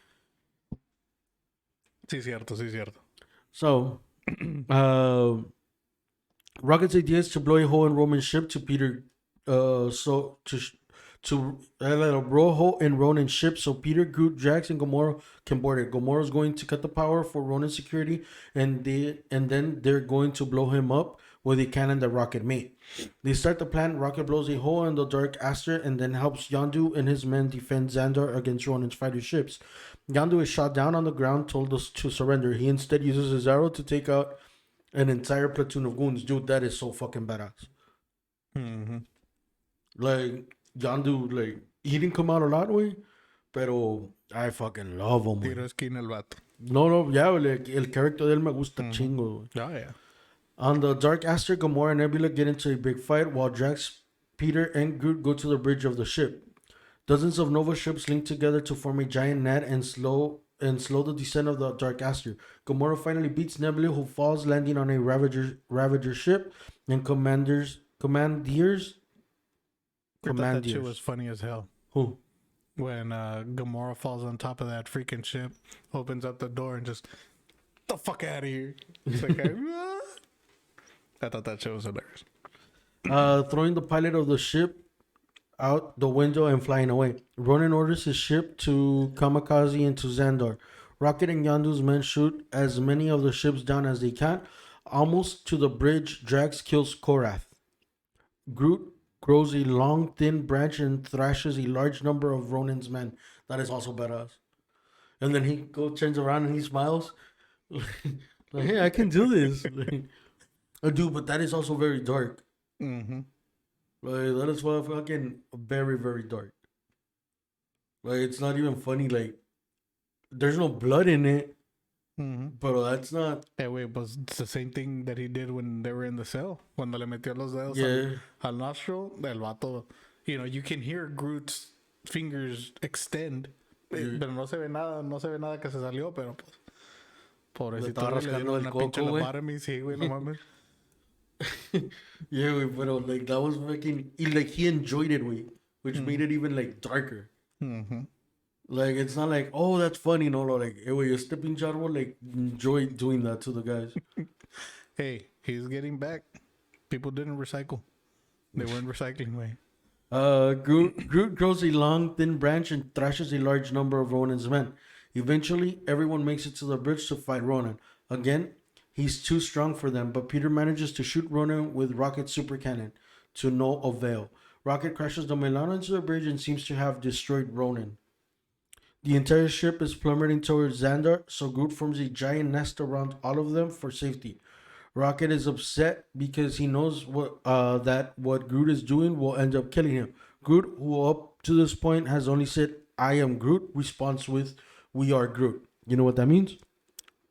Sí, cierto, sí, cierto. So, Rocket's idea is to blow a hole in Roman's ship to Peter, blow a hole in Ronan's ship so Peter, Groot, Drax, and Gamora can board it. Gamora's going to cut the power for Ronan's security, and then they're going to blow him up with a cannon that Rocket made. They start the plan. Rocket blows a hole in the Dark Aster and then helps Yondu and his men defend Xandar against Ronan's fighter ships. Yondu is shot down on the ground, told us to surrender. He instead uses his arrow to take out an entire platoon of goons. Dude, that is so fucking badass. Mm-hmm. Like, Yondu, like, he didn't come out a lot, way, pero I fucking love him, Tiro güey. esquina el vato. No, ya, like, el character de él me gusta chingo, güey. Oh, yeah. On the Dark Aster, Gamora and Nebula get into a big fight while Drax, Peter, and Groot go to the bridge of the ship. Dozens of Nova ships link together to form a giant net and slow the descent of the Dark Aster. Gamora finally beats Nebula, who falls, landing on a Ravager ship, and commandeers. I thought that shit was funny as hell. Who? When Gamora falls on top of that freaking ship, opens up the door, and just, the fuck out of here. It's like, I thought that shit was hilarious. Throwing the pilot of the ship out the window and flying away. Ronan orders his ship to kamikaze into Xandar. Rocket and Yondu's men shoot as many of the ships down as they can. Almost to the bridge, Drax kills Korath. Groot grows a long, thin branch and thrashes a large number of Ronan's men. That is also badass. And then he turns around and he smiles. Like, hey, I can do this. Dude, but that is also very dark. Mm-hmm. Like, that is fucking very, very dark. Like, it's not even funny. Like, there's no blood in it, Mm-hmm. but that's not. Hey, wait, but it's the same thing that he did when they were in the cell. Cuando le metió los dedos Yeah. al nostril, el vato, you can hear Groot's fingers extend. Pero no se ve nada que se salió, pero pues. Pobrecito, estaba güey, le rascando dieron el una coco, pinche güey. lobotomy, sí, güey, no mames. Yeah, wait, but like, that was fucking. He enjoyed it, wait, which made it even, like, darker. Mm-hmm. Like, it's not like, oh, that's funny. No, like, hey, wait, este pinche árbol, like, enjoy doing that to the guys. Hey, he's getting back. People didn't recycle. They weren't recycling, way. Groot grows a long, thin branch and thrashes a large number of Ronan's men. Eventually, everyone makes it to the bridge to fight Ronan. Again, he's too strong for them, but Peter manages to shoot Ronan with Rocket's super cannon to no avail. Rocket crashes the Milano into the bridge and seems to have destroyed Ronan. The entire ship is plummeting towards Xandar, so Groot forms a giant nest around all of them for safety. Rocket is upset because he knows that what Groot is doing will end up killing him. Groot, who up to this point has only said, "I am Groot," responds with, "We are Groot." You know what that means?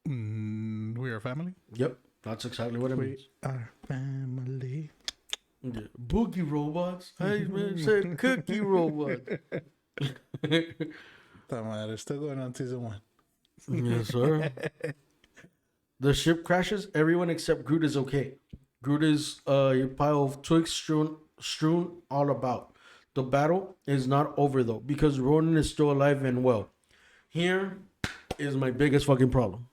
We are family. Yep, that's exactly what it We means. are family. Yeah. Boogie robots. I said cookie robot. Ta madre, still going on season 1. Yes, sir. The ship crashes. Everyone except Groot is okay. Groot is a pile of twigs strewn all about. The battle is not over though, because Ronan is still alive and well. Here is my biggest fucking problem.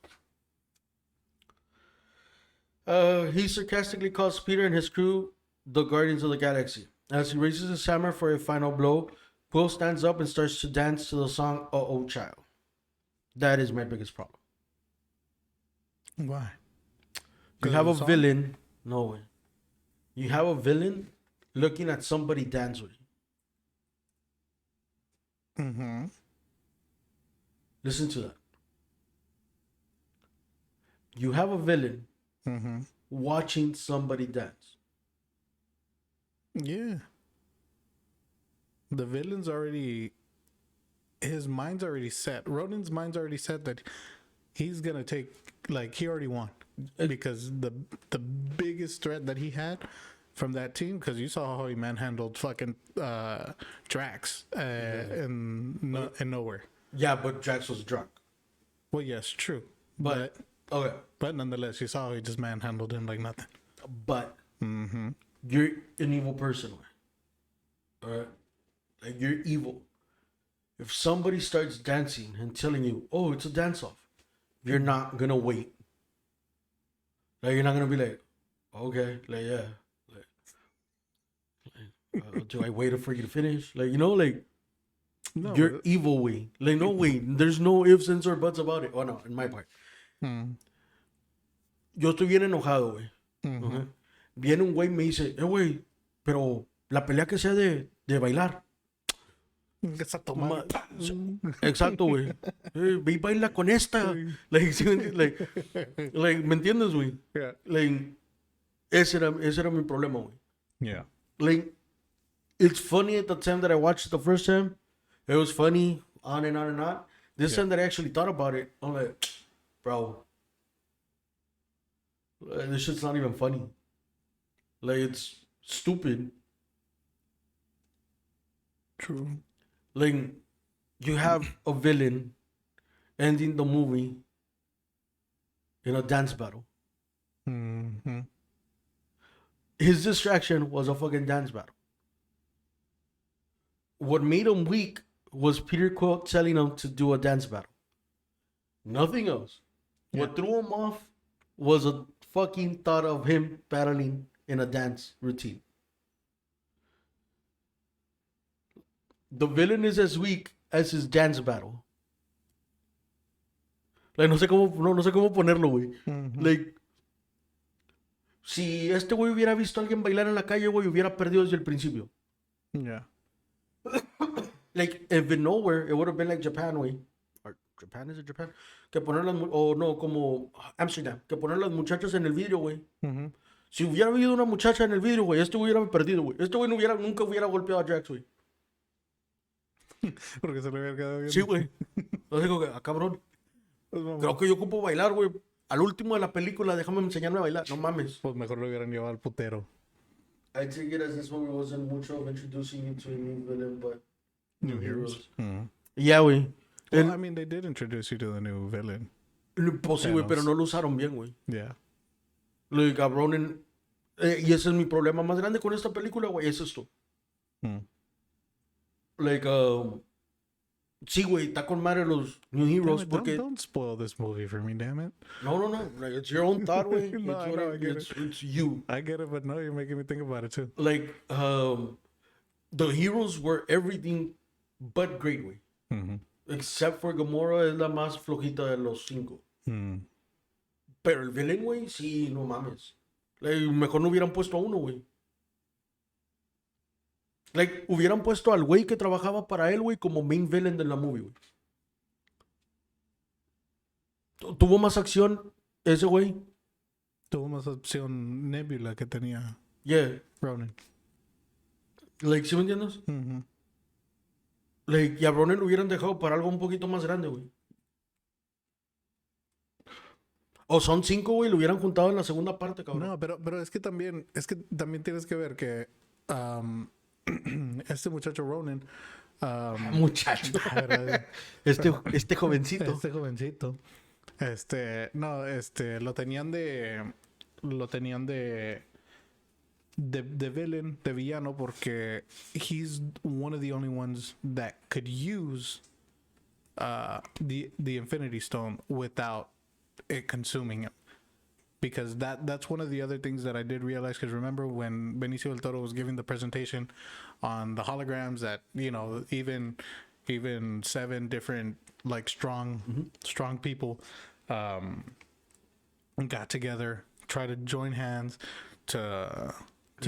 He sarcastically calls Peter and his crew the Guardians of the Galaxy. As he raises his hammer for a final blow, Quill stands up and starts to dance to the song "Uh-Oh Child." That is my biggest problem. Why? You have a villain. No way. You have a villain looking at somebody dance with you. Mm-hmm. Listen to that. You have a villain Mm-hmm. watching somebody dance. Yeah. The villain's already, his mind's already set. Ronan's mind's already set that he's gonna take, like, he already won. Because the biggest threat that he had from that team, because you saw how he manhandled fucking Drax in nowhere. Yeah, but Drax was drunk. Well, yes, true. But okay. But nonetheless, you saw how he just manhandled him like nothing. But you're an evil person, all right? Like, you're evil. If somebody starts dancing and telling you, "Oh, it's a dance-off," you're not gonna wait. Like, you're not gonna be like, "Okay, like, yeah, do I wait for you to finish?" Like, like, No, you're evil way. Like, no way. There's no ifs, ands, or buts about it. Oh no, in my part. Yo estoy bien enojado, güey. Okay. Viene un güey y me dice, güey, pero la pelea que sea de bailar. exacto, Exacto, güey. Ve y baila con esta. Like, ¿me entiendes, güey? Yeah. Like, ese era mi problema, güey. Yeah. Like, it's funny at the time that I watched it the first time. It was funny, on and on and on. This time that I actually thought about it, I'm like, bro, this shit's not even funny. Like, it's stupid. True. Like, you have a villain ending the movie in a dance battle. His distraction was a fucking dance battle. What made him weak was Peter Quill telling him to do a dance battle. Nothing else. What threw him off was a fucking thought of him battling in a dance routine. The villain is as weak as his dance battle. Like, no sé cómo ponerlo, güey. Like, si este güey hubiera visto a alguien bailar en la calle, güey, hubiera perdido desde el principio. Yeah. Like, if in nowhere, it would have been like Japan, güey. Or Japan, is it Japan? Que poner las, o no, como Amsterdam. Que poner las muchachas en el vidrio, güey. Si hubiera habido una muchacha en el vidrio, güey, este güey hubiera perdido, güey. Este güey nunca hubiera golpeado a Drax, güey. Porque se le había quedado bien. Sí, güey. Entonces digo que, cabrón. Creo que yo ocupo bailar, güey. Al último de la película, déjame enseñarme a bailar. No mames. Pues mejor lo hubieran llevado al putero. I take it as this movie wasn't much of introducing you to a new villain, but New heroes. Yeah, güey. Well, I mean, they did introduce you to the new villain. Pues sí, güey, pero no lo usaron bien, güey. Yeah. Lo de cabrón y ese es mi problema más grande con esta película, güey, es esto. Like, sí, güey, está con madre los New Heroes porque... Don't spoil this movie for me, damn it. No. Like, it's your own thought, güey. No, I know, I get it's you. I get it, but no, you're making me think about it too. Like, the heroes were everything but great, güey. Except for Gamora, es la más flojita de los 5. Pero el villain, güey, sí, no mames. Like, mejor no hubieran puesto a uno, güey. Like, hubieran puesto al güey que trabajaba para él, güey, como main villain de la movie, güey. Tuvo más acción ese güey. Tuvo más opción Nebula que tenía Yeah. Ronan. Like, ¿sí me entiendes? Like, y a Ronan lo hubieran dejado para algo un poquito más grande, güey. O son 5, güey, lo hubieran juntado en la segunda parte, cabrón. No, pero es que también tienes que ver que este muchacho Ronan, Muchacho. Este jovencito. este jovencito, lo tenían de villain, de villano, porque he's one of the only ones that could use the Infinity Stone without it consuming him. Because that's one of the other things that I did realize. Because remember when Benicio del Toro was giving the presentation on the holograms, that, you know, even 7 different, like, strong people got together, try to join hands to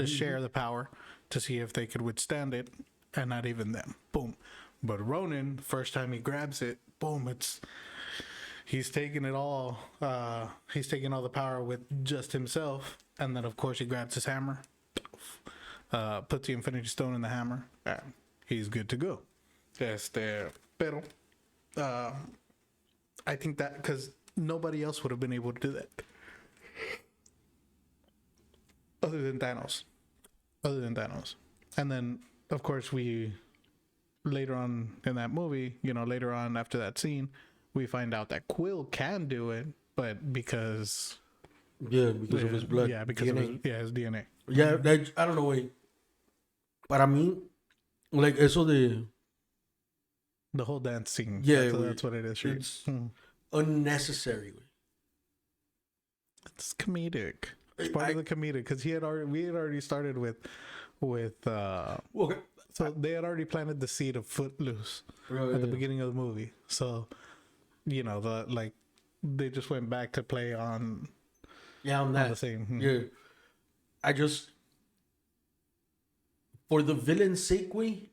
share the power to see if they could withstand it, and not even them. Boom. But Ronan, first time he grabs it, boom, he's taking it all. He's taking all the power with just himself, and then of course he grabs his hammer, puts the Infinity Stone in the hammer, and he's good to go. Pero, I think that because nobody else would have been able to do that, other than Thanos. And then of course we later on in that movie, later on after that scene, we find out that Quill can do it, but because of his blood. Yeah, because DNA. of his DNA. Yeah, like, I don't know, güey. Para mí, like, eso de... The whole dance scene. Yeah, that's what it is. Sure. It's unnecessary, güey. It's comedic. It's part of the comedic because we had already started with Okay. so they had already planted the seed of Footloose at the beginning of the movie. So they just went back to play on on that. the same. Yeah. I just, for the villain's sake, way,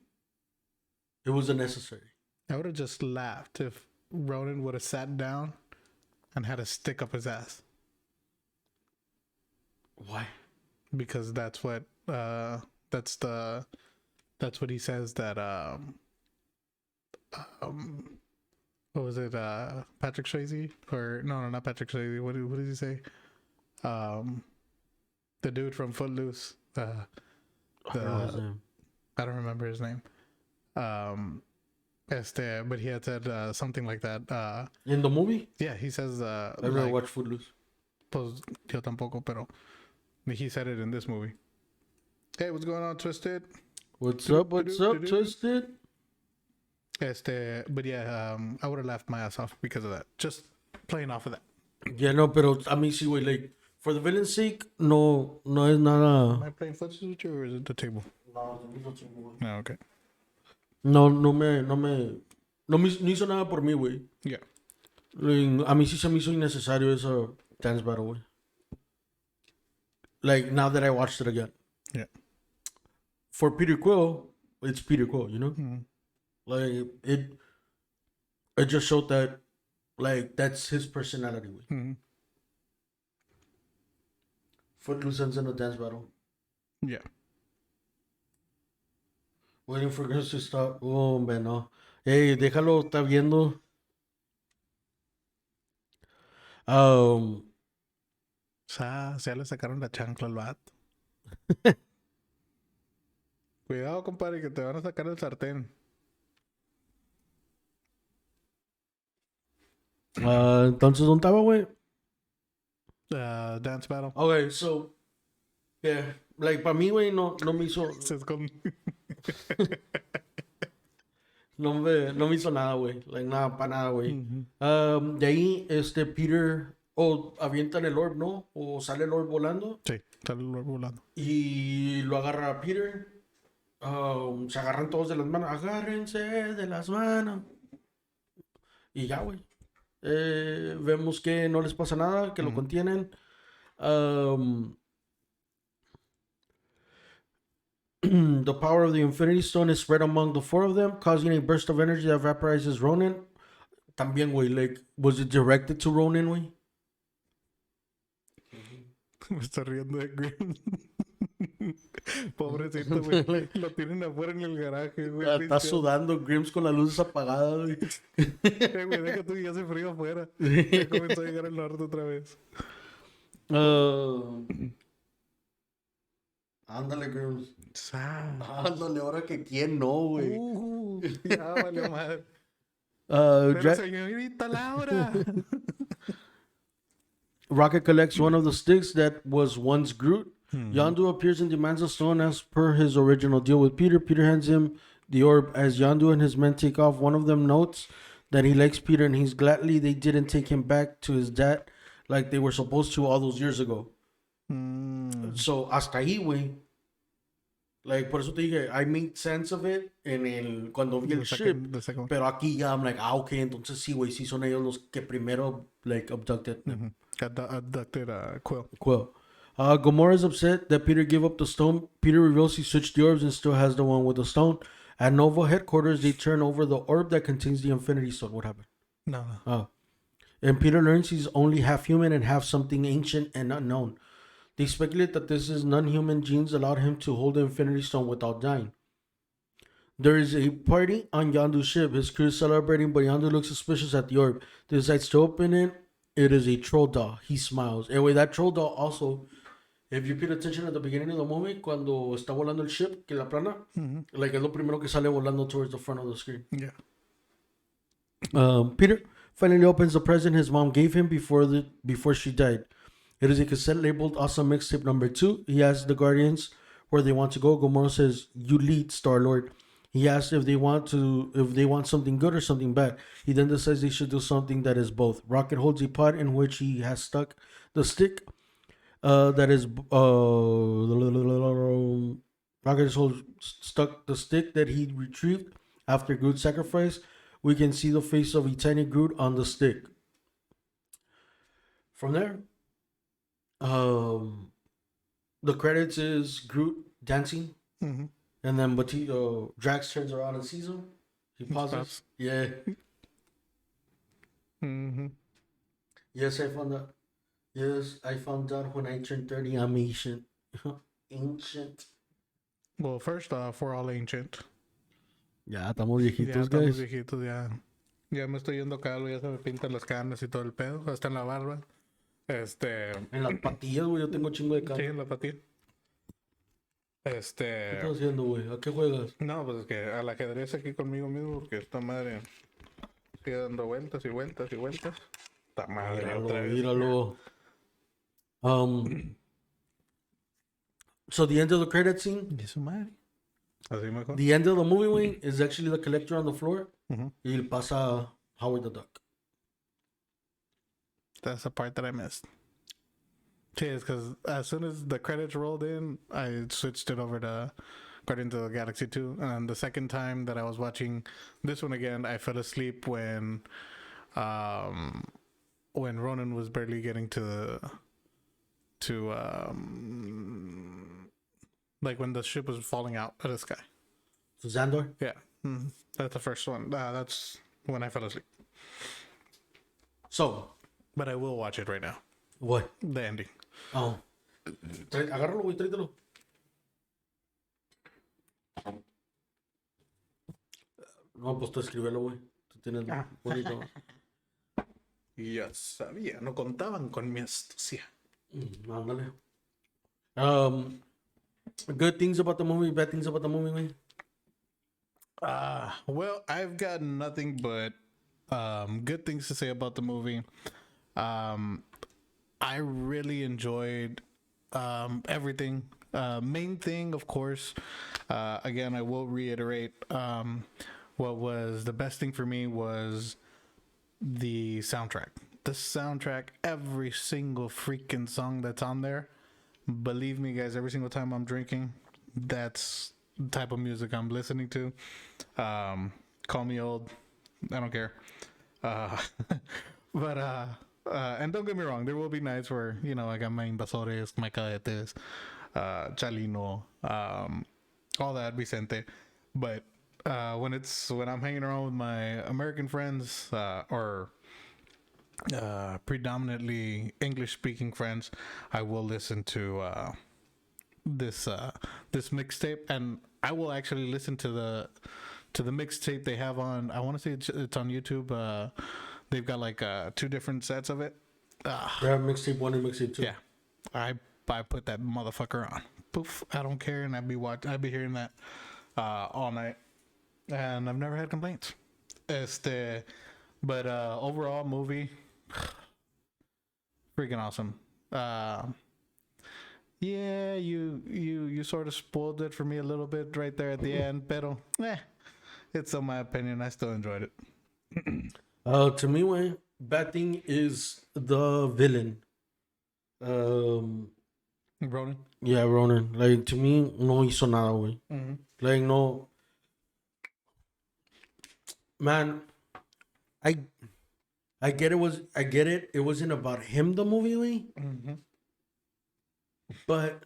it was unnecessary. I would have just laughed if Ronan would have sat down and had a stick up his ass. Why? Because that's what he says that what was it, Patrick Swayze, or no, not Patrick Swayze, what did he say, the dude from Footloose, I don't remember his name, but he had said something like that in the movie. Yeah, he says I never watched Footloose. Pues yo tampoco, pero he said it in this movie. Hey, what's going on, Twisted? What's up, Twisted? But yeah, I would have laughed my ass off because of that. Just playing off of that. Yeah, no, pero I mean, see, wait, like, for the villain's sake, no es nada. Am I playing footsies with you or is it the table? No, okay. No hizo nada por mí, güey. Yeah. A mí sí se me hizo innecesario esa dance battle, güey. Like, now that I watched it again. Yeah. For Peter Quill, it's Peter Quill, you know? Mm-hmm. Like, it just showed that, like, that's his personality, güey. Mm-hmm. Footloose ends in a dance battle. Yeah. Waiting for girls to stop. Oh, man, no. Hey, déjalo, está viendo. Ya le sacaron la chancla al vato. Cuidado, compadre, que te van a sacar el sartén. Entonces, ¿dónde estaba, güey? Dance battle. Okay, so, yeah, like, para mí, güey, no me hizo... no me hizo nada, güey. Like, nada, para nada, güey. De ahí, Peter... avientan el orb, ¿no? O sale el orb volando. Sí, sale el orb volando. Y lo agarra a Peter. Se agarran todos de las manos. Agárrense de las manos. Y ya, güey. Vemos que no les pasa nada, que lo contienen. The power of the Infinity Stone is spread among the four of them, causing a burst of energy that vaporizes Ronan. También, güey, like, was it directed to Ronan, güey? Me está riendo de Green. Pobrecito, güey. Lo tienen afuera en el garaje, güey. Está sudando Grims con las luces apagadas, güey. Güey, deja tú, ya hace frío afuera. Ya comenzó a llegar el norte otra vez. Ándale, Grims. Ándale, ahora que quién no, güey. Ya valió madre. Pero señorita Laura. Rocket collects one of the sticks that was once Groot. Yondu appears and demands a stone as per his original deal with Peter. Peter hands him the orb. As Yondu and his men take off, one of them notes that he likes Peter and he's gladly they didn't take him back to his dad like they were supposed to all those years ago. So, hasta ahí, güey. Like, por eso te dije, I made sense of it cuando vi el ship. Pero aquí ya, I'm like, okay, entonces sí, güey, sí son ellos los que primero, like, abducted them. Abducted Quill. Gamora is upset that Peter gave up the stone. Peter reveals he switched the orbs and still has the one with the stone. At Nova headquarters, they turn over the orb that contains the Infinity Stone. What happened? No. and Peter learns he's only half human and half something ancient and unknown. They speculate that this is non-human genes allowed him to hold the Infinity Stone without dying. There is a party on Yondu's ship. His crew is celebrating, but Yondu looks suspicious at the orb. They decides to open it. It is a troll doll. He smiles. Anyway, that troll doll also, if you paid attention at the beginning of the movie, cuando está volando el ship, que la plana, like es lo primero que sale volando towards the front of the screen. Yeah. Peter finally opens the present his mom gave him before she died. It is a cassette labeled Awesome Mixtape number 2. He asks the Guardians where they want to go. Gamora says, "You lead, Star-Lord." He asks if they want something good or something bad. He then decides they should do something that is both. Rocket holds a pot in which he has stuck the stick. Rocket holds stuck the stick that he retrieved after Groot's sacrifice. We can see the face of a tiny Groot on the stick. From there, the credits is Groot dancing, and then Drax turns around and sees him. He pauses. Stops. Yeah. Mm-hmm. Yes, I found that. Yes, I found out when I turned 30. I'm ancient. Ancient. Well, first off, we're all ancient. Ya, estamos viejitos, Ya estamos guys. viejitos, ya. Ya me estoy yendo calvo, ya se me pintan las canas y todo el pedo, hasta en la barba. En las patillas, güey, yo tengo chingo de Sí, cara. en la patilla. ¿Qué estás haciendo, güey? ¿A qué juegas? No, pues es que al ajedrez aquí conmigo mismo, porque esta madre sigue dando vueltas y vueltas y vueltas. Esta madre otra vez. Míralo. So the end of the credit scene, Y su madre. Así mejor. the end of the movie, güey, is actually the collector on the floor. Mhm. Y le pasa Howard the Duck. That's the part that I missed. Sí, it's because as soon as the credits rolled in, I switched it over to Guardians of the Galaxy 2. And the second time that I was watching this one again, I fell asleep when Ronan was barely getting to like when the ship was falling out of the sky. So Xandor? Yeah, that's the first one. That's when I fell asleep. So, But I will watch it right now. what? The ending. Oh. Agárralo, güey, tráetelo. No, pues tú escríbelo, güey. Tú tienes bonito. Ya sabía, no contaban con mi astucia. Ándale. Good things about the movie, bad things about the movie, güey. Well, I've got nothing but good things to say about the movie. I really enjoyed everything. Main thing, of course, again, I will reiterate, what was the best thing for me was the soundtrack. The soundtrack, every single freaking song that's on there, believe me, guys, every single time I'm drinking, that's the type of music I'm listening to. Call me old, I don't care. But and don't get me wrong, there will be nights where, you know, I got my invasores, my cadetes, Chalino, all that, Vicente. But when I'm hanging around with my American friends, or predominantly English speaking friends, I will listen to this mixtape, and I will actually listen to the mixtape they have on, I want to say it's on YouTube. They've got like 2 different sets of it. Yeah, mixtape 1 and mixtape 2. Yeah, I put that motherfucker on. Poof, I don't care, and I'd be hearing that all night, and I've never had complaints. But overall movie, freaking awesome. Yeah, you sort of spoiled it for me a little bit right there at the end, pero it's in my opinion, I still enjoyed it. To me, güey, bad thing is the villain. Ronan? Yeah, Ronan. Like, to me, no hizo nada, güey. Like, no. Man, I get it. It wasn't about him, the movie, güey. But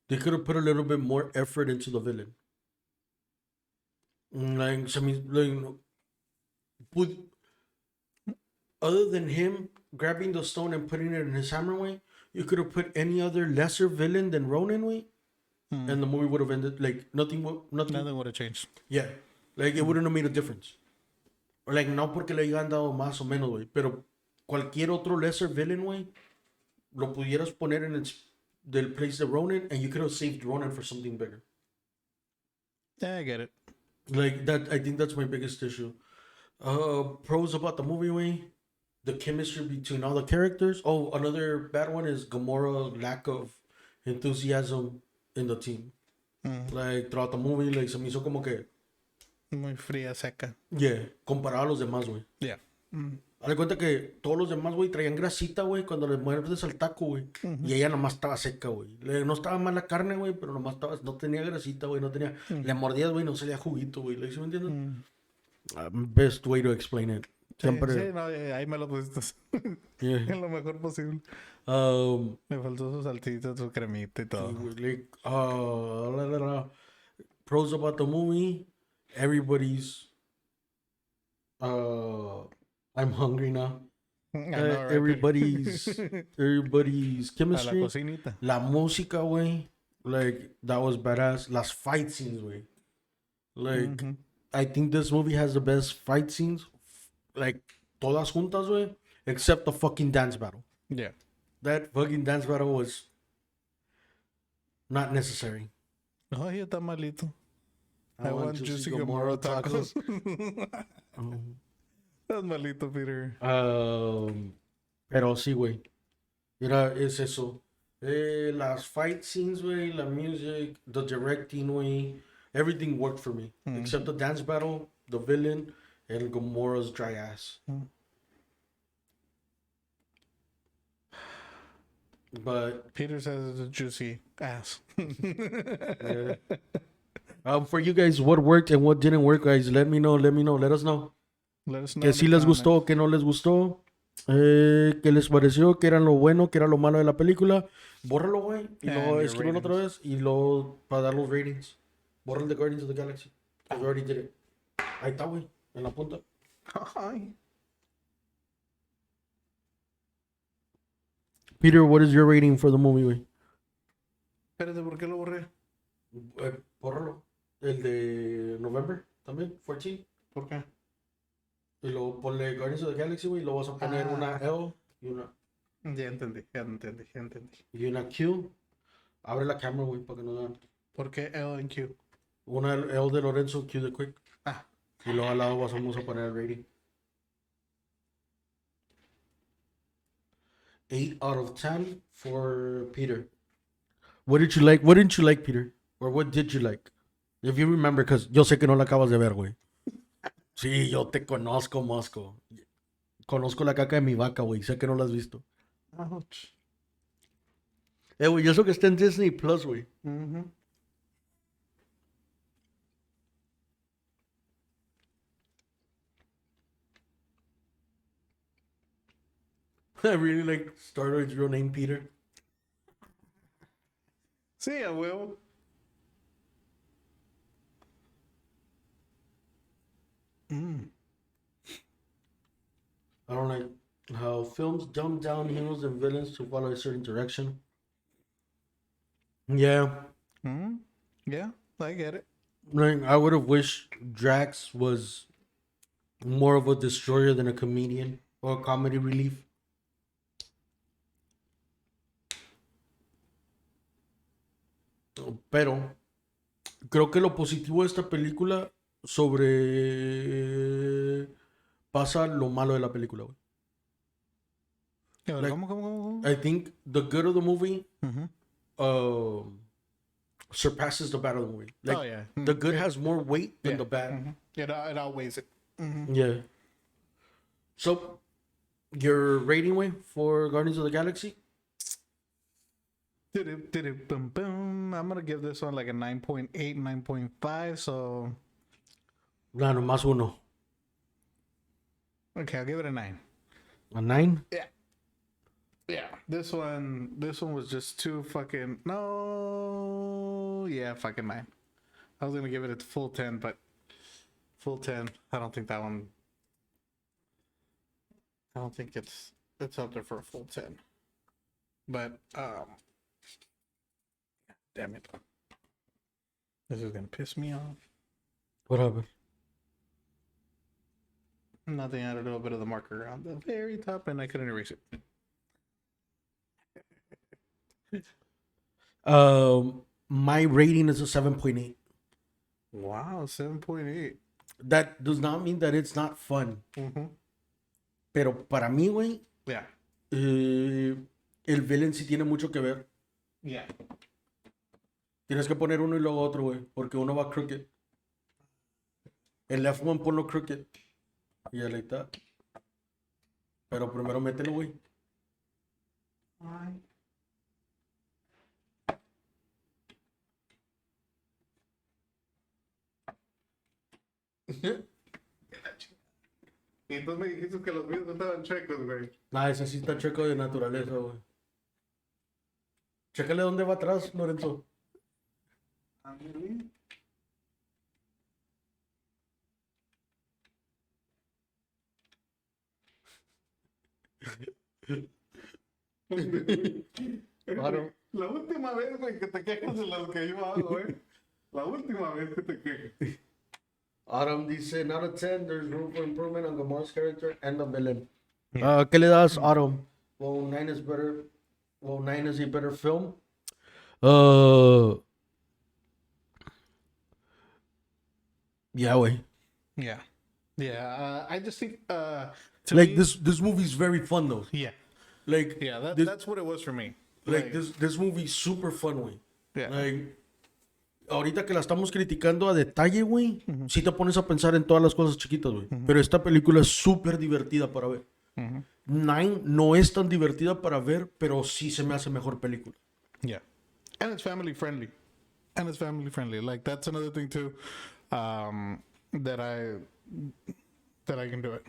they could have put a little bit more effort into the villain. Like, I mean, like, other than him grabbing the stone and putting it in his hammer way, you could have put any other lesser villain than Ronan way, and the movie would have ended like nothing. Nothing. Nothing would have changed. Yeah, like it wouldn't have made a difference. Or like no porque le hayan dado más o menos, güey, pero cualquier otro lesser villain, güey, lo pudieras poner en del place de Ronan, and you could have saved Ronan for something bigger. Yeah, I get it. Like that, I think that's my biggest issue. Pros about the movie, way, the chemistry between all the characters. Oh, another bad one is Gamora's lack of enthusiasm in the team. Like throughout the movie, like se me hizo como que, Muy fría, seca. yeah, comparado a los demás, güey. Yeah. Haz de cuenta que todos los demás, güey, traían grasita, güey, cuando les muerdes al taco, güey. Y ella nomás estaba seca, güey. No estaba mal la carne, güey, pero nomás estaba, no tenía grasita, güey, no tenía... Le mordías, güey, no salía juguito, güey. ¿Sí me entiendes? Best way to explain it. Siempre... Sí, no, ahí me lo pusiste. Yeah. En lo mejor posible. Me faltó su saltito, su cremita y todo. Like, pros about the movie, everybody's... I'm hungry now. I know, right? Everybody's A la chemistry. cocinita. La música, güey. Like, that was badass. Las fight scenes, güey. Like, I think this movie has the best fight scenes. Like, todas juntas, güey. Except the fucking dance battle. Yeah. That fucking dance battle was not necessary. Oh, ya está malito. I want juicy Gomorrah tacos. Estás malito, Peter. Pero sí, güey. Mira, es eso. Las fight scenes, güey, la music, the directing, güey. Everything worked for me. Except the dance battle, the villain, and Gomorrah's dry ass. But Peter says it's a juicy ass. yeah. For you guys, what worked and what didn't work, guys, let me know. Let us know. Let us know. Que in sí the les gustó, que no les gustó. ¿Qué les pareció? ¿Qué era lo bueno? ¿Qué era lo malo de la película? Bórralo, güey. Y And luego your escríbelo otra vez. Y luego para dar los ratings. Borra el de Guardians of the Galaxy. Because we already did it. Ahí está, güey. En la punta. Ay. Peter, what is your rating for the movie, güey? Espérate, ¿por qué lo borré? Bórralo. El de November también, 14. ¿Por qué? Y luego ponle Guardians of the Galaxy, güey. Y luego vas a poner una L Ya entendí. y una Q. Abre la cámara, güey, para que no vean. ¿Por qué L and Q? Una L de Lorenzo, Q de Quick. Ah. Y luego al lado vamos a poner el rating. 8 out of 10 for Peter. What did you like? What didn't you like, Peter? Or what did you like? If you remember, because yo sé que no la acabas de ver, güey. Sí, yo te conozco, Mosco. Conozco la caca de mi vaca, güey. Sé que no la has visto. Ouch. Güey, eso que está en Disney Plus, güey. I really like Star-Lord's real name, Peter. Sí, a huevo. I don't like how films dumb down heroes and villains to follow a certain direction. Yeah. Yeah, I get it. Like, I would have wished Drax was more of a destroyer than a comedian or a comedy relief. Pero creo que lo positivo de esta película sobre pasa lo malo de la película, güey. Like, ¿Cómo? I think the good of the movie surpasses the bad of the movie. Like, Oh, yeah. the good has more weight than Yeah. the bad. It outweighs it. Yeah. So, your rating, way for Guardians of the Galaxy? Boom, boom. I'm gonna give this one like a 9.8, 9.5. So No, más uno. okay, I'll give it a 9. A 9? Yeah. This one was just too fucking fucking 9. I was gonna give it a full 10, but full 10. I don't think that one. I don't think it's up there for a full 10. But damn it. This is gonna piss me off. What happened? Nothing. I had a little bit of the marker on the very top, and I couldn't erase it. My rating is a 7.8. Wow, 7.8. That does not mean that it's not fun. Mm-hmm. Pero para mí, güey, Yeah. el villain sí tiene mucho que ver. Yeah. Tienes que poner uno y luego otro, güey, porque uno va crooked. El left one ponlo crooked. Y ahí está. Pero primero mételo, güey. Y entonces me dijiste que los míos no estaban checos, güey. Ah, ese sí está checo de naturaleza, güey. Chécale dónde va atrás, Lorenzo. Claro. La última vez, güey, que te quejas de lo que yo hago, güey. La última vez que te quejas. Autumn dice, out of 10, there's room for improvement on Gamar's character and the villain. ¿Qué le das, Autumn? Well, 9 is better. Well, 9 is a better film. Yeah, güey. Yeah. Yeah. I just think Like this movie is very fun though. Yeah. Like Yeah. this, That's what it was for me. like this movie is super fun, güey. Yeah. Like ahorita que la estamos criticando a detalle, güey, sí te pones a pensar en todas las cosas chiquitas, güey. Pero esta película es súper divertida para ver. Nine no es tan divertida para ver, pero sí se me hace mejor película. Yeah. And it's family friendly. Like that's another thing too, that I can do it.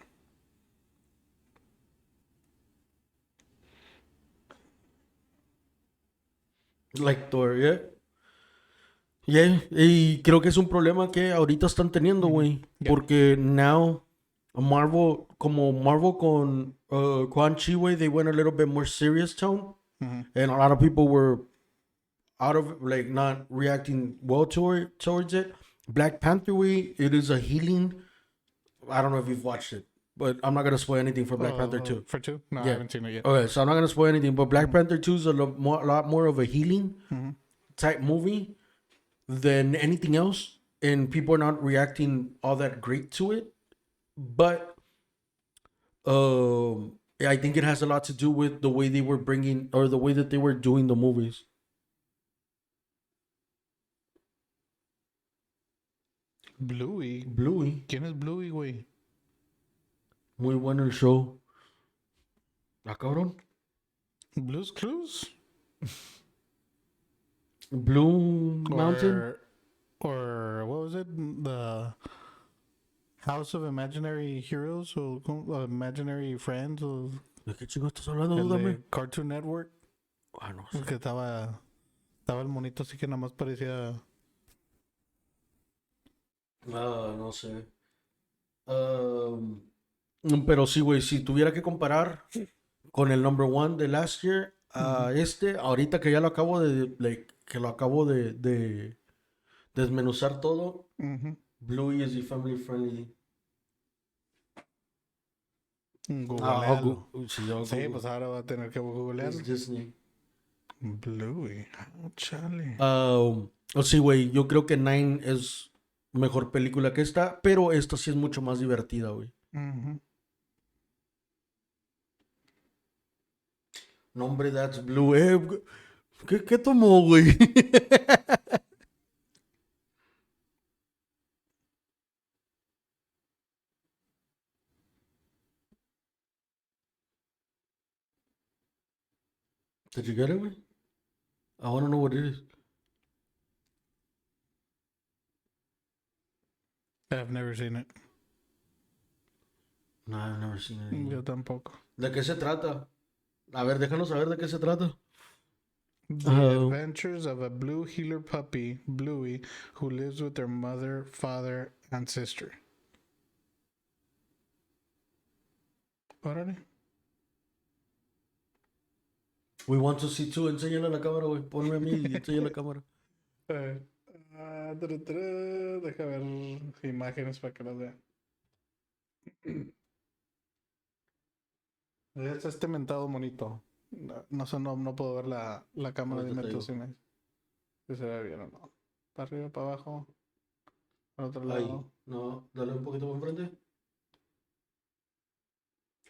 Like Thor, yeah. Yeah, y creo que es un problema que ahorita están teniendo, güey. Yeah. Porque now Marvel con Quan Chi, güey, they went a little bit more serious tone. And a lot of people were out of, like, not reacting well towards it. Black Panther, güey, it is a healing. I don't know if you've watched it, but I'm not going to spoil anything for Black Panther 2. For 2? No, I Yeah. haven't seen it yet. Okay, so I'm not going to spoil anything, but Black Panther 2 is a lot more of a healing type movie than anything else, and people are not reacting all that great to it. But I think it has a lot to do with the way they were bringing, or the way that they were doing the movies. Bluey. Bluey, ¿Quién es Bluey, güey? muy bueno el show. Ah, cabrón. Blue's Clues? Blue Mountain. Or what was it? The House of Imaginary Heroes o Imaginary Friends o ¿De qué chingo estás hablando? el Dame. de Cartoon Network. Ah, no sé. Que estaba el monito así que nada más parecía. Ah, no sé. Pero sí, güey, si tuviera que comparar con el number one de last year a ahorita que ya lo acabo de desmenuzar todo, Bluey is the family friendly. Googlealo. Sí, Sí, pues ahora va a tener que googlear. es Disney. Bluey. Oh, chale. Sí, güey, yo creo que Nine es mejor película que esta, pero esta sí es mucho más divertida, güey. Nombre, that's Blue. ¿Qué tomó, güey? Did you get it, güey? I want to know what it is. I've never seen it. No, I've never seen it. Yo tampoco. ¿De qué se trata? A ver, déjanos saber de qué se trata. The adventures of a blue heeler puppy, Bluey, who lives with their mother, father, and sister. Órale. We want to see too. Enséñale la cámara, güey. Ponme a mí y enséñale la cámara. Deja ver imágenes para que las vean. Es este mentado monito. No sé, no puedo ver la cámara de Ahorita te metro digo. si se ve bien o no. Para arriba, para abajo, para otro Ahí. lado. No, dale un poquito más enfrente.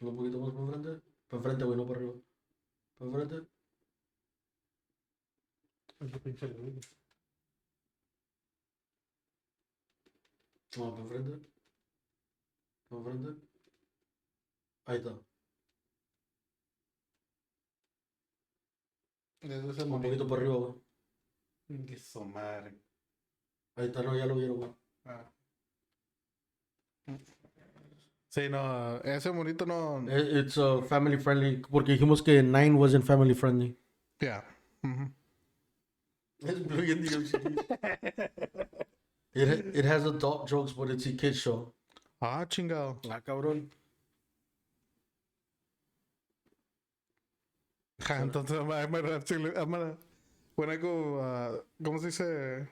Un poquito más para enfrente. Para enfrente, güey, no para arriba. Para enfrente. No, para enfrente. Para enfrente. Ahí está. Ese es el Un monito. poquito para arriba, güey. Que su madre. Ahí está, no, ya lo vieron, güey. Ah. Sí, no, ese monito no. It's family friendly. Porque dijimos que 9 wasn't family friendly. Yeah. Mhm. Es bien It has adult jokes, but it's a kid's show. Ah, chingado. Ah, cabrón. Entonces, I might have to. I'm gonna. When I go, ¿cómo se dice?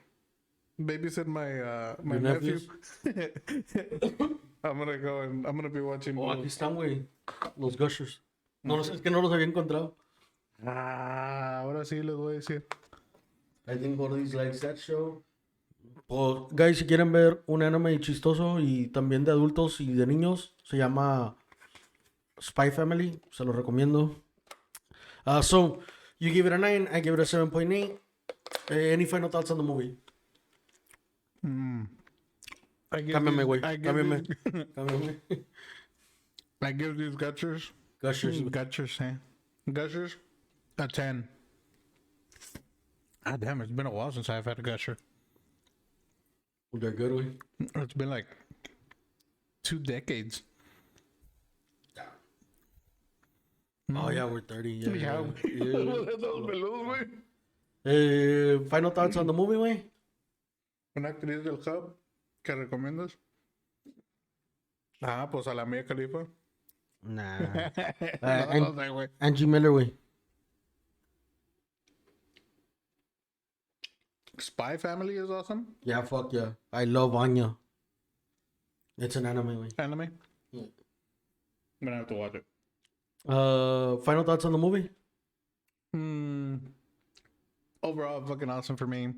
Babysit my Your nephew. nephews? I'm gonna go and I'm gonna be watching. Oh, aquí están, güey. Los gushers. No, es que no los había encontrado. Ahora sí les voy a decir. I think one of these likes that show. Pues, guys, si quieren ver un anime chistoso y también de adultos y de niños, se llama Spy Family. Se lo recomiendo. So, you give it a 9, I give it a 7.8. Any final thoughts on the movie? Cámbiame, güey. Cámbiame. Cámbiame. I give these gushers. Gushers. Gushers, eh? Gushers, a 10. Ah, damn, it's been a while since I've had a gusher. They're good, güey. It's been like 2 decades. Oh, yeah, we're 30. Yeah. Final thoughts on the movie, güey? Una actriz del Hub que recomiendas. Ah, pues a la Mia Khalifa. Nah. No sé, güey. Angie Miller, güey. Spy Family is awesome. Yeah, fuck yeah. I love Anya. It's an anime, güey. Anime. Yeah. I'm gonna have to watch it. Final thoughts on the movie? Overall, fucking awesome for me.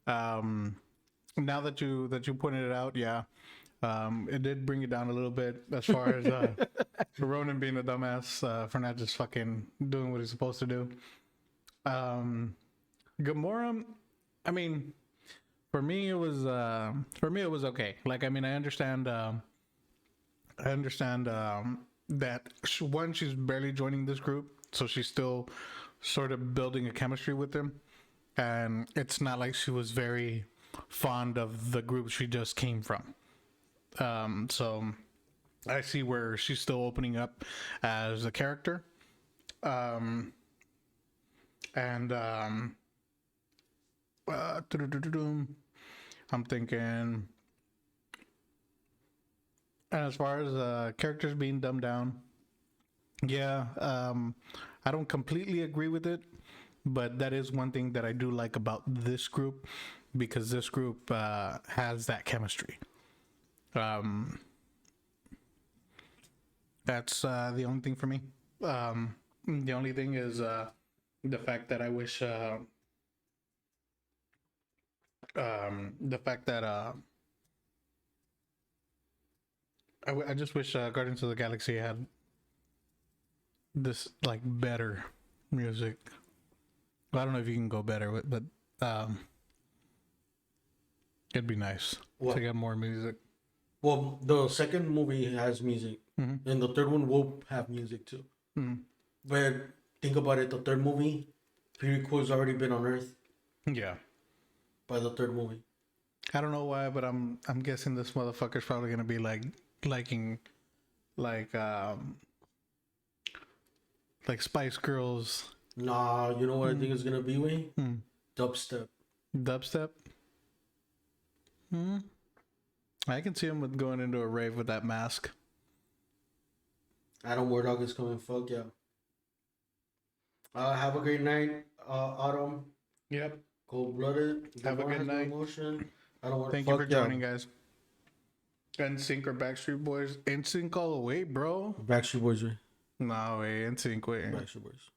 Now that you pointed it out, yeah, it did bring it down a little bit as far as Ronan being a dumbass for not just fucking doing what he's supposed to do. Gamora, I mean, for me it was okay. Like, I mean, I understand that she's barely joining this group, so she's still sort of building a chemistry with them, and it's not like she was very fond of the group she just came from. So I see where she's still opening up as a character. I'm thinking, and as far as characters being dumbed down, yeah, I don't completely agree with it, but that is one thing that I do like about this group, because this group has that chemistry. That's the only thing for me. The only thing is the fact that I wish I just wish Guardians of the Galaxy had this like better music. I don't know if you can go better with, but it'd be nice What? to get more music. Well, the second movie has music, and the third one will have music too. But think about it: the third movie, Peter Quill's already been on Earth Yeah, by the third movie. I don't know why, but I'm guessing this motherfucker's probably gonna be liking like Spice Girls Nah, you know what I think it's gonna be, Wayne? Dubstep. dubstep. I can see him with going into a rave with that mask. Adam Murdoch is coming. Fuck yeah. Have a great night, Autumn. Yep. Cold blooded. Have a good night. Emotion. I don't want. Thank you for joining, guys. NSYNC or Backstreet Boys? NSYNC all the way, bro. Backstreet Boys. Way. No way, NSYNC way. Backstreet Boys.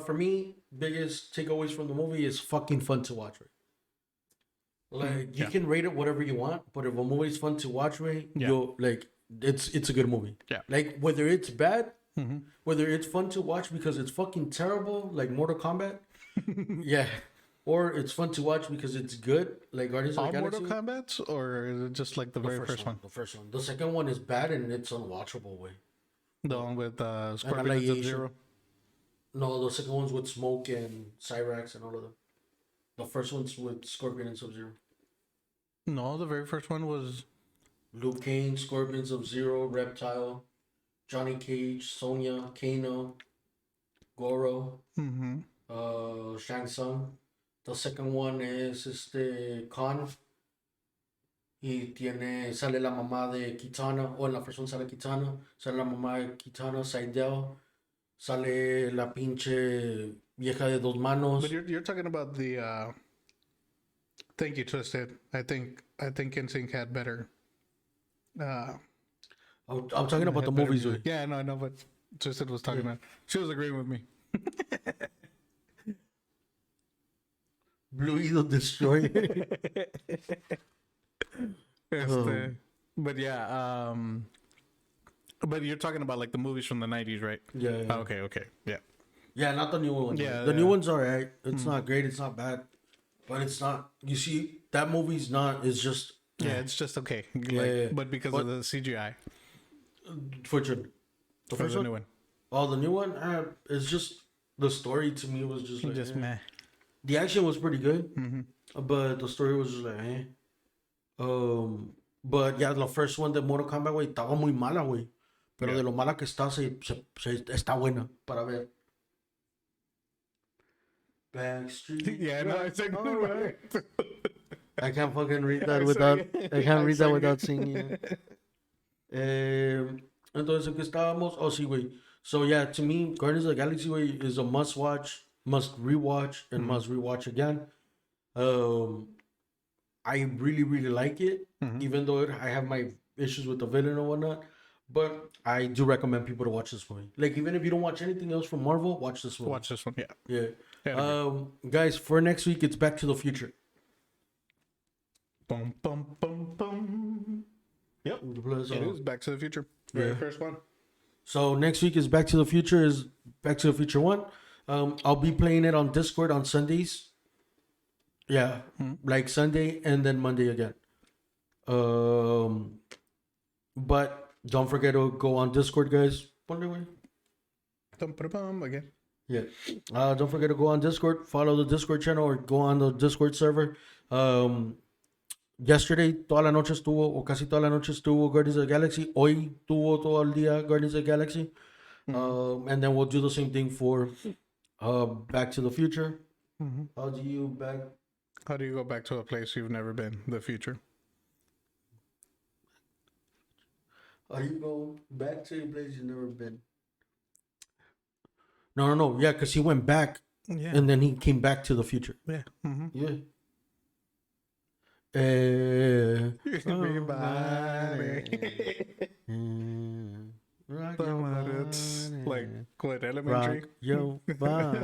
For me, biggest takeaways from the movie is fucking fun to watch. Right? Like you can rate it whatever you want, but if a movie is fun to watch, right, you'll like it's a good movie. Yeah. Like whether it's bad, whether it's fun to watch because it's fucking terrible, like Mortal Kombat, yeah, or it's fun to watch because it's good, like Guardians of All the Galaxy. Mortal Kombat's, or is it just like the very first one? The first one. The second one is bad and it's unwatchable. Way. The one with Scorpion and Annihilation. Sub-Zero? No, the second one's with Smoke and Cyrax and all of them. The first one's with Scorpion and Sub-Zero. No, the very first one was Luke Cage, Scorpion, Sub-Zero, Reptile, Johnny Cage, Sonya, Kano, Goro, Shang Tsung. The second one is Khan. Y sale la mamá de Kitana, o en la versión sale Kitana, sale la mamá de Kitana, Seidel, sale la pinche vieja de dos manos. But you're talking about the. Thank you, Twisted. I think NSYNC had better. I'm talking about the movies. Way. Yeah, no, I know, but Twisted was talking about. She was agreeing with me. Blue Eagle Destroyer. But yeah, but you're talking about like the movies from the 90s, right? Yeah. Oh, okay, yeah. Yeah, not the new one. Yeah, the new one's alright. It's not great. It's not bad, but it's not. You see, that movie's not. It's just. Yeah, it's just okay. Yeah. But because of the CGI. Fortune. The For first the one? new one. Oh, the new one. It's just the story to me was just like Just meh. The action was pretty good, but the story was just like But yeah, the first one de Mortal Kombat, güey, estaba muy mala, güey. Pero de lo mala que está, está buena para ver. Backstreet. Yeah, no, it's like, right. I can't fucking read that without. I can't read that without singing. Entonces, ¿en qué estábamos? Oh, sí, güey. So yeah, to me, Guardians of the Galaxy, güey, is a must watch, must rewatch, and must rewatch again. I really, really like it, even though I have my issues with the villain and whatnot. But I do recommend people to watch this movie. Like, even if you don't watch anything else from Marvel, watch this movie. Watch this one, yeah. Yeah. Guys, for next week, it's Back to the Future. Bum, bum, bum, bum. Yep. It is Back to the Future. Very first one. So next week is Back to the Future. Is Back to the Future 1. I'll be playing it on Discord on Sundays. Yeah, like Sunday and then Monday again. But don't forget to go on Discord, guys. Again. Yeah. Don't forget to go on Discord. Follow the Discord channel or go on the Discord server. Yesterday, toda la noche estuvo, o casi toda la noche estuvo Guardians of the Galaxy. Hoy tuvo todo el día Guardians of the Galaxy. And then we'll do the same thing for Back to the Future. How do you go back to a place you've never been? The future. How do you go back to a place you've never been? No. Yeah, because he went back and then he came back to the future. Yeah. Yeah. Rock it's like what, elementary? Rock your body.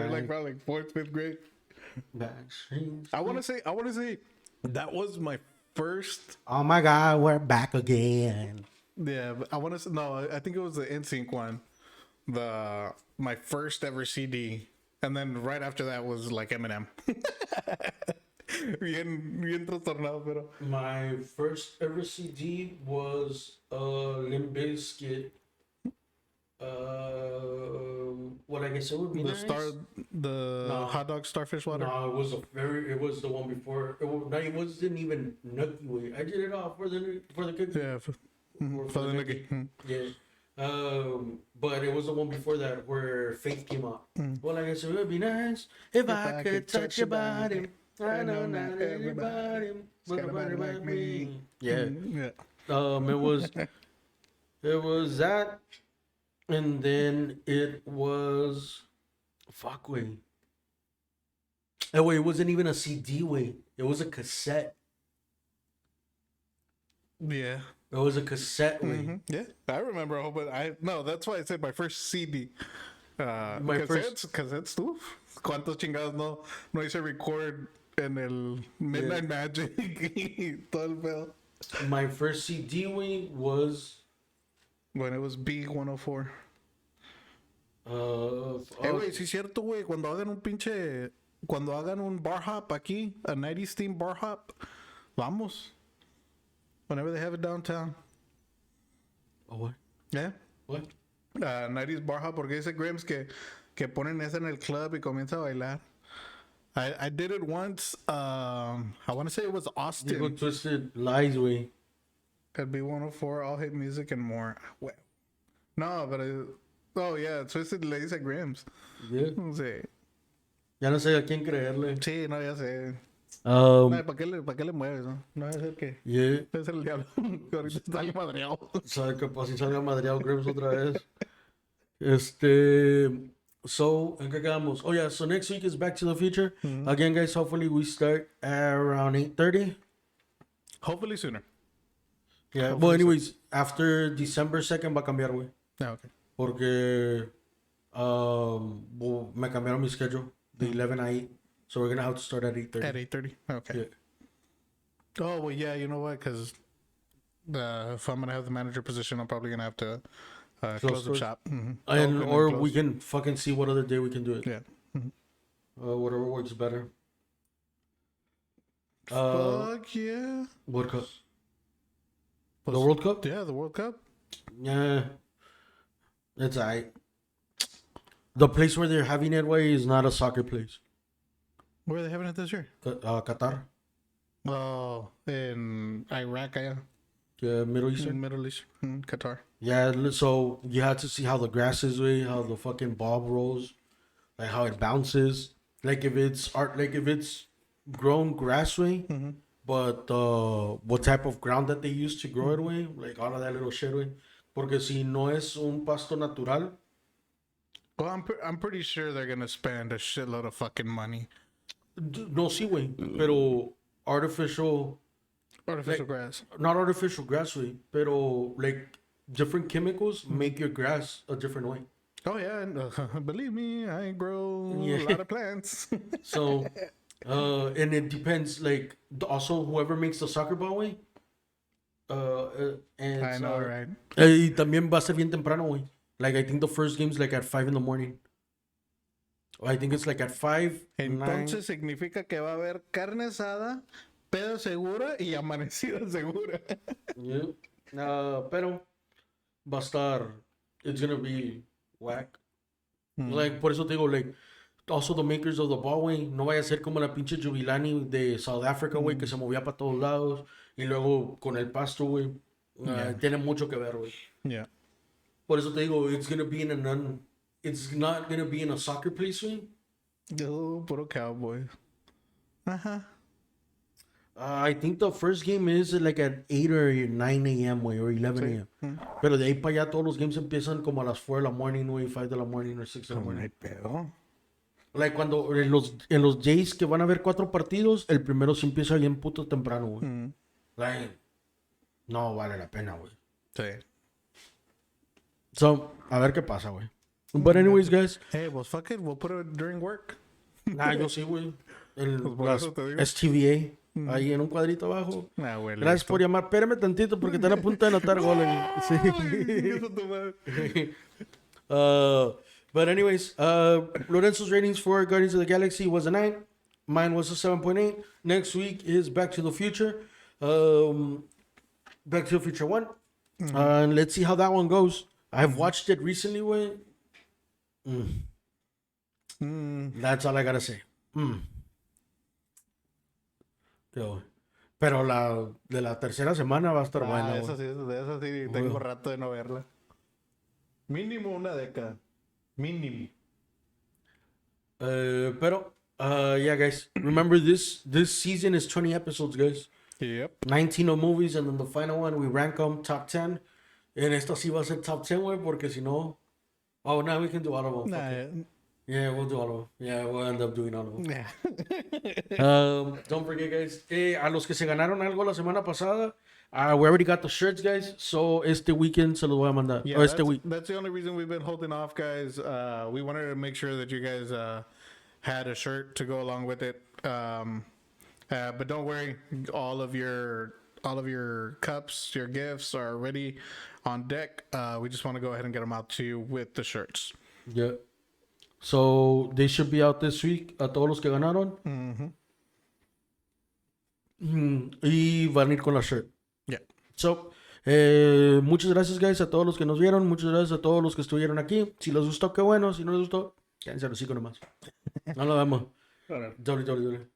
Like probably like 4th, 5th grade. I want to say that was my first. Oh my God, we're back again. Yeah, but I want to say no. I think it was the NSYNC one, my first ever CD, and then right after that was like Eminem. bien trastornado, pero. My first ever CD was Limp Bizkit. What I guess it would be The hot dog starfish water. No, it was the one before. It wasn't even Nookie Way. I did it all for the cookie. Yeah, for the nookie. Yeah. But it was the one before that where Faith came out. Well, I guess it would be nice if I could touch your body. I know not everybody, but nobody like me. Yeah. Yeah. It was that. And then it was. Fuck, wait. Oh, wait, it wasn't even a CD, wait. It was a cassette. Yeah. It was a cassette, wait. Yeah, I remember a whole bit. No, that's why I said my first CD. My Cassettes, uf. ¿Cuántos chingados no hice record en el Midnight Magic y todo el pedo? My first CD, wait, was. When it was B104. Uh, Güey, sí es cierto, güey. Cuando hagan un bar hop aquí, a 90s theme bar hop, vamos. Whenever they have it downtown. what? Yeah. What? 90s bar hop, porque dice Grims que ponen esa en el club y comienza a bailar. I did it once. I want to say it was Austin. Digo Twisted Lies, way. At B104, All Hit Music and More. Well, no, but oh yeah, Twisted le dice Grims. Yeah. Sí. Ya no sé a quién creerle. Sí, no, ya sé. Um, ¿Para qué le mueves, no? No es el que. yeah. Es el diablo. Que ahorita está ahí madreado. Sabe que pues si salga madreado Grims otra vez. So, ¿en qué quedamos? Oh yeah, so next week is Back to the Future. Again, guys, hopefully we start at around 8:30. Hopefully sooner. Yeah, well, anyways, after December 2nd va a cambiar, güey. Yeah, okay. Porque me cambiaron mi schedule de 11 a 8. So we're going to have to start at 8:30. At 8:30. Okay. Yeah. Oh, well, yeah, you know what? Because if I'm going to have the manager position, I'm probably going to have to close the stores? shop. And, Open or close. we can fucking see what other day we can do it. Yeah. Whatever works better. Fuck yeah. World Cup. The World Cup? Yeah, the World Cup. Yeah. It's alright. The place where they're having it, way is not a soccer place. Where are they having it this year? Qatar. Oh, in Iraq, yeah. Middle Eastern. Middle East, Qatar. Yeah, so you had to see how the grass is, way, how the fucking ball rolls, like how it bounces. Like if it's grown grass way, but what type of ground that they use to grow it way, like all of that little shit way. Porque si no es un pasto natural. Well, I'm pretty sure they're gonna spend a shitload of fucking money. No, sí, güey. Pero artificial Grass. not artificial grass way, pero like different chemicals make your grass a different way. Oh yeah, and, believe me, I grow Yeah. a lot of plants. So, and it depends. Like also whoever makes the soccer ball way. And I know, right? Y también va a ser bien temprano, güey. Like I think the first game's like at 5 in the morning. I think it's like at 5. Entonces significa que va a haber carne asada, pedo segura y amanecida segura. 9. Yeah. Pero va a estar. It's gonna be whack. Like por eso te digo, like also the makers of the ball, güey, no vaya a ser como la pinche Jubilani de South Africa, güey, que se movía para todos lados y luego con el pasto, güey. Tiene mucho que ver, güey. Yeah. Por eso te digo, it's not gonna be in a soccer place, güey. Oh, puro cowboy. Ajá. I think the first game is like at 8 or 9 a.m., güey, or 11 a.m. Pero de ahí para allá todos los games empiezan como a las 4 de la morning, güey, 5 de la morning or 6 de la No morning. hay pedo. Like cuando en los Jays que van a haber 4 partidos, el primero sí empieza bien puto temprano, güey. Like, no vale la pena, güey. Sí. So, a ver qué pasa, güey. But anyways, guys. Hey, well, fuck it. We'll put it during work. Nah, yo sí, güey. por Las eso te digo. STVA. Ahí en un cuadrito abajo. Ah, güey. Gracias por llamar. Espérame tantito porque están a punto de anotar goles. Sí. But anyways, Lorenzo's ratings for Guardians of the Galaxy was a 9. Mine was a 7.8. Next week is Back to the Future. Back to the Future 1. And let's see how that one goes. I've watched it recently, güey. That's all I gotta say. Pero de la tercera semana va a estar buena, Eso güey. sí, de eso sí tengo rato de no verla. Mínimo una década. Mínimo. Pero, yeah, guys. Remember this season is 20 episodes, guys. Yep. 19 of movies, and then the final one, we rank them top 10. En esta sí va a ser top 10, güey, porque si no, Oh, now we can do all of them. Nah, Fuck it. Yeah, we'll do all of them. Yeah, we'll end up doing all of them. yeah. Don't forget, guys. A los que se ganaron algo la semana pasada, we already got the shirts, guys. So este weekend se los voy a mandar. Yeah, Or este week. that's the only reason we've been holding off, guys. We wanted to make sure that you guys had a shirt to go along with it. But don't worry, all of your cups, your gifts are already on deck. We just want to go ahead and get them out to you with the shirts. Yeah. So they should be out this week a todos los que ganaron. Y van a ir con la shirt. Yeah. So, muchas gracias, guys, a todos los que nos vieron. Muchas gracias a todos los que estuvieron aquí. Si les gustó, qué bueno. Si no les gustó, quédense los hocico nomás. No lo vemos. Doble.